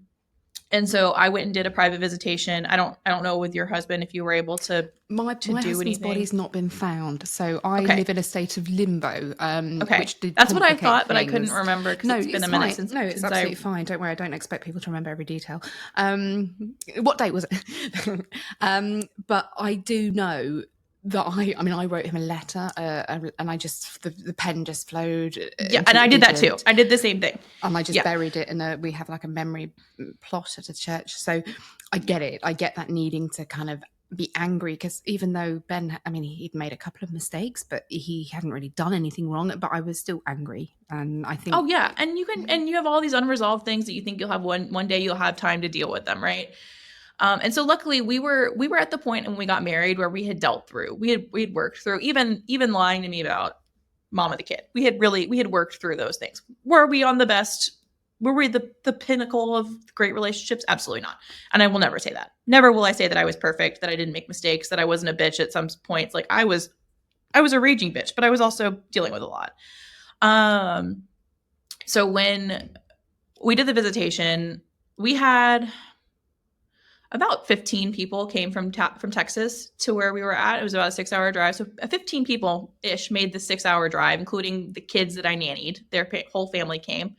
And so I went and did a private visitation. I don't know with your husband if you were able to my do husband's anything. body's not been found, so I live in a state of limbo. Okay, which did that's what I thought, things. But I couldn't remember because it's been a minute since. No, it's absolutely fine. Don't worry, I don't expect people to remember every detail. What date was it? But I do know that I wrote him a letter, and the pen just flowed. Yeah, and I did that too. I did the same thing, and I just buried it we have like a memory plot at a church. So I get it. I get that needing to kind of be angry, because even though Ben, he'd made a couple of mistakes, but he hadn't really done anything wrong. But I was still angry, and I think. Oh yeah, and you have all these unresolved things that you think you'll have one day you'll have time to deal with them, right? And so luckily we were at the point when we got married where we had dealt through, we'd worked through, even lying to me about mom of the kid. We had worked through those things. Were we the pinnacle of great relationships? Absolutely not. And I will never say that. Never will I say that I was perfect, that I didn't make mistakes, that I wasn't a bitch at some points. Like I was a raging bitch, but I was also dealing with a lot. So when we did the visitation, we had about 15 people came from Texas to where we were at. It was about a 6-hour drive. So 15 people-ish made the 6-hour drive, including the kids that I nannied. Their whole family came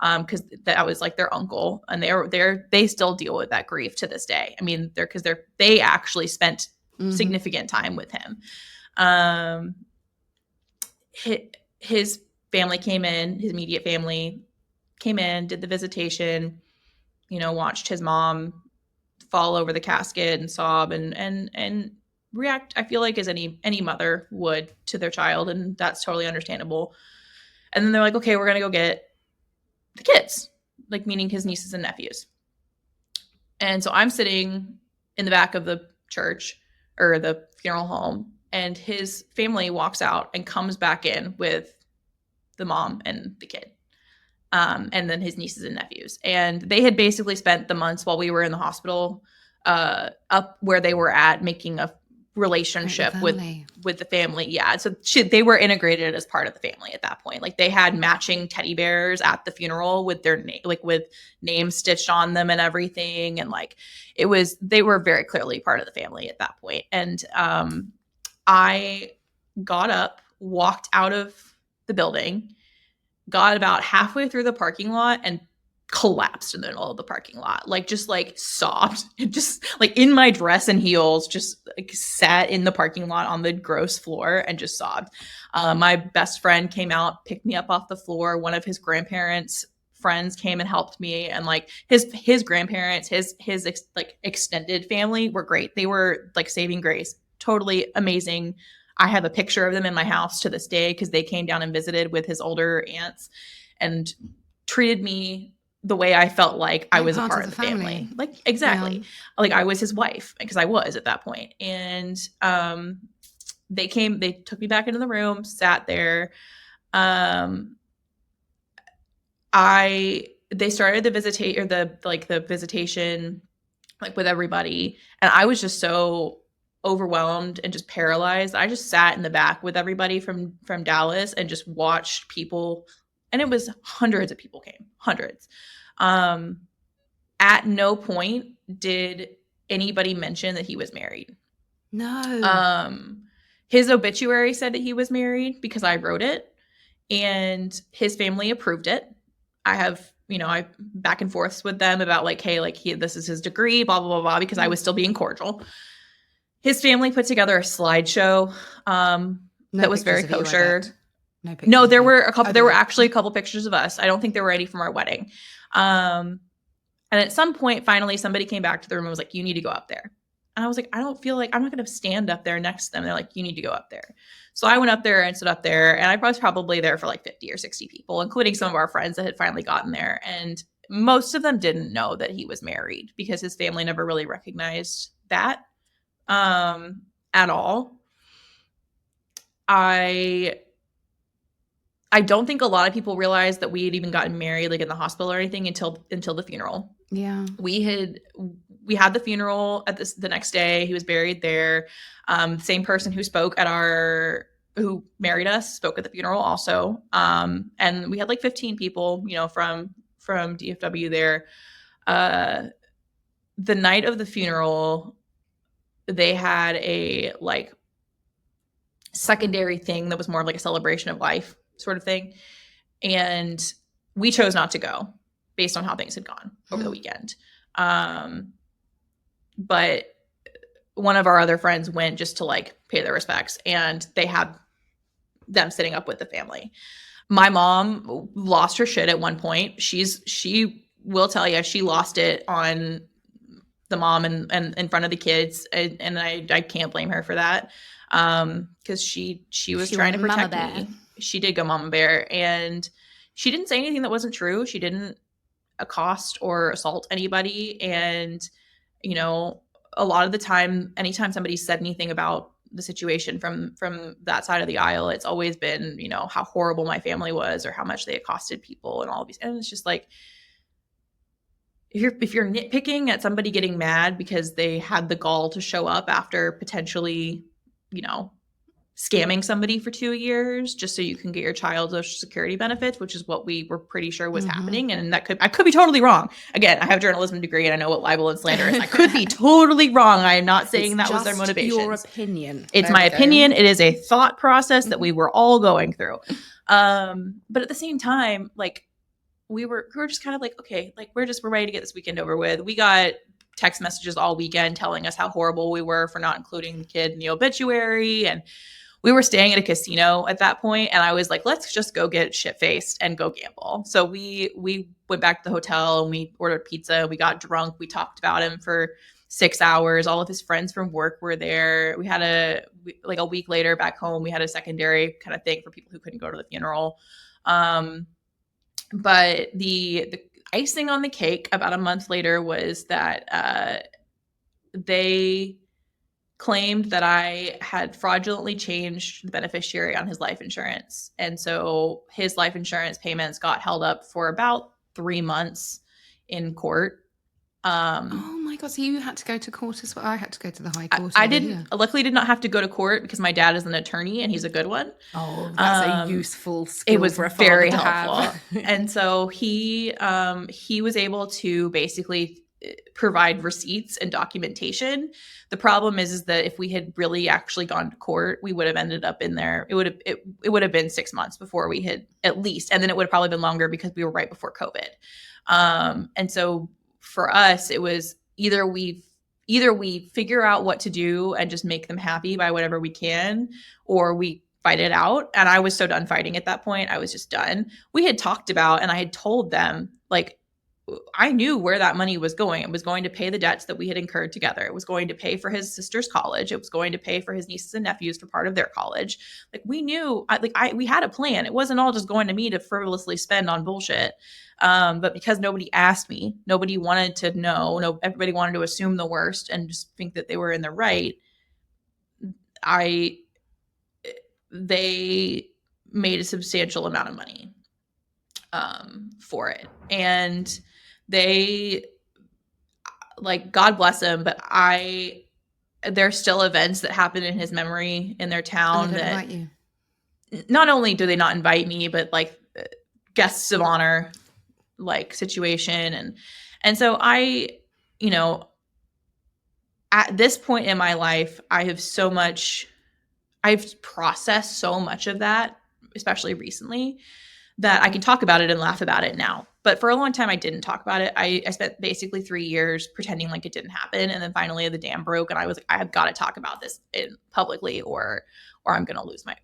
because that was like their uncle. And they still deal with that grief to this day. I mean, they actually spent significant time with him. His family came in, his immediate family came in, did the visitation, watched his mom fall over the casket and sob and react, I feel like, as any mother would to their child. And that's totally understandable. And then they're like, okay, we're going to go get the kids, like meaning his nieces and nephews. And so I'm sitting in the back of the church or the funeral home, and his family walks out and comes back in with the mom and the kid. And then his nieces and nephews. And they had basically spent the months while we were in the hospital up where they were at, making a relationship with the family. Yeah. So they were integrated as part of the family at that point. Like they had matching teddy bears at the funeral with their with names stitched on them and everything. And like they were very clearly part of the family at that point. And I got up, walked out of the building, got about halfway through the parking lot, and collapsed in the middle of the parking lot. Like just like sobbed, just like in my dress and heels, just like sat in the parking lot on the gross floor and just sobbed. My best friend came out, picked me up off the floor. One of his grandparents' friends came and helped me. And like his grandparents, his like extended family were great. They were like saving grace, totally amazing. I have a picture of them in my house to this day because they came down and visited with his older aunts and treated me the way I felt like I was a part of the family. Like, exactly. Yeah. Like I was his wife, because I was at that point. And they took me back into the room, sat there. They started the visitation like with everybody. And I was just so overwhelmed and just paralyzed. I just sat in the back with everybody from Dallas and just watched people, and it was hundreds of people came, hundreds. At no point did anybody mention that he was married. No. His obituary said that he was married because I wrote it, and his family approved it. I have, I back and forths with them about like, hey, like this is his degree, blah, blah, blah, blah, because I was still being cordial. His family put together a slideshow that was very kosher. No, there were a couple. Okay. There were actually a couple pictures of us. I don't think there were any from our wedding. And at some point, finally, somebody came back to the room and was like, "You need to go up there." And I was like, "I don't feel like I'm not going to stand up there next to them." They're like, "You need to go up there." So I went up there and stood up there, and I was probably there for like 50 or 60 people, including some of our friends that had finally gotten there. And most of them didn't know that he was married because his family never really recognized that. At all. I don't think a lot of people realized that we had even gotten married like in the hospital or anything until the funeral. Yeah. We had the funeral at the next day. He was buried there. The same person who married us spoke at the funeral also. And we had like 15 people, from DFW there. The night of the funeral, they had a like secondary thing that was more of like a celebration of life sort of thing. And we chose not to go based on how things had gone over the weekend. But one of our other friends went just to like pay their respects, and they had them sitting up with the family. My mom lost her shit at one point. She will tell you she lost it on the mom and in front of the kids, and I can't blame her for that, because she was trying to protect me. She did go mama bear, and she didn't say anything that wasn't true. She didn't accost or assault anybody, and a lot of the time, anytime somebody said anything about the situation from that side of the aisle. It's always been, you know, how horrible my family was or how much they accosted people and all of these. And it's just like, if you're nitpicking at somebody getting mad because they had the gall to show up after potentially, you know, scamming somebody for 2 years just so you can get your child's Social Security benefits, which is what we were pretty sure was happening. And I could be totally wrong. Again, I have a journalism degree and I know what libel and slander is. I could be totally wrong. I am not saying that was their motivation. Your opinion. It's my opinion. It is a thought process that we were all going through. But at the same time, like, we were just kind of like, okay, like we're ready to get this weekend over with. We got text messages all weekend telling us how horrible we were for not including the kid in the obituary. And we were staying at a casino at that point, and I was like, let's just go get shit-faced and go gamble. So we went back to the hotel and we ordered pizza. We got drunk. We talked about him for 6 hours. All of his friends from work were there. We had a week later back home, we had a secondary kind of thing for people who couldn't go to the funeral. But the icing on the cake about a month later was that they claimed that I had fraudulently changed the beneficiary on his life insurance. And so his life insurance payments got held up for about 3 months in court. Oh my God. So you had to go to court as well? I had to go to the high court. Luckily did not have to go to court because my dad is an attorney and he's a good one. Oh, that's a useful skill. It was for a very father to helpful. And so he was able to basically provide receipts and documentation. The problem is that if we had really actually gone to court, we would have ended up in there. It would have been 6 months before we had, at least, and then it would have probably been longer because we were right before COVID. And so for us, it was either we figure out what to do and just make them happy by whatever we can, or we fight it out. And I was so done fighting at that point. I was just done. We had talked about, and I had told them, like, I knew where that money was going. It was going to pay the debts that we had incurred together. It was going to pay for his sister's college. It was going to pay for his nieces and nephews for part of their college. Like, we knew, we had a plan. It wasn't all just going to me to frivolously spend on bullshit. But because nobody asked me, nobody wanted to know, everybody wanted to assume the worst and just think that they were in the right. They made a substantial amount of money for it. And they, like, God bless him, but there's still events that happen in his memory in their town that invite you. Not only do they not invite me, but like guests of honor, like, situation. And so I, you know, at this point in my life, I've processed so much of that, especially recently, that I can talk about it and laugh about it now. But for a long time, I didn't talk about it. I spent basically 3 years pretending like it didn't happen. And then finally the dam broke and I was like, I have got to talk about this publicly or I'm going to lose my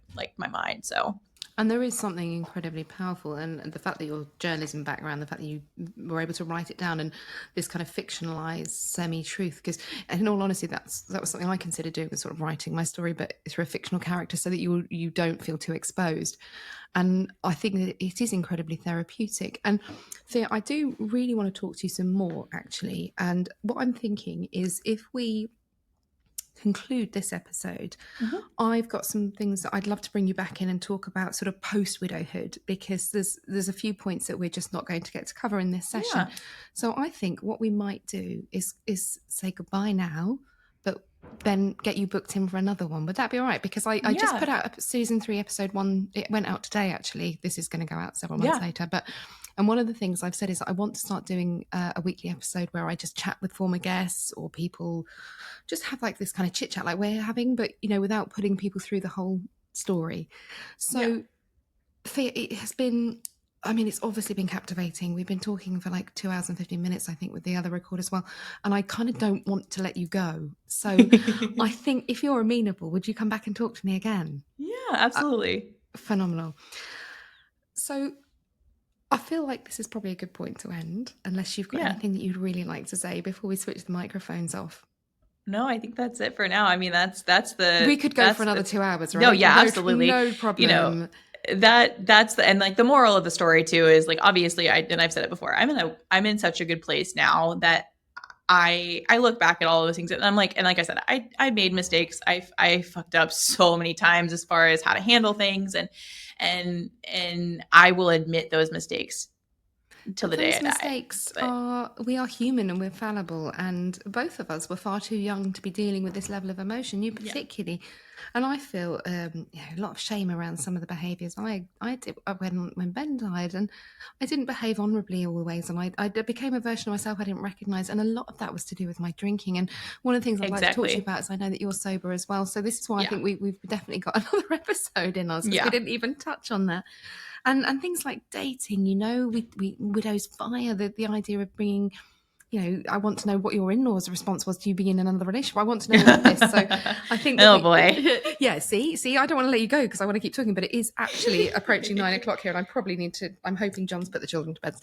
mind. So. And there is something incredibly powerful, and the fact that your journalism background, the fact that you were able to write it down, and this kind of fictionalized semi-truth, because in all honesty, that was something I considered doing, was sort of writing my story, but through a fictional character, so that you don't feel too exposed. And I think that it is incredibly therapeutic. And Thea, I do really want to talk to you some more, actually. And what I'm thinking is, if we conclude this episode, I've got some things that I'd love to bring you back in and talk about sort of post-widowhood, because there's a few points that we're just not going to get to cover in this session. Yeah. So I think what we might do is say goodbye now, but then get you booked in for another one. Would that be all right? Because I just put out season 3, episode 1. It went out today, actually. This is going to go out several months later. And one of the things I've said is I want to start doing a weekly episode where I just chat with former guests, or people just have like this kind of chit chat like we're having, but, you know, without putting people through the whole story. So Thea, it has been, I mean, it's obviously been captivating. We've been talking for like 2 hours and 15 minutes, I think, with the other record as well. And I kind of don't want to let you go. So I think if you're amenable, would you come back and talk to me again? Yeah, absolutely. Phenomenal. So I feel like this is probably a good point to end, unless you've got anything that you'd really like to say before we switch the microphones off. No, I think that's it for now. I mean, that's we could go for another 2 hours, right? No, yeah, absolutely. No problem. You know, that's and like the moral of the story too is, like, obviously I've said it before, I'm in such a good place now that I look back at all those things and I'm like, and like I said, I made mistakes. I fucked up so many times as far as how to handle things, and I will admit those mistakes till the day I die. Mistakes we are human and we're fallible, and both of us were far too young to be dealing with this level of emotion, you particularly. And I feel a lot of shame around some of the behaviours I did when Ben died, and I didn't behave honourably always, and I became a version of myself I didn't recognise, and a lot of that was to do with my drinking. And one of the things I'd like to talk to you about is I know that you're sober as well, so this is why I think we've definitely got another episode in us, because we didn't even touch on that. And things like dating, we widows fire the idea of bringing, I want to know what your in-laws' response was to you being in another relationship. I want to know all of this. So I think boy. Yeah, see, I don't want to let you go because I want to keep talking, but it is actually approaching 9 o'clock here, and I probably need to, I'm hoping John's put the children to bed.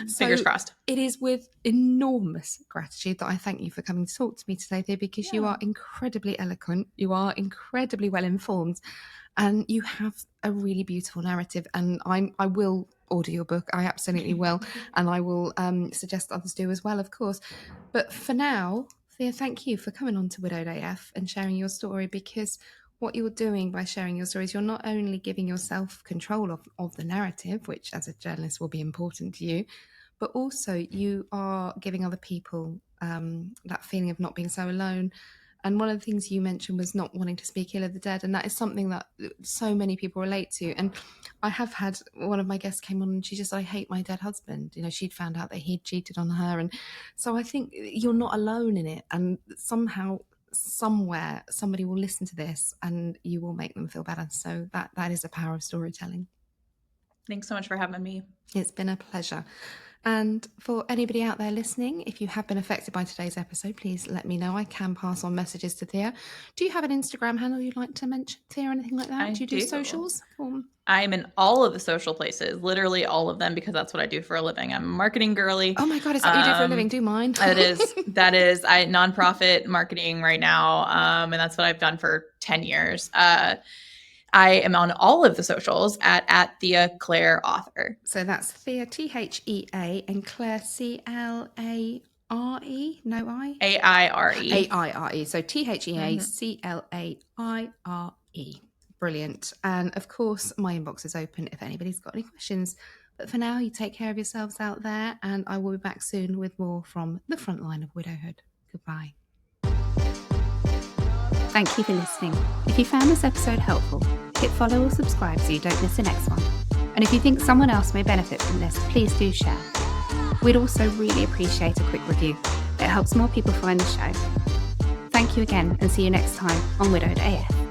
So fingers crossed. It is with enormous gratitude that I thank you for coming to talk to me today, Thea, because you are incredibly eloquent, you are incredibly well informed, and you have a really beautiful narrative. And I will order your book. I absolutely will. And I will suggest others do as well, of course. But for now, Thea, thank you for coming on to Widowed AF and sharing your story, because what you're doing by sharing your stories, you're not only giving yourself control of the narrative, which as a journalist will be important to you, but also you are giving other people that feeling of not being so alone. And one of the things you mentioned was not wanting to speak ill of the dead. And that is something that so many people relate to. And I have had one of my guests came on and she just, I hate my dead husband. She'd found out that he'd cheated on her. And so I think you're not alone in it. And somehow, somewhere, somebody will listen to this and you will make them feel better. So that is the power of storytelling. Thanks so much for having me. It's been a pleasure. And for anybody out there listening, if you have been affected by today's episode, please let me know. I can pass on messages to Thea. Do you have an Instagram handle you'd like to mention, Thea, or anything like that? Do you do socials? I'm in all of the social places, literally all of them, because that's what I do for a living. I'm a marketing girly. Oh my God, is that what you do for a living? Do mine. That is nonprofit marketing right now. And that's what I've done for 10 years. I am on all of the socials at Thea Claire Author. So that's Thea, Thea, and Claire, CLARE, no I? AIRE. AIRE. So THEA, CLAIRE. Brilliant. And of course, my inbox is open if anybody's got any questions. But for now, you take care of yourselves out there, and I will be back soon with more from the front line of widowhood. Goodbye. Thank you for listening. If you found this episode helpful, hit follow or subscribe so you don't miss the next one. And if you think someone else may benefit from this, please do share. We'd also really appreciate a quick review. It helps more people find the show. Thank you again, and see you next time on Widowed AF.